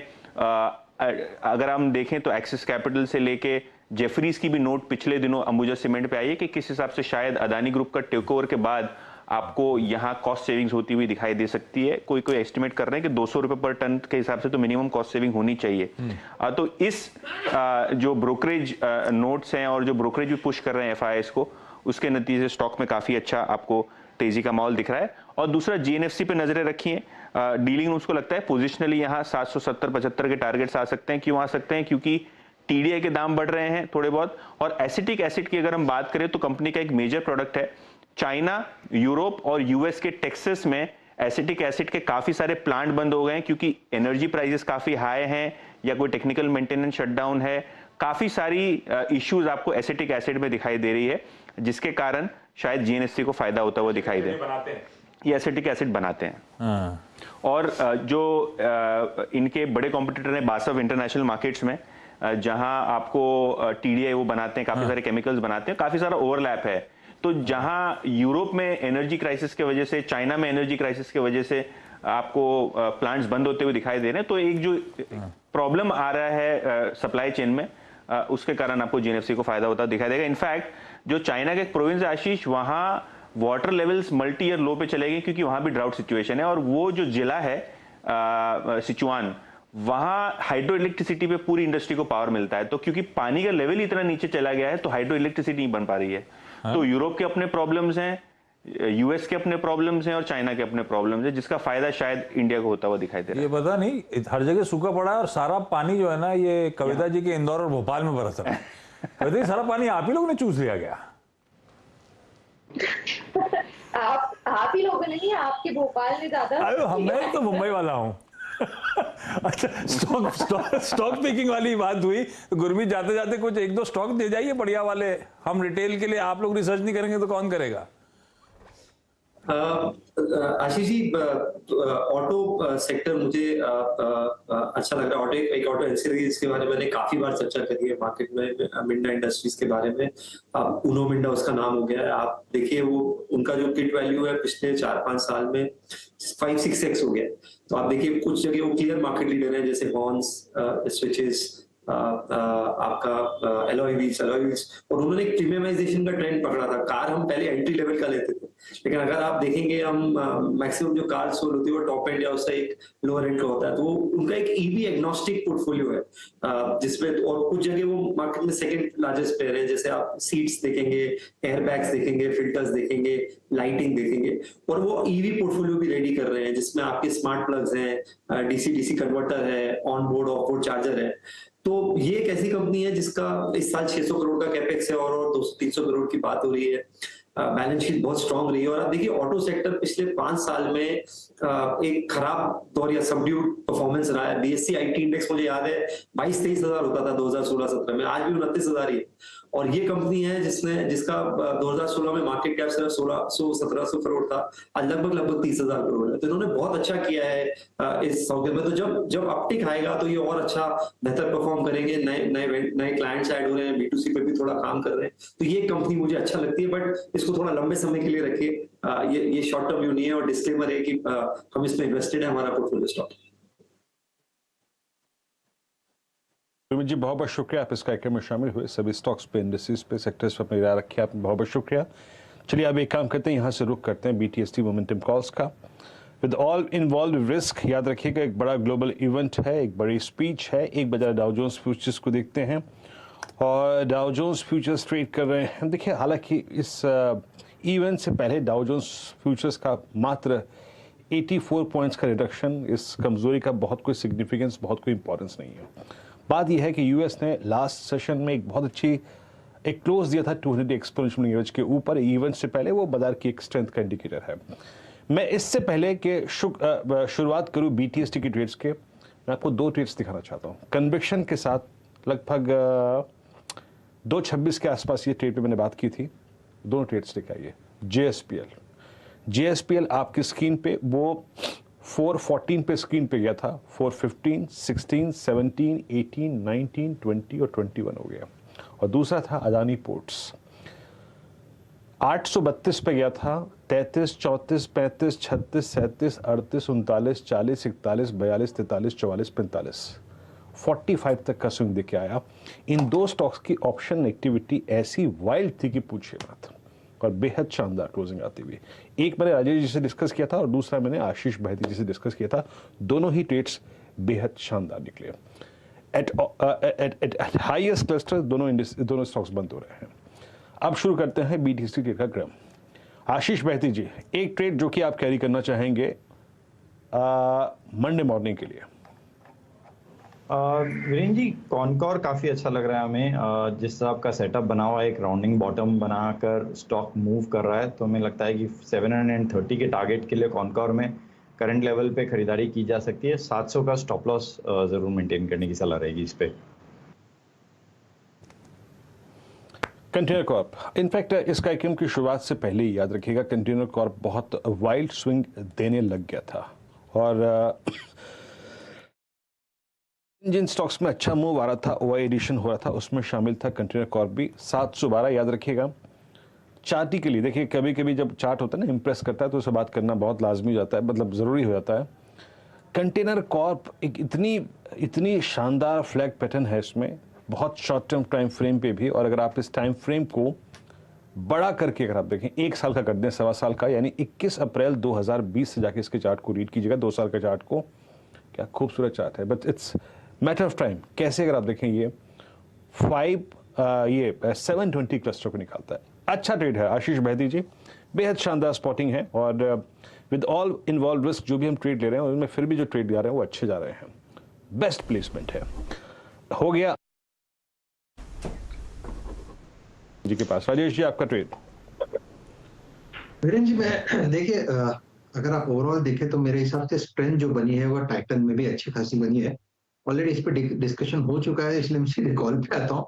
अगर हम देखें तो एक्सिस कैपिटल से लेके जेफरीज की भी नोट पिछले दिनों अंबुजा सीमेंट पे आई है कि किस हिसाब से शायद अदानी ग्रुप का टेकओवर के बाद आपको यहाँ कॉस्ट सेविंग्स होती हुई दिखाई दे सकती है। कोई एस्टिमेट कर रहे हैं कि 200 रुपए पर टन के हिसाब से तो मिनिमम कॉस्ट सेविंग होनी चाहिए। तो इस जो ब्रोकरेज नोट्स हैं और जो ब्रोकरेज भी पुश कर रहे हैं एफआईआईस को, उसके नतीजे स्टॉक में काफी अच्छा आपको तेजी का माहौल दिख रहा है। और दूसरा जीएनएफसी पे नजरें रखिए। डीलिंग उसको लगता है पोजिशनली यहाँ 770-75 के टारगेट्स आ सकते हैं। क्यों आ सकते हैं? क्योंकि टीडीआई के दाम बढ़ रहे हैं थोड़े बहुत, और एसिटिक एसिड की अगर हम बात करें तो कंपनी का एक मेजर प्रोडक्ट है। चाइना, यूरोप और यूएस के टेक्सास में एसिटिक एसिड के काफी सारे प्लांट बंद हो गए हैं क्योंकि एनर्जी प्राइसेस काफी हाई हैं या कोई टेक्निकल मेंटेनेंस शटडाउन है। काफी सारी इश्यूज आपको एसिटिक एसिड में दिखाई दे रही है, जिसके कारण शायद जीएनएससी को फायदा होता हुआ दिखाई दे। ये एसिटिक एसिड बनाते हैं। और जो इनके बड़े कॉम्पिटिटर हैं बासव इंटरनेशनल मार्केट्स में, जहां आपको टीडीआई वो बनाते हैं, काफी सारे केमिकल्स बनाते हैं, काफी सारा ओवरलैप है। तो जहां यूरोप में एनर्जी क्राइसिस की वजह से, चाइना में एनर्जी क्राइसिस की वजह से आपको प्लांट्स बंद होते हुए दिखाई दे रहे हैं, तो एक जो प्रॉब्लम आ रहा है सप्लाई चेन में, उसके कारण आपको जीएनएफसी को फायदा होता दिखाई देगा। इनफैक्ट जो चाइना के एक प्रोविंस है आशीष, वहां वाटर लेवल्स मल्टी ईयर लो पे चले गए क्योंकि वहां भी ड्राउट सिचुएशन है। और वो जो जिला है सिचुआन, वहां हाइड्रो इलेक्ट्रिसिटी पे पूरी इंडस्ट्री को पावर मिलता है। तो क्योंकि पानी का लेवल इतना नीचे चला गया है तो हाइड्रो इलेक्ट्रिसिटी नहीं बन पा रही है। तो यूरोप के अपने प्रॉब्लम्स हैं, यूएस के अपने प्रॉब्लम्स हैं और चाइना के अपने प्रॉब्लम्स हैं, जिसका फायदा शायद इंडिया को होता हुआ दिखाई दे रहा है। ये पता नहीं, हर जगह सूखा पड़ा है और सारा पानी जो है ना, ये कविता जी के इंदौर और भोपाल में बरस रहा है। कविता जी, सारा पानी आप ही लोग ने चूस लिया गया? आप ही लोगों ने नहीं, आपके भोपाल में ज्यादा। मैं तो मुंबई वाला हूँ। अच्छा, स्टॉक पिकिंग वाली बात हुई तो गुरमीत जाते जाते कुछ एक दो स्टॉक दे जाइए बढ़िया वाले। हम रिटेल के लिए, आप लोग रिसर्च नहीं करेंगे तो कौन करेगा? आशीष जी, ऑटो सेक्टर मुझे अच्छा लग रहा है। एक ऑटो एनसीआरटी, जिसके बारे में मैंने काफी बार चर्चा करी है मार्केट में, मिंडा इंडस्ट्रीज के बारे में। उनो मिंडा उसका नाम हो गया है। आप देखिए वो उनका जो किट वैल्यू है पिछले 4-5 साल में 5-6x हो गया। तो आप देखिए कुछ जगह वो क्लियर मार्केट लीडर है, जैसे हॉर्न्स, स्विचेस, आपका एलॉय व्हील्स, और उन्होंने एक प्रीमियमाइजेशन का ट्रेंड पकड़ा था। कार हम पहले एंट्री लेवल का लेते थे, लेकिन अगर आप देखेंगे हम मैक्सिमम जो कार सोल होती है वो टॉप एंड या उससे एक लोअर एंड का होता है। तो उनका एक ईवी एग्नोस्टिक पोर्टफोलियो है, जिसमें और कुछ जगह वो मार्केट में सेकंड लार्जेस्ट प्लेयर है। जैसे आप सीट्स देखेंगे, एयर बैग्स देखेंगे, फिल्टर्स देखेंगे, लाइटिंग देखेंगे, और वो ईवी पोर्टफोलियो भी रेडी कर रहे हैं, जिसमें आपके स्मार्ट प्लग्स हैं, डीसी कन्वर्टर है, on board of board charger है। तो ये एक ऐसी कंपनी है जिसका इस साल 600 करोड़ का कैपेक्स है और 200-300 करोड़ की बात हो रही है। बैलेंस शीट बहुत स्ट्रांग रही है। और आप देखिए ऑटो सेक्टर पिछले 5 साल में एक खराब दौर या सबड्यूड परफॉर्मेंस रहा है। बीएससी आईटी इंडेक्स मुझे याद है 22-23 हजार होता था 2016-17 में, आज भी 29,000 ही है। और ये कंपनी है जिसका 2016 में मार्केट कैप सिर्फ 1600-1700 करोड़ था, आज लगभग 30,000 करोड़ है। तो इन्होंने बहुत अच्छा किया है इस सौदे में। तो जब अपटिक आएगा तो ये और अच्छा बेहतर परफॉर्म करेंगे। नए क्लाइंट्स ऐड हो रहे हैं, B2C पे भी थोड़ा काम कर रहे हैं। तो ये कंपनी मुझे अच्छा लगती है, बट इसको थोड़ा लंबे समय के लिए रखिए। ये शॉर्ट टर्म व्यू नहीं है, और डिस्क्लेमर है कि हम इसमें इन्वेस्टेड है, हमारा पोर्टफोलियो स्टॉक। सुमित जी, बहुत बहुत शुक्रिया आप इस कार्यक्रम में शामिल हुए। सभी स्टॉक्स पे, इंडस्ट्रीज पे, सेक्टर्स पे अपनी राय रखी, आप बहुत बहुत शुक्रिया। चलिए अब एक काम करते हैं, यहाँ से रुक करते हैं BTST मोमेंटम कॉल्स का। विद ऑल इन्वॉल्व रिस्क, याद रखिएगा एक बड़ा ग्लोबल इवेंट है, एक बड़ी स्पीच है। एक बजा डाउ जोन्स फ्यूचर्स को देखते हैं, और डाउ जोन्स फ्यूचर्स ट्रेड कर रहे हैं। देखिए हालांकि इस इवेंट से पहले डाउ जोन्स फ्यूचर्स का मात्र 84 पॉइंट्स का रिडक्शन, इस कमजोरी का बहुत कोई सिग्निफिकेंस, बहुत कोई इंपॉर्टेंस नहीं है। बात यह है कि यूएस ने लास्ट सेशन में एक बहुत अच्छी एक क्लोज दिया था 200 एक्सपोनेंशियल एवरेज के ऊपर। इवेंट से पहले वो बाजार की एक स्ट्रेंथ का इंडिकेटर है। मैं इससे पहले कि शुरुआत करूं BTST की ट्रेड्स के, मैं आपको 2 ट्रेड्स दिखाना चाहता हूं कन्विक्शन के साथ। लगभग 2:26 के आसपास ये ट्रेड पे मैंने बात की थी। दोनों ट्रेड्स दिखाइए। JSPL आपकी स्क्रीन पे वो 414 पे स्क्रीन पे गया था, 415, 16, 17, 18, 19, 20 और 21 हो गया। और दूसरा था अदानी पोर्ट्स, 832 पे गया था, 33, 34, 35, 36, 37, 38, 39, 40, 41, 42, 43, 44, 45, 45 तक का स्विंग देके आया। इन दो स्टॉक्स की ऑप्शन एक्टिविटी ऐसी वाइल्ड थी कि पूछिए मत, और बेहद शानदार क्लोजिंग आती हुई। एक मैंने राजेश जी से डिस्कस किया था और दूसरा मैंने आशीष बहती जी से डिस्कस किया था। दोनों ही ट्रेड्स बेहद शानदार निकले। एट हाईएस्ट क्लस्टर दोनों स्टॉक्स बंद हो रहे हैं। अब शुरू करते हैं BTC ट्रेड का क्रम। आशीष बहती जी, एक ट्रेड जो कि आप कैरी करना चाहेंगे मंडे मॉर्निंग के लिए। वीरेंद्र जी, कॉनकॉर काफी अच्छा लग रहा है हमें। जिस हिसाब का सेटअप बना हुआ है, एक राउंडिंग बॉटम बनाकर स्टॉक मूव कर रहा है, तो हमें लगता है कि 730 के टारगेट के लिए कॉनकॉर में करंट लेवल पे खरीदारी की जा सकती है। 700 का स्टॉप लॉस जरूर मेंटेन करने की सलाह रहेगी इस पे। कंटेनर कॉर्प, इनफैक्ट इसका कार्यक्रम की शुरुआत से पहले ही याद रखिएगा कंटेनर कॉर्प बहुत वाइल्ड स्विंग देने लग गया था, और जिन स्टॉक्स में अच्छा मूव आ रहा था, OI एडिशन हो रहा था, उसमें शामिल था कंटेनर कॉर्प भी। 712 याद रखिएगा। चार्टी के लिए देखिए, कभी कभी जब चार्ट होता है ना इंप्रेस करता है, तो उसे बात करना बहुत लाजमी हो जाता है, मतलब ज़रूरी हो जाता है। कंटेनर कॉर्प एक इतनी शानदार फ्लैग पैटर्न है इसमें, बहुत शॉर्ट टर्म टाइम फ्रेम पे भी, और अगर आप इस टाइम फ्रेम को बड़ा करके अगर आप देखें, 1 साल का कर दें, 1.25 साल का, यानी 21 अप्रैल 2020 से जाके इसके चार्ट को रीड कीजिएगा, 2 साल का चार्ट को। क्या खूबसूरत चार्ट है, but it's matter of time. कैसे अगर आप देखें, ये 720 क्लस्टर को निकालता है। अच्छा ट्रेड है आशीष बहती जी, बेहद शानदार स्पॉटिंग है, और विद ऑल इन्वॉल्व रिस्क जो भी हम ट्रेड ले रहे हैं उनमें फिर भी जो ट्रेड जा रहे हैं वो अच्छे जा रहे हैं। बेस्ट प्लेसमेंट है। हो गया जी के पास। राजेश जी, आपका ट्रेड। वीरेंद्र जी, मैं देखिए, अगर आप ओवरऑल देखें तो मेरे हिसाब से स्ट्रेंथ जो बनी है वो टाइटन में भी अच्छी खासी बनी है। ऑलरेडी इस पर डिस्कशन हो चुका है, इसलिए मैं सीधे कॉल पे आता हूँ।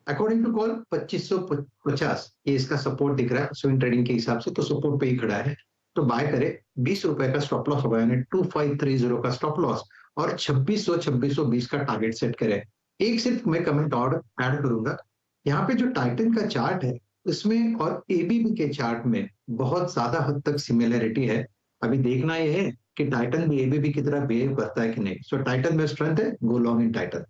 अकॉर्डिंग टू कॉल 2550 ये इसका सपोर्ट दिख रहा है स्विंग ट्रेडिंग के हिसाब से, तो सपोर्ट पे ही खड़ा है, तो बाय करे। 20 रुपए का स्टॉप लॉस होगा, यानी 2530 का स्टॉप लॉस, और 2600-2620 का टारगेट सेट करे। एक सिर्फ मैं कमेंट और ऐड करूंगा, यहाँ पे जो टाइटन का चार्ट है इसमें और एबीबी के चार्ट में बहुत ज्यादा हद तक सिमिलरिटी है। अभी देखना यह है कि टाइटन भी एबीबी की तरह बिहेव करता है कि नहीं। सो टाइटन में स्ट्रेंथ है, गो लॉन्ग इन टाइटन।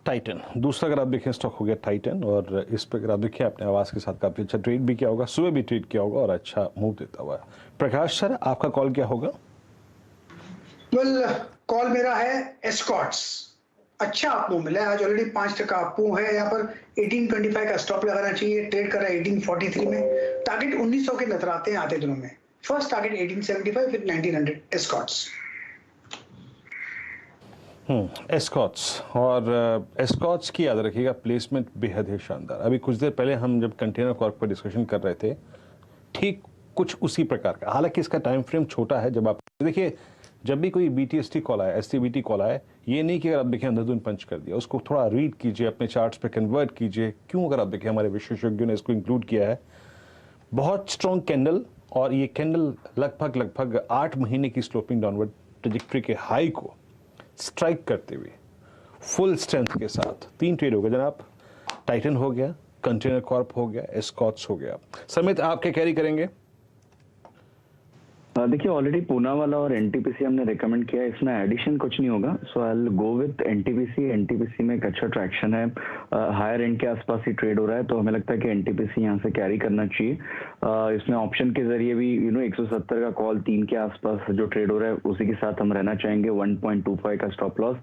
टाइटन दूसरा अगर आप देखें स्टॉक हो गया टाइटन, और इस पर अगर आप देखें अपने आवाज के साथ काफी अच्छा ट्रेड भी किया होगा, सुबह भी ट्रेड किया होगा और अच्छा मूव देता हुआ। प्रकाश सर, आपका कॉल क्या होगा? वेल, कॉल मेरा है एस्कॉट्स। अच्छा अप मूव मिला है आज, ऑलरेडी 5% अप मूव है। यहाँ पर 1825 का स्टॉप लगाना चाहिए। ट्रेड कर रहा है 1843 में। टारगेट 1900 के नजर आते हैं आते दिनों में। फर्स्ट टारगेट 1875, फिर 1900। एस्कॉट्स। एस्कॉट्स, और एस्कॉट्स की याद रखिएगा प्लेसमेंट बेहद ही शानदार। अभी कुछ देर पहले हम जब कंटेनर कॉर्प पर डिस्कशन कर रहे थे, ठीक कुछ उसी प्रकार का, हालांकि इसका टाइम फ्रेम छोटा है। जब आप देखिए, जब भी कोई BTST कॉल आया, STBT कॉल आया, ये नहीं कि अगर आप देखें अंधाधुंध पंच कर दिया, उसको थोड़ा रीड कीजिए, अपने चार्ट्स पे कन्वर्ट कीजिए। क्यों? अगर आप देखें हमारे विशेषज्ञों ने इसको इंक्लूड किया है। बहुत स्ट्रॉन्ग कैंडल, और ये कैंडल लगभग 8 महीने की स्लोपिंग डाउनवर्ड ट्रेजेक्टरी के हाई को स्ट्राइक करते हुए फुल स्ट्रेंथ के साथ 3 ट्रेड हो गए जनाब। टाइटन हो गया, कंटेनर कॉर्प हो गया, एस्कॉट्स हो गया। समित, आप क्या कैरी करेंगे? देखिए, ऑलरेडी पूना वाला और NTPC हमने रिकमेंड किया, इसमें एडिशन कुछ नहीं होगा। So I will go with NTPC में एक अच्छा ट्रैक्शन है, हायर एंड के आसपास ही ट्रेड हो रहा है, तो हमें लगता है कि NTPC यहाँ से कैरी करना चाहिए। इसमें ऑप्शन के जरिए भी 170 का कॉल 3 के आसपास जो ट्रेड हो रहा है उसी के साथ हम रहना चाहेंगे। 1.25 का स्टॉप लॉस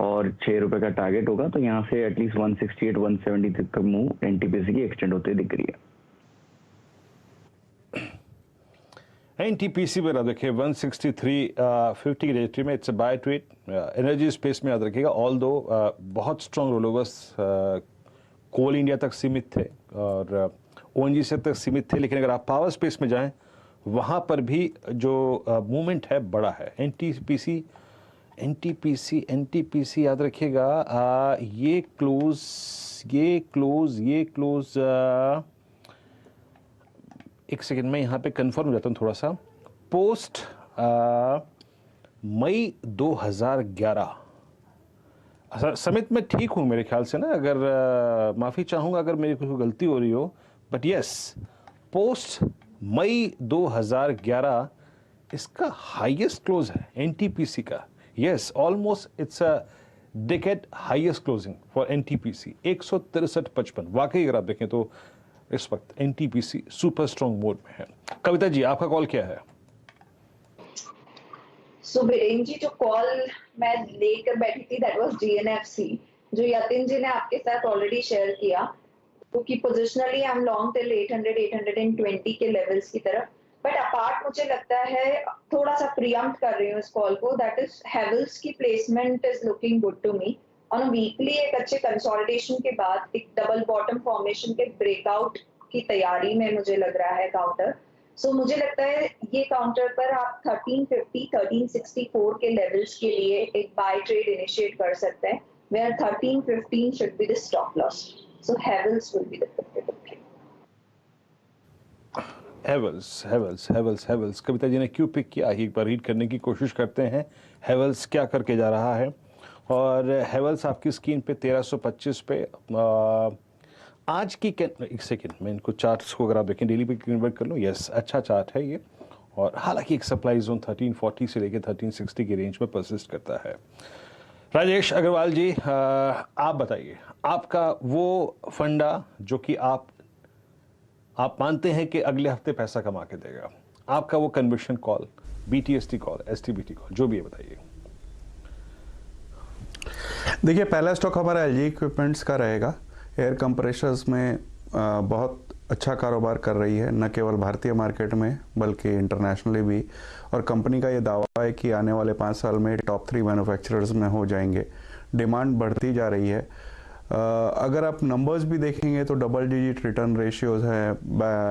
और 6 रुपए का टारगेट होगा, तो यहाँ से एटलीस्ट 168-170 तक का मूव NTPC की एक्सटेंड होते दिख रही है। NTPC पर याद रखिए 163.50 की रजिस्ट्री में, it's a buy trade. Energy space में याद रखिएगा, ऑल दो बहुत स्ट्रॉन्ग रोलोवर्स कोल इंडिया तक सीमित थे और ONGC तक सीमित थे, लेकिन अगर आप पावर स्पेस में जाएं वहाँ पर भी जो मूवमेंट है बड़ा है। NTPC याद रखिएगा, ये क्लोज एक सेकेंड में यहाँ पे कंफर्म हो जाता हूँ थोड़ा सा। पोस्ट मई 2011 समित में ठीक हूँ मेरे ख्याल से ना, अगर माफ़ी चाहूँगा अगर मेरी कोई गलती हो रही हो। बट यस पोस्ट मई 2011 इसका हाईएस्ट क्लोज है एनटीपीसी का. Yes almost it's a decade highest closing for NTPC 163.55. वाकई अगर आप देखें तो इस वक्त एनटीपीसी सुपर स्ट्रॉन्ग मोड में है. कविता जी आपका कॉल क्या है? सो बीरेन जी जो कॉल मैं लेकर बैठी थी दैट वाज जीएनएफसी, जो यतिन जी ने आपके साथ ऑलरेडी शेयर किया, क्योंकि positionally I am long till 800-820 के लेवल्स की तरफ. बट अपार्ट मुझे लगता है थोड़ा सा प्रीएम्प्ट कर रही हूँ इस कॉल को, दैट इज हेवल्स की placement is looking good to me. On weekly एक अच्छे कंसोलिडेशन के बाद एक डबल बॉटम फॉर्मेशन के ब्रेकआउट की तैयारी में मुझे लग रहा है काउंटर. सो मुझे लगता है ये काउंटर पर आप 1350 1364 के लेवल्स के लिए एक बाय ट्रेड इनिशिएट कर सकते हैं, where 1315 should be the stop loss. So Havells will be the preferable trade. Havells Kavita ji ने क्यों पिक किया, एक बार रीड करने की कोशिश करते हैं हेवल्स क्या करके जा रहा है. और हेवल्स आपकी स्क्रीन पे 1325 पे आज की एक सेकेंड मैं इनको चार्ट्स को अगर आप देखें डेली पे कन्वर्ट कर लूँ. यस अच्छा चार्ट है ये, और हालांकि एक सप्लाई जोन 1340 से लेकर 1360 की रेंज में परसिस्ट करता है. राजेश अग्रवाल जी आप बताइए आपका वो फंडा जो कि आप मानते हैं कि अगले हफ्ते पैसा कमा के देगा, आपका वो conversion call, BTST call, STBT call, जो भी है बताइए. देखिए पहला स्टॉक हमारा एलजी इक्विपमेंट्स का रहेगा. एयर कंप्रेशर्स में बहुत अच्छा कारोबार कर रही है, न केवल भारतीय मार्केट में बल्कि इंटरनेशनली भी. और कंपनी का ये दावा है कि आने वाले 5 साल में टॉप 3 मैन्युफैक्चरर्स में हो जाएंगे. डिमांड बढ़ती जा रही है. अगर आप नंबर्स भी देखेंगे तो डबल डिजिट रिटर्न रेशियोज है,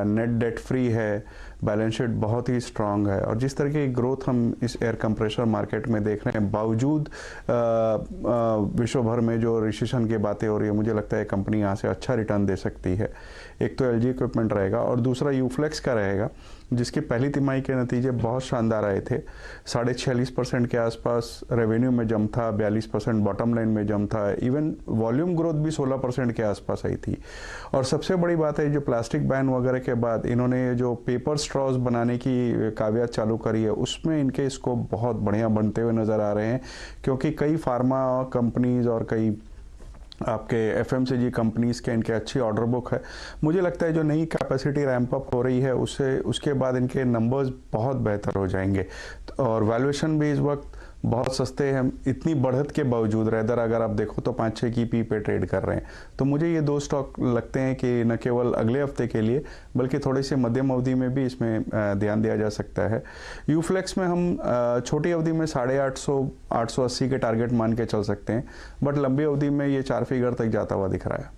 नेट डेट फ्री है, बैलेंस शीट बहुत ही स्ट्रांग है. और जिस तरह की ग्रोथ हम इस एयर कंप्रेशर मार्केट में देख रहे हैं, बावजूद विश्व भर में जो रिसेशन की बातें हो रही है, मुझे लगता है कंपनी यहाँ से अच्छा रिटर्न दे सकती है. एक तो एलजी इक्विपमेंट रहेगा और दूसरा यूफ्लेक्स का रहेगा, जिसकी पहली तिमाही के नतीजे बहुत शानदार आए थे. 46.5% के आसपास रेवेन्यू में जम था, 42% बॉटम लाइन में जम था, इवन वॉल्यूम ग्रोथ भी 16% के आसपास आई थी. और सबसे बड़ी बात है जो प्लास्टिक बैन वगैरह के बाद इन्होंने जो पेपर स्ट्रॉज बनाने की कावियात चालू करी है, उसमें इनके स्कोप बहुत बढ़िया बनते हुए नज़र आ रहे हैं. क्योंकि कई फार्मा कंपनीज और कई आपके एफएमसीजी कंपनीज़ के इनके अच्छी ऑर्डर बुक है. मुझे लगता है जो नई कैपेसिटी रैंप अप हो रही है उसके बाद इनके नंबर्स बहुत बेहतर हो जाएंगे. और वैल्यूएशन भी इस वक्त बहुत सस्ते हैं, इतनी बढ़त के बावजूद. रेदर अगर आप देखो तो 5-6 की पी पे ट्रेड कर रहे हैं. तो मुझे ये 2 स्टॉक लगते हैं कि न केवल अगले हफ्ते के लिए बल्कि थोड़ी सी मध्यम अवधि में भी इसमें ध्यान दिया जा सकता है. यूफ्लेक्स में हम छोटी अवधि में 850-880 के टारगेट मान के चल सकते हैं, बट लंबी अवधि में ये 4 फिगर तक जाता हुआ दिख रहा है.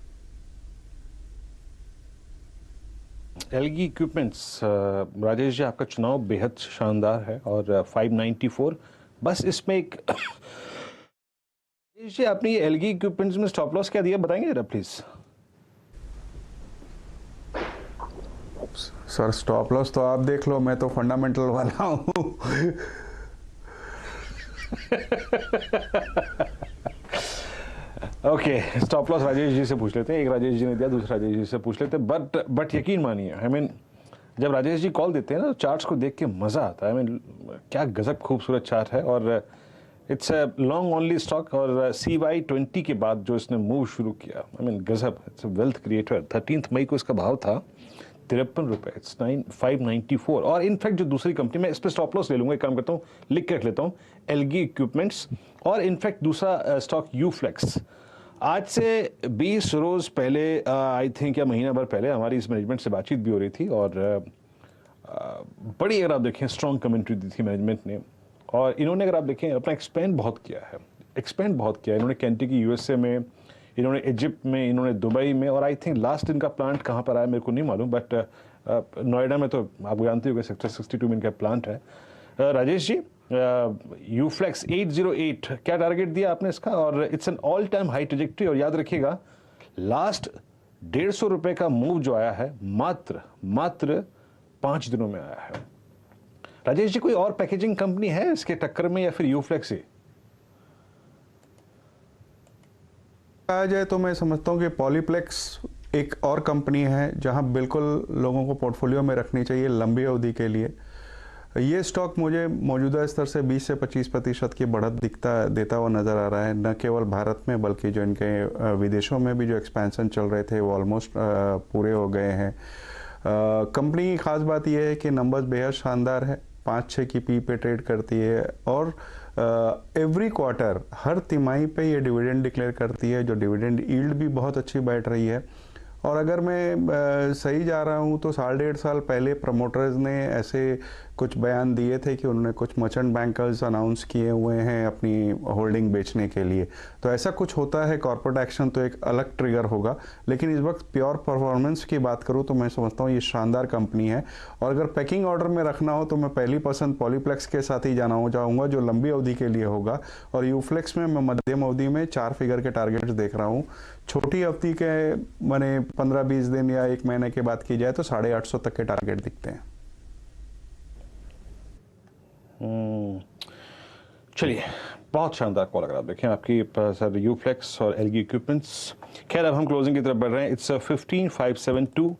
एलजी इक्विपमेंट्स राजेश जी आपका चुनाव बेहद शानदार है और 594 बस इसमें एक जी आपने ये एलजी इक्विपमेंट्स में स्टॉप लॉस क्या दिया बताएंगे जरा प्लीज. सर स्टॉप लॉस तो आप देख लो, मैं तो फंडामेंटल वाला हूं. Okay stop loss Rajesh ji से पूछ लेते हैं. एक राजेश जी ने दिया, दूसरा राजेश जी से पूछ लेते हैं. बट यकीन मानिए आई मीन जब राजेश जी कॉल देते हैं ना तो चार्ट्स को देख के मज़ा आता है. आई मीन क्या गजब खूबसूरत चार्ट है और it's a long only stock. और CY20 के बाद जो इसने मूव शुरू किया, आई मीन गजब, इट्स अ वेल्थ क्रिएटर. 13 मई को इसका भाव था 53 रुपये, इट्स 594. और इनफैक्ट जो दूसरी कंपनी, मैं इस पर स्टॉप लॉस ले लूँगा, एक काम करता हूँ लिख के रख लेता हूँ, एलजी इक्विपमेंट्स. और इनफैक्ट दूसरा स्टॉक यूफ्लेक्स. आज से 20 रोज़ पहले आई थिंक या महीना भर पहले हमारी इस मैनेजमेंट से बातचीत भी हो रही थी और बड़ी अगर आप देखें स्ट्रॉन्ग कमेंट्री दी थी मैनेजमेंट ने. और इन्होंने अगर आप देखें अपना एक्सपेंड बहुत किया. इन्होंने केंटकी यूएसए में, इन्होंने इजिप्ट में, इन्होंने दुबई में, और आई थिंक लास्ट इनका प्लांट कहाँ पर आया मेरे को नहीं मालूम, बट नोएडा में तो आप जानते हो सेक्टर 62 में इनका प्लांट है. राजेश जी यूफ्लेक्स 808 क्या टारगेट दिया आपने इसका? और it's an all time high trajectory. और याद रखिएगा लास्ट 150 रुपये का मूव जो आया है मात्र 5 दिनों में आया है. राजेश जी कोई और पैकेजिंग कंपनी है इसके टक्कर में या फिर यूफ्लेक्स ही? कहा जाए तो मैं समझता हूँ कि पॉलीप्लेक्स एक और कंपनी है जहां बिल्कुल लोगों को पोर्टफोलियो में रखनी चाहिए लंबी अवधि के लिए। ये स्टॉक मुझे मौजूदा स्तर से 20 से 25% की बढ़त देता हुआ नज़र आ रहा है, न केवल भारत में बल्कि जो इनके विदेशों में भी जो एक्सपेंशन चल रहे थे वो ऑलमोस्ट पूरे हो गए हैं। कंपनी की खास बात यह है कि नंबर्स बेहद शानदार है, 5-6 की पी पे ट्रेड करती है और एवरी क्वार्टर हर तिमाही पे ये डिविडेंड डिक्लेयर करती है, जो डिविडेंड यील्ड भी बहुत अच्छी बैठ रही है। और अगर मैं सही जा रहा हूँ तो 1.5 साल पहले प्रमोटर्स ने ऐसे कुछ बयान दिए थे कि उन्होंने कुछ मर्चेंट बैंकर्स अनाउंस किए हुए हैं अपनी होल्डिंग बेचने के लिए। तो ऐसा कुछ होता है, कॉर्पोरेट एक्शन तो एक अलग ट्रिगर होगा, लेकिन इस वक्त प्योर परफॉर्मेंस की बात करूँ तो मैं समझता हूँ ये शानदार कंपनी है। और अगर पैकिंग ऑर्डर में रखना हो तो मैं पहली पसंद पॉलीप्लेक्स के साथ ही जाना चाहूँगा जो लंबी अवधि के लिए होगा, और यूफ्लेक्स में मैं मध्यम अवधि में 4 फिगर के टारगेट्स देख रहा हूँ। छोटी अवधि के मैंने 15-20 दिन या 1 महीने के बाद की जाए तो 850 तक के टारगेट दिखते हैं। चलिए, बहुत शानदार कॉल अगर आप देखें आपकी सर यूफ्लेक्स और एलजी इक्विपमेंट्स। खैर अब हम क्लोजिंग की तरफ बढ़ रहे हैं। इट्स 15,572।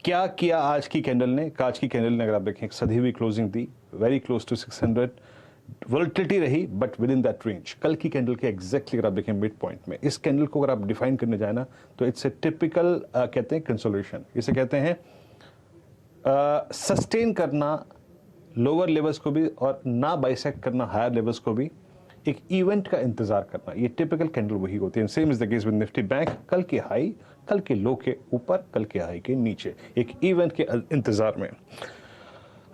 क्या किया आज की कैंडल ने? आज की कैंडल ने अगर आप देखें एक सधी हुई क्लोजिंग दी, वेरी क्लोज टू 600। वोलेटिलिटी रही but within that range. कल की कैंडल के एग्जैक्टली अगर आप देखें मिड पॉइंट में, इस कैंडल को अगर आप डिफाइन करने जाए ना तो इट्स ए टिपिकल कहते हैं कंसोलिडेशन। इसे कहते हैं सस्टेन करना लोअर लेवल्स को भी और ना बाइसेक्ट करना हायर लेवल्स को भी, एक इवेंट का इंतजार करना, ये टिपिकल कैंडल वही होती है। Same is the case with Nifty bank. कल के हाई कल के लो के ऊपर, कल के हाई के नीचे, एक इवेंट के इंतजार में।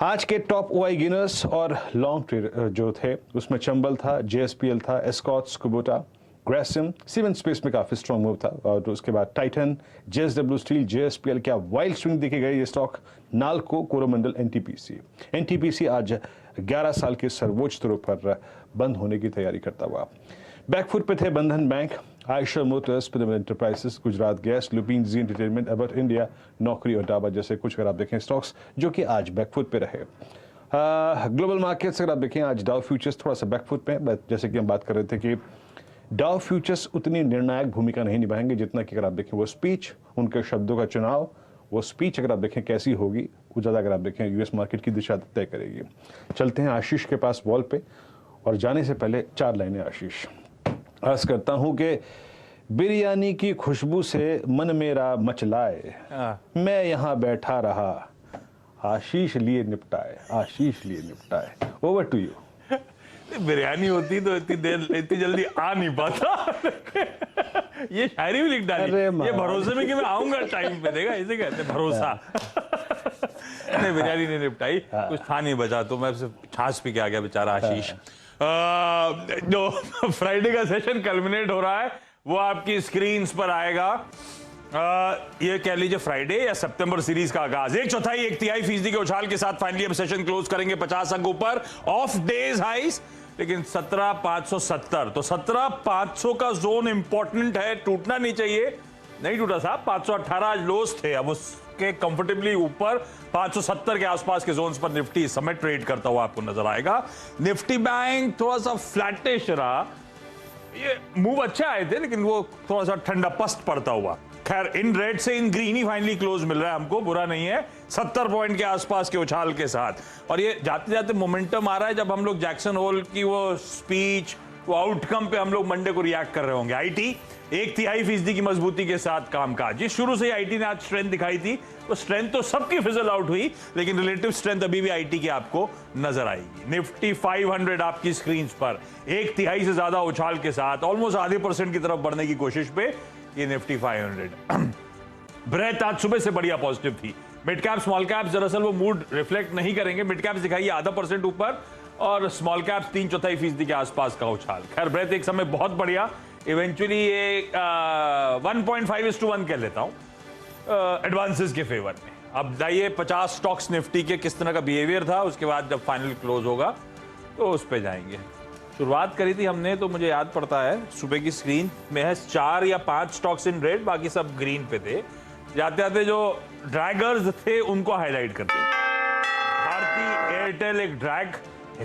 आज के टॉप ओआई गेनर्स और लॉन्ग ट्रेड जो थे उसमें चंबल था, जेएसपीएल था, Escorts, Kubota, Grasim, cement space में काफी स्ट्रॉन्ग मूव था। और उसके बाद टाइटन, जेएसडब्ल्यू स्टील, जेएसपीएल, क्या वाइल्ड स्विंग देखे गए ये स्टॉक। नाल्को, कोरोमंडल, एनटीपीसी आज 11 साल के सर्वोच्च स्तरों पर बंद होने की तैयारी करता हुआ। बैकफुट पे थे Bandhan Bank, Eicher Motors, Piramal Enterprises, Gujarat Gas, Lupin, Zee Entertainment, Abbott India, Naukri और डाबा जैसे कुछ अगर आप देखें स्टॉक्स जो कि आज बैकफुट पे रहे। ग्लोबल मार्केट्स अगर आप देखें आज डाउ फ्यूचर्स थोड़ा सा बैकफुट पे है। जैसे कि हम बात कर रहे थे कि डाउ फ्यूचर्स उतनी निर्णायक भूमिका नहीं निभाएंगे जितना कि अगर आप देखें वो स्पीच, उनके शब्दों का चुनाव, वो स्पीच अगर आप देखें कैसी होगी वो ज़्यादा अगर आप देखें यूएस मार्केट की दिशा तय करेगी। चलते हैं आशीष के पास वॉल पे, और जाने से पहले 4 लाइनें आशीष। अर्ज करता हूं कि बिरयानी की खुशबू से मन मेरा मचलाए, मैं यहां बैठा रहा, आशीष लिए निपटाए, आशीष लिए निपटाए। Over to you. बिरयानी होती तो इतनी जल्दी आ नहीं पाता। ये शायरी भी लिख डाली, ये भरोसे में कि मैं आऊंगा टाइम पे, देगा इसे कहते हैं भरोसा। नहीं, बिरयानी नहीं निपटाई, कुछ था नहीं बचा तो मैं सिर्फ छाछ पी के आ गया बेचारा आशीष। जो फ्राइडे का सेशन कल्मिनेट हो रहा है वो आपकी स्क्रीन्स पर आएगा। ये कह लीजिए फ्राइडे या सितंबर सीरीज का आगाज 1/4 1/3% के उछाल के साथ फाइनली अब सेशन क्लोज करेंगे 50 अंक ऊपर, ऑफ डेज हाइस, लेकिन 17,570। तो 17,500 का जोन इंपॉर्टेंट है, टूटना नहीं चाहिए। नहीं टूटा साहब, 518 आज लोस थे, अब उसके कंफर्टेबली ऊपर 570 के आसपास के जोन्स पर निफ्टी इस समय ट्रेड करता हुआ आपको नजर आएगा। निफ्टी बैंक थोड़ा सा फ्लैटिश रहा, ये मूव अच्छे आए थे लेकिन वो थोड़ा सा ठंडा पस्त पड़ता हुआ। खैर इन रेड से इन ग्रीन ही फाइनली क्लोज मिल रहा है हमको, बुरा नहीं है, 70 पॉइंट के आसपास के उछाल के साथ। और ये जाते जाते मोमेंटम आ रहा है, जब हम लोग जैक्सन होल की वो स्पीच, वो आउटकम पे हम लोग मंडे को रिएक्ट कर रहे होंगे। आईटी 1/3% की मजबूती के साथ कामकाज, ये शुरू से ही आईटी ने आज स्ट्रेंथ दिखाई थी, तो स्ट्रेंथ तो सबकी फिजल आउट हुई लेकिन रिलेटिव स्ट्रेंथ अभी भी आईटी की आपको नजर आएगी। निफ्टी 500 आपकी स्क्रीन पर 1/3 से ज्यादा उछाल के साथ ऑलमोस्ट आधे % की तरफ बढ़ने की कोशिश पे ये निफ्टी 500। ब्रेथ आज सुबह से बढ़िया पॉजिटिव थी। मिड कैप स्मॉल कैप दरअसल वो मूड रिफ्लेक्ट नहीं करेंगे, मिड कैप दिखाइए आधा % ऊपर और स्मॉल कैप 3/4% के आसपास का उछाल। खैर ब्रेथ एक समय बहुत बढ़िया, इवेंचुअली ये 1.5:1 कह लेता हूं एडवांसेस के फेवर में। अब जाइए 50 स्टॉक्स निफ्टी के किस तरह का बिहेवियर था, उसके बाद जब फाइनल क्लोज होगा तो उस पे जाएंगे। शुरुआत करी थी हमने तो मुझे याद पड़ता है सुबह की स्क्रीन में है 4 या 5 स्टॉक्स इन रेड, बाकी सब ग्रीन पे थे। जाते जाते जो ड्रैगर्स थे उनको हाईलाइट करते, भारती एयरटेल एक ड्रैग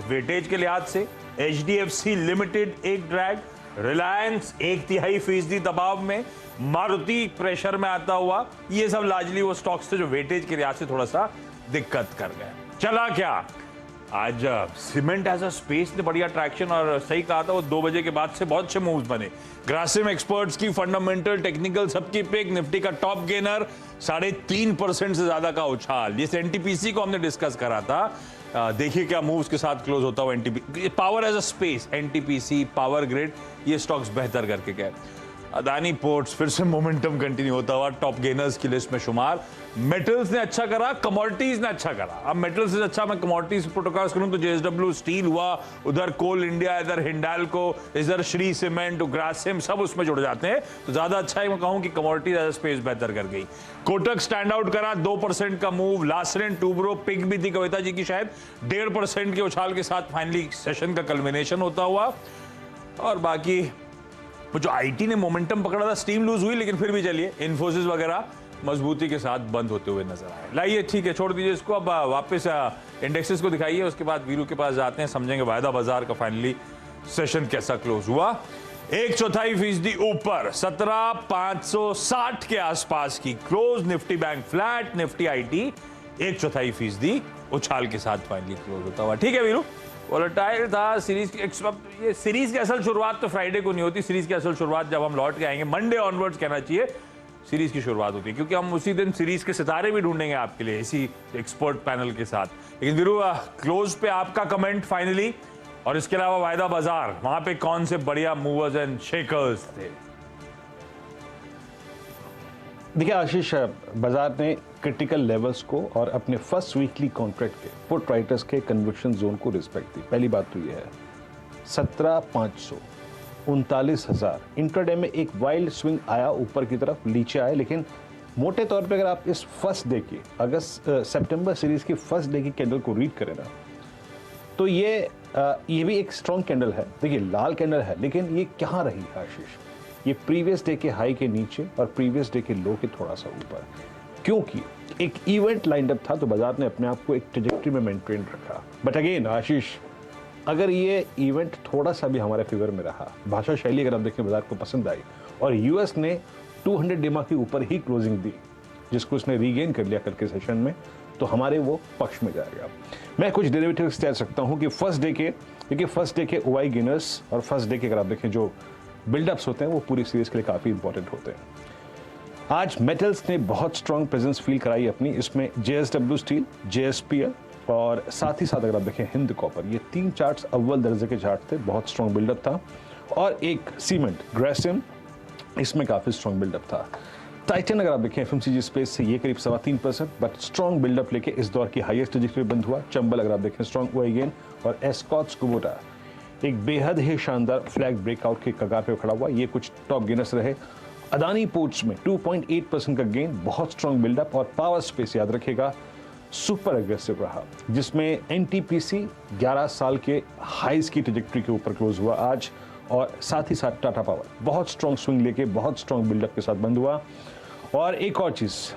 वेटेज के लिहाज से, HDFC लिमिटेड एक ड्रैग, रिलायंस 1/3% दबाव में, मारुति प्रेशर में आता हुआ। ये सब लार्जली वो स्टॉक्स थे जो वेटेज के लिहाज से थोड़ा सा दिक्कत कर गए। चला क्या आज सीमेंट एज अ स्पेस ने बढ़िया ट्रैक्शन, और सही कहा था वो 2 बजे के बाद से बहुत अच्छे मूव्स बने। ग्रासिम एक्सपर्ट्स की फंडामेंटल टेक्निकल सबकी पिक, निफ्टी का टॉप गेनर 3.5% से ज्यादा का उछाल। ये एनटीपीसी को हमने डिस्कस करा था, देखिए क्या मूव्स के साथ क्लोज होता हुआ। NTPC power as a space, NTPC, power grid, ये स्टॉक्स बेहतर करके गए। अदानी पोर्ट्स फिर से मोमेंटम कंटिन्यू होता हुआ टॉप गेनर्स की लिस्ट में शुमार। मेटल्स ने अच्छा करा, कमोडिटीज ने अच्छा करा। अब मेटल्स से अच्छा मैं कमोडिटीज प्रोटोकॉल्स करूं तो जेएसडब्ल्यू स्टील हुआ, उधर कोल इंडिया, इधर हिंडाल्को, इधर श्री सीमेंट, ग्रासिम, सब उसमें जुड़ जाते हैं। तो ज्यादा अच्छा है मैं कहूं कि कमोडिटीज एज स्पेस बेहतर कर गई। कोटक स्टैंड आउट करा, 2% का मूव। लासरेन, टूब्रो, पिक भी थी कविता जी की शायद, 1.5% के उछाल के साथ फाइनली सेशन का कल्मिनेशन होता हुआ। और बाकी वो जो आईटी ने मोमेंटम पकड़ा था, स्टीम लूज हुई लेकिन फिर भी चलिए इन्फोसिस वगैरह मजबूती के साथ बंद होते हुए नजर आए। लाइए ठीक है, छोड़ दीजिए इसको, अब वापस इंडेक्सेस को दिखाइए, उसके बाद वीरू के पास जाते हैं, समझेंगे वायदा बाजार का फाइनली सेशन कैसा क्लोज हुआ। 1/4% ऊपर 17,560 के आसपास की close. Nifty bank flat, Nifty IT 1/4% उछाल के साथ फाइनली क्लोज होता हुआ। ठीक है वीरू, वोलेटाइल था सीरीज की। ये सीरीज की असल शुरुआत तो फ्राइडे को नहीं होती, सीरीज की असल शुरुआत जब हम लौट के आएंगे मंडे ऑनवर्ड्स कहना चाहिए सीरीज की शुरुआत होती है, क्योंकि हम उसी दिन सीरीज के सितारे भी ढूंढेंगे आपके लिए इसी एक्सपर्ट पैनल के साथ। लेकिन वीरू क्लोज पे आपका कमेंट फाइनली, और इसके अलावा वायदा बाजार, वहां पे कौन से बढ़िया मूवर्स एंड शेकर्स थे? देखिए आशीष, बाजार ने क्रिटिकल लेवल्स को और अपने फर्स्ट वीकली कॉन्ट्रैक्ट के पुट राइटर्स के कन्विक्शन जोन को रिस्पेक्ट दी। पहली बात तो ये है 17,500, 39,000। इंट्राडे में एक वाइल्ड स्विंग आया ऊपर की तरफ, नीचे आए, लेकिन मोटे तौर पे अगर आप इस फर्स्ट डे की सितंबर सीरीज की फर्स्ट डे की कैंडल को रीड करें ना, तो ये भी एक स्ट्रॉन्ग कैंडल है। देखिए लाल कैंडल है, लेकिन ये कहाँ रही है आशीष? ये प्रीवियस डे के हाई के नीचे और प्रीवियस डे के लो के थोड़ा सा ऊपर, क्योंकि एक इवेंट लाइंड अप था तो बाजार ने अपने आप को एक ट्रेजेक्टरी में मेंटेन रखा। बट अगेन आशीष, अगर ये इवेंट थोड़ा सा भी हमारे फेवर में रहा, भाषा शैली अगर आप देखें बाजार को पसंद आई, और यूएस ने 200 डिमा के ऊपर ही क्लोजिंग दी, जिसको उसने रीगेन कर लिया कल के सेशन में, तो हमारे वो पक्ष में जाएगा। मैं कुछ डेरिवेटिव्स कह सकता हूँ कि फर्स्ट डे के ओआई गेनर्स और फर्स्ट डे के अगर आप देखें जो बिल्डअप्स होते हैं वो पूरी सीरीज के लिए काफी इंपॉर्टेंट होते हैं। आज मेटल्स ने बहुत स्ट्रांग प्रेजेंस फील कराई अपनी, इसमें जेएसडब्ल्यू स्टील, जेएसपीएल और साथ ही साथ अगर आप देखें हिंद कॉपर, ये 3 चार्ट्स अव्वल दर्जे के चार्ट थे, बहुत स्ट्रांग बिल्डअप था। और एक सीमेंट ग्रासिम, इसमें काफी स्ट्रांग बिल्डअप था। टाइटन अगर आप देखें एफएमसीजी स्पेस से ये करीब 3.25%, बट स्ट्रांग बिल्डअप लेके इस दौर की हाईएस्ट ट्रेजेक्टरी बंद हुआ। चंबल अगर आप देखें स्ट्रांग ओआई गेन, और एस्कॉट्स कुबोटा एक बेहद ही शानदार फ्लैग ब्रेकआउट के कगार पे खड़ा हुआ, ये कुछ टॉप गेनर्स रहे। अदानी पोर्ट्स में 2.8% का गेन, बहुत स्ट्रांग बिल्डअप। और पावर स्पेस याद रखिएगा सुपर एग्रेसिव रहा, जिसमें एनटीपीसी 11 साल के हाईज की ट्रेजेक्टरी के ऊपर क्लोज हुआ आज। और साथ ही साथ टाटा पावर बहुत स्ट्रांग स्विंग लेके बहुत स्ट्रांग बिल्डअप के साथ बंद हुआ। और एक और चीज,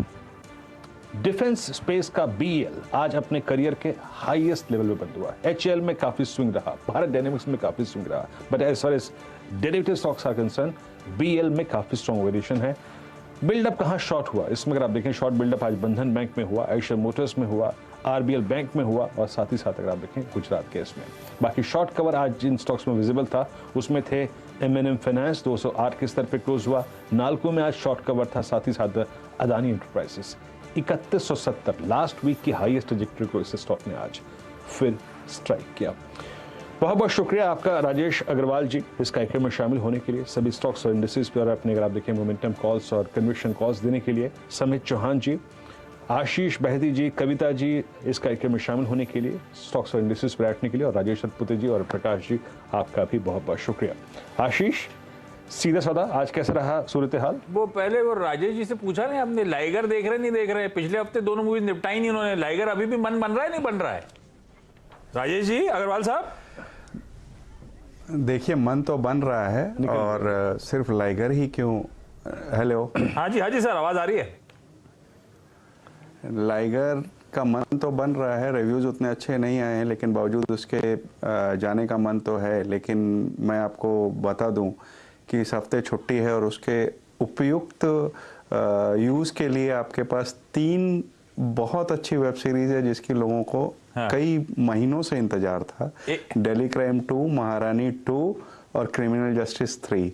डिफेंस स्पेस का बीएल आज अपने करियर के हाईएस्ट लेवल पे बंद हुआ। एचएल में काफी स्विंग रहा, भारत डायनेमिक्स में काफी स्विंग रहा, but as far as derivative stocks are concern, BL में काफी स्ट्रांग वेरिएशन है। बिल्डअप कहाँ शॉर्ट हुआ, इसमें अगर आप देखें शॉर्ट बिल्डअप आज बंधन बैंक में हुआ, आयशर मोटर्स में हुआ, आरबीएल बैंक में हुआ, और साथ ही साथ अगर आप देखें गुजरात केस में। बाकी शॉर्ट कवर आज जिन स्टॉक्स में विजिबल था उसमें थे एमएनएम फाइनेंस 208 के स्तर पे क्लोज हुआ, नाल्को में आज शॉर्ट कवर था, साथ ही साथ अदानी एंटरप्राइजेस 3170 लास्ट वीक की हाईएस्ट ट्रेजेक्टरी को इस स्टॉक ने आज फिर स्ट्राइक किया। बहुत बहुत शुक्रिया आपका राजेश अग्रवाल जी इस कार्यक्रम में शामिल होने के लिए, सभी स्टॉक्स और इंडस्ट्रीज पर अपने अगर आप देखें मोमेंटम कॉल्स और कन्विक्शन कॉल्स देने के लिए, समित चौहान जी, आशीष बहती जी, कविता जी इस कार्यक्रम में शामिल होने के लिए, स्टॉक्स और इंडस्ट्रीज पर बैठने के लिए, और राजेश सतपुते जी और प्रकाश जी आपका भी बहुत बहुत शुक्रिया। आशीष, सीधा साधा आज कैसा रहा सूरत हाल? वो पहले वो राजेश जी से पूछा नहीं आपने, लाइगर देख रहे नहीं देख रहे? पिछले हफ्ते दोनों मूवी निपटाई नहीं उन्होंने, लाइगर अभी भी मन बन रहा है नहीं बन रहा है? राजेश जी अग्रवाल साहब, देखिए मन तो बन रहा है, और सिर्फ लाइगर ही क्यों। हेलो, हाँ जी सर, आवाज आ रही है? लाइगर का मन तो बन रहा है, रिव्यूज़ उतने अच्छे नहीं आए हैं, लेकिन बावजूद उसके जाने का मन तो है। लेकिन मैं आपको बता दूं कि इस हफ्ते छुट्टी है और उसके उपयुक्त यूज़ के लिए आपके पास 3 बहुत अच्छी वेब सीरीज़ है जिसकी लोगों को कई महीनों से इंतजार था। दिल्ली क्राइम 2, महारानी 2 और क्रिमिनल जस्टिस 3।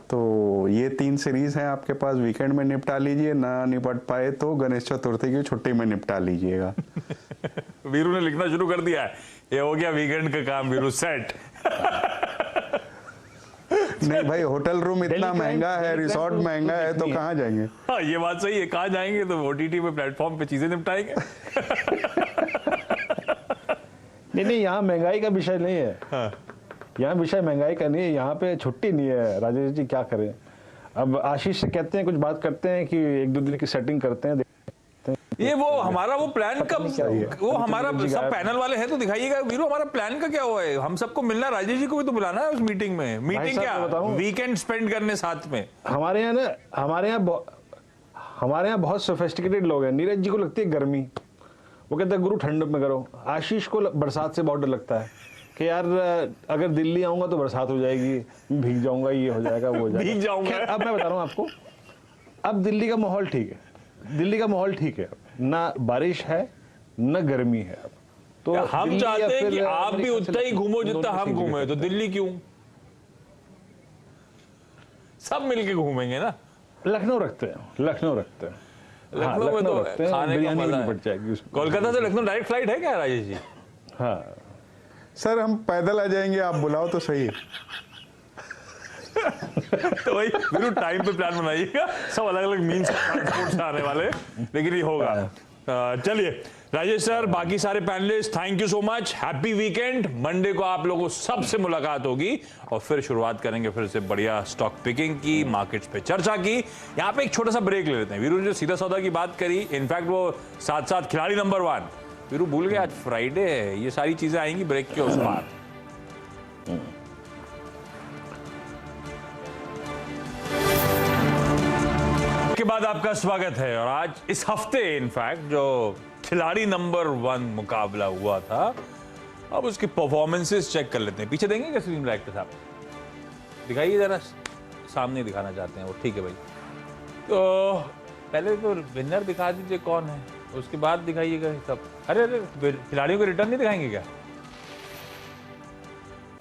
तो ये 3 सीरीज हैं आपके पास, वीकेंड में निपटा लीजिए, ना निपट पाए तो गणेश चतुर्थी की छुट्टी में निपटा लीजिएगा। वीरू ने लिखना शुरू कर दिया है, ये हो गया वीकेंड का काम, वीरू सेट। नहीं भाई, होटल रूम इतना महंगा है, रिसोर्ट महंगा है, तो कहाँ जाएंगे? हाँ, ये बात सही है, कहाँ जाएंगे? तो ओटीटी पे प्लेटफॉर्म पे चीजें निपटाएंगे। नहीं, यहाँ महंगाई का विषय नहीं है। हाँ। यहाँ विषय महंगाई का नहीं है, यहाँ पे छुट्टी नहीं है। राजेश जी क्या करें? अब आशीष से कहते हैं, कुछ बात करते हैं कि 1-2 दिन की सेटिंग करते हैं, ये वो हमारा वो प्लान का वो हमारा सब पैनल वाले हैं तो दिखाइएगा। वीरू, हमारा प्लान का क्या हुआ है? हम सबको मिलना है, राजेश जी को भी तो बुलाना है उस मीटिंग में। मीटिंग क्या, वीकेंड स्पेंड करने साथ में। हमारे यहाँ बहुत सोफिस्टिकेटेड लोग हैं। नीरज जी को लगती है गर्मी, वो कहते हैं गुरु ठंड में करो। आशीष को बरसात से बहुत डर लगता है कि यार अगर दिल्ली आऊंगा तो बरसात हो जाएगी, भीग जाऊंगा, ये हो जाएगा, वो हो जाएगा, भीग जाऊंगा। अब मैं बता रहा हूँ आपको, अब दिल्ली का माहौल ठीक है, दिल्ली का माहौल ठीक है, ना बारिश है न गर्मी है। तो हम चाहते हैं कि आप भी उतना ही घूमो जितना हम घूमे, तो दिल्ली क्यों? सब मिलके घूमेंगे ना। लखनऊ रखते हैं, लखनऊ रखते हैं, लखनऊ में तो खाने का मजा है। कोलकाता से लखनऊ डायरेक्ट फ्लाइट है क्या राजेश जी? हाँ सर, हम पैदल आ जाएंगे, आप बुलाओ तो सही। तो भाई वीरू टाइम पे प्लान बनाइएगा, सब अलग अलग मीन्स ट्रांसपोर्ट से आने वाले, लेकिन ये होगा। चलिए राजेश सर, बाकी सारे panelist, thank you so much, happy weekend. Monday को आप लोगों सबसे मुलाकात होगी और फिर शुरुआत करेंगे फिर से बढ़िया स्टॉक पिकिंग की, मार्केट्स पे चर्चा की। यहाँ पे एक छोटा सा ब्रेक ले लेते हैं। वीरू ने जो सीधा सौदा की बात करी, इनफैक्ट वो साथ साथ खिलाड़ी नंबर 1, वीरू भूल गए आज फ्राइडे है, ये सारी चीजें आएंगी ब्रेक के उस पार। के बाद आपका स्वागत है। और आज इस हफ्ते इनफैक्ट जो खिलाड़ी नंबर 1 मुकाबला हुआ था, अब उसकी परफॉर्मेंसेस चेक कर लेते हैं। पीछे देंगे क्या स्क्रीन डायरेक्टर साहब? दिखाइए जरा, सामने दिखाना चाहते हैं वो, ठीक है भाई। तो पहले तो विनर दिखा दीजिए कौन है, उसके बाद दिखाइएगा सब। अरे खिलाड़ियों को रिटर्न नहीं दिखाएंगे क्या?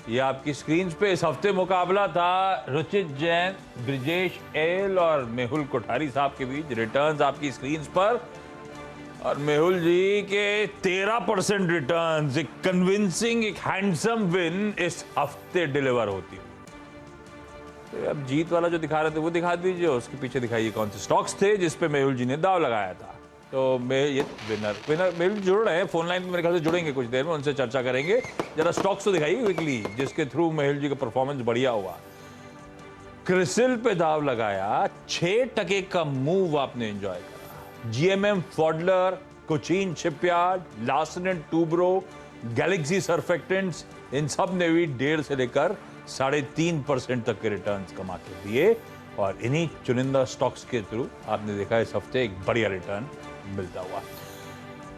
ये आपकी स्क्रीन पे इस हफ्ते मुकाबला था रुचित जैन, ब्रिजेश एल और मेहुल कोठारी साहब के बीच। रिटर्न्स आपकी स्क्रीन पर, और मेहुल जी के 13% रिटर्न्स, एक कन्विंसिंग, एक हैंडसम विन इस हफ्ते डिलीवर होती है। तो अब जीत वाला जो दिखा रहे थे वो दिखा दीजिए, उसके पीछे दिखाइए कौन से स्टॉक्स थे जिसपे मेहुल जी ने दाव लगाया था। तो ये विनर मेहुल जुड़ रहे हैं फोन लाइन में, मेरे ख्याल से जुड़ेंगे कुछ देर में, उनसे चर्चा करेंगे। जरा स्टॉक्स तो दिखाइए वीकली जिसके थ्रू मेहुल जी का परफॉर्मेंस बढ़िया हुआ। क्रिसिल पे दाव लगाया, 6% का मूव आपने एंजॉय करा। G M M Pfaudler, Cochin Shipyard, Larsen and Toubro, Galaxy Surfactants, इन सब ने भी 1.5 से लेकर 3.5% तक के रिटर्न्स कमा के दिए। और इन्हीं चुनिंदा स्टॉक्स के थ्रू आपने देखा इस हफ्ते एक बढ़िया रिटर्न मिलता हुआ।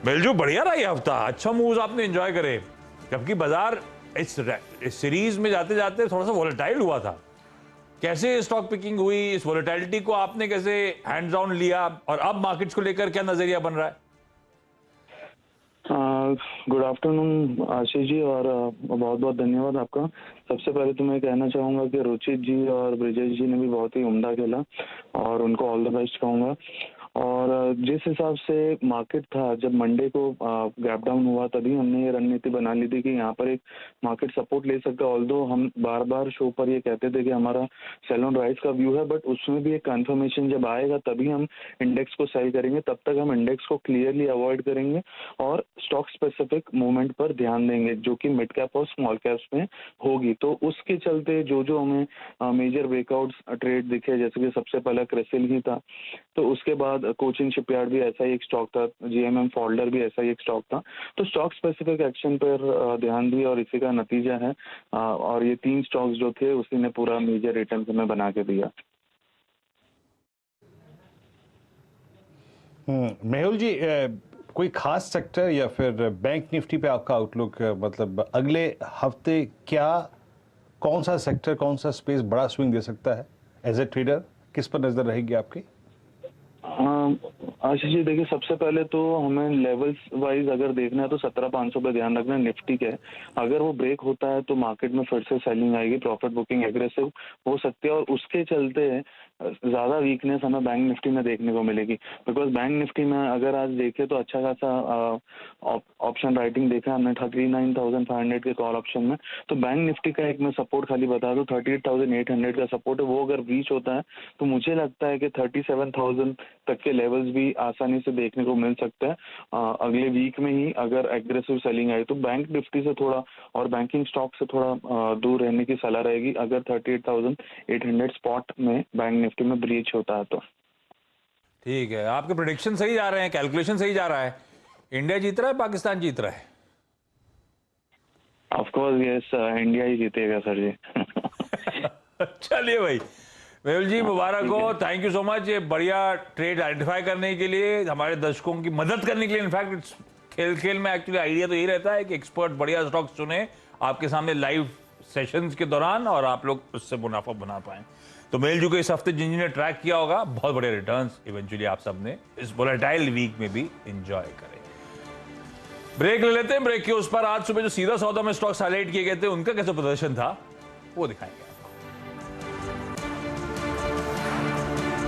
मिलजू बढ़िया रहा ये हफ्ता, अच्छा मूव्स आपने एंजॉय करे, जबकि बाजार इस सीरीज में जाते जाते थोड़ा सा वोलेटाइल हुआ था। कैसे स्टॉक पिकिंग हुई, इस वोलेटिलिटी को आपने कैसे हैंड्स ऑन लिया, और अब मार्केट्स को लेकर क्या नजरिया बन रहा है? गुड आफ्टरनून आशीष जी, और बहुत बहुत धन्यवाद आपका। सबसे पहले तो मैं कहना चाहूँगा कि रुचित जी और ब्रिजेश जी ने भी बहुत ही उम्दा खेला और उनको ऑल द बेस्ट कहूँगा। और जिस हिसाब से मार्केट था, जब मंडे को गैप डाउन हुआ, तभी हमने ये रणनीति बना ली थी कि यहाँ पर एक मार्केट सपोर्ट ले सकता है। ऑल्दो हम बार बार शो पर ये कहते थे कि हमारा सेल ऑन राइज का व्यू है, बट उसमें भी एक कंफर्मेशन जब आएगा तभी हम इंडेक्स को सेल करेंगे। तब तक हम इंडेक्स को क्लियरली अवॉइड करेंगे और स्टॉक स्पेसिफिक मूवमेंट पर ध्यान देंगे, जो कि मिड कैप और स्मॉल कैप्स में होगी। तो उसके चलते जो हमें मेजर ब्रेकआउट्स ट्रेड दिखे, जैसे कि सबसे पहला क्रिसिल ही था, तो उसके बाद कोचिन शिपयार्ड भी ऐसा ही एक स्टॉक था, जीएमएम फोल्डर भी ऐसा ही एक स्टॉक था। तो स्टॉक स्पेसिफिक एक्शन पर ध्यान दिया और इसी का नतीजा है। और ये 3 स्टॉक्स जो थे उसी ने पूरा मेजर रिटर्न हमें बना के दिया। मेहुल जी, कोई खास सेक्टर या फिर बैंक निफ्टी पे आपका आउटलुक, मतलब अगले हफ्ते क्या, कौन सा सेक्टर, कौन सा स्पेस बड़ा स्विंग दे सकता है? एज ए ट्रेडर किस पर नजर रहेगी आपकी? आशीष जी देखिए, सबसे पहले तो हमें लेवल्स वाइज अगर देखना है तो 17,500 पे ध्यान रखना है निफ्टी के। अगर वो ब्रेक होता है तो मार्केट में फिर से सेलिंग आएगी, प्रॉफिट बुकिंग एग्रेसिव हो सकती है और उसके चलते ज्यादा वीकनेस हमें बैंक निफ्टी में देखने को मिलेगी। बिकॉज बैंक निफ्टी में अगर आज देखें तो अच्छा खासा ऑप्शन राइटिंग देखा हमने 39,500 के कॉल ऑप्शन में। तो बैंक निफ्टी का एक मैं सपोर्ट खाली बता दूं, 38,800 का सपोर्ट है, वो अगर रीच होता है तो मुझे लगता है कि 37,000 तक के लेवल्स भी आसानी से देखने को मिल सकता है अगले वीक में ही अगर एग्रेसिव सेलिंग आई तो। बैंक निफ्टी से थोड़ा और बैंकिंग स्टॉक से थोड़ा दूर रहने की सलाह रहेगी अगर 38,800 स्पॉट में बैंक निफ्टी में ब्रीच होता है तो। ठीक है, आपके प्रेडिक्शन सही जा रहे हैं, कैलकुलेशन सही जा रहा है। इंडिया जीत रहा है, पाकिस्तान जीत रहा है? ऑफ कोर्स यस, इंडिया ही जीतेगा सर जी। चलिए भाई, मेहुल जी मुबारक हो, थैंक यू सो मच। ये बढ़िया ट्रेड आइडेंटिफाई करने के लिए, हमारे दर्शकों की मदद करने के लिए। इनफैक्ट खेल में एक्चुअली आइडिया तो यही रहता है कि एक्सपर्ट बढ़िया स्टॉक्स चुने आपके सामने लाइव सेशंस के दौरान और आप लोग उससे मुनाफा बना पाएं। तो मेहुल जी को इस हफ्ते जिन ने ट्रैक किया होगा, बहुत बड़े रिटर्न्स इवेंचुअली आप सबने इस वोलेटाइल वीक में भी एंजॉय करें। ब्रेक ले लेते हैं, ब्रेक के उस पर आज सुबह जो सीधा सौदा में स्टॉक्स हाईलाइट किए गए थे उनका कैसा प्रदर्शन था वो दिखाएंगे।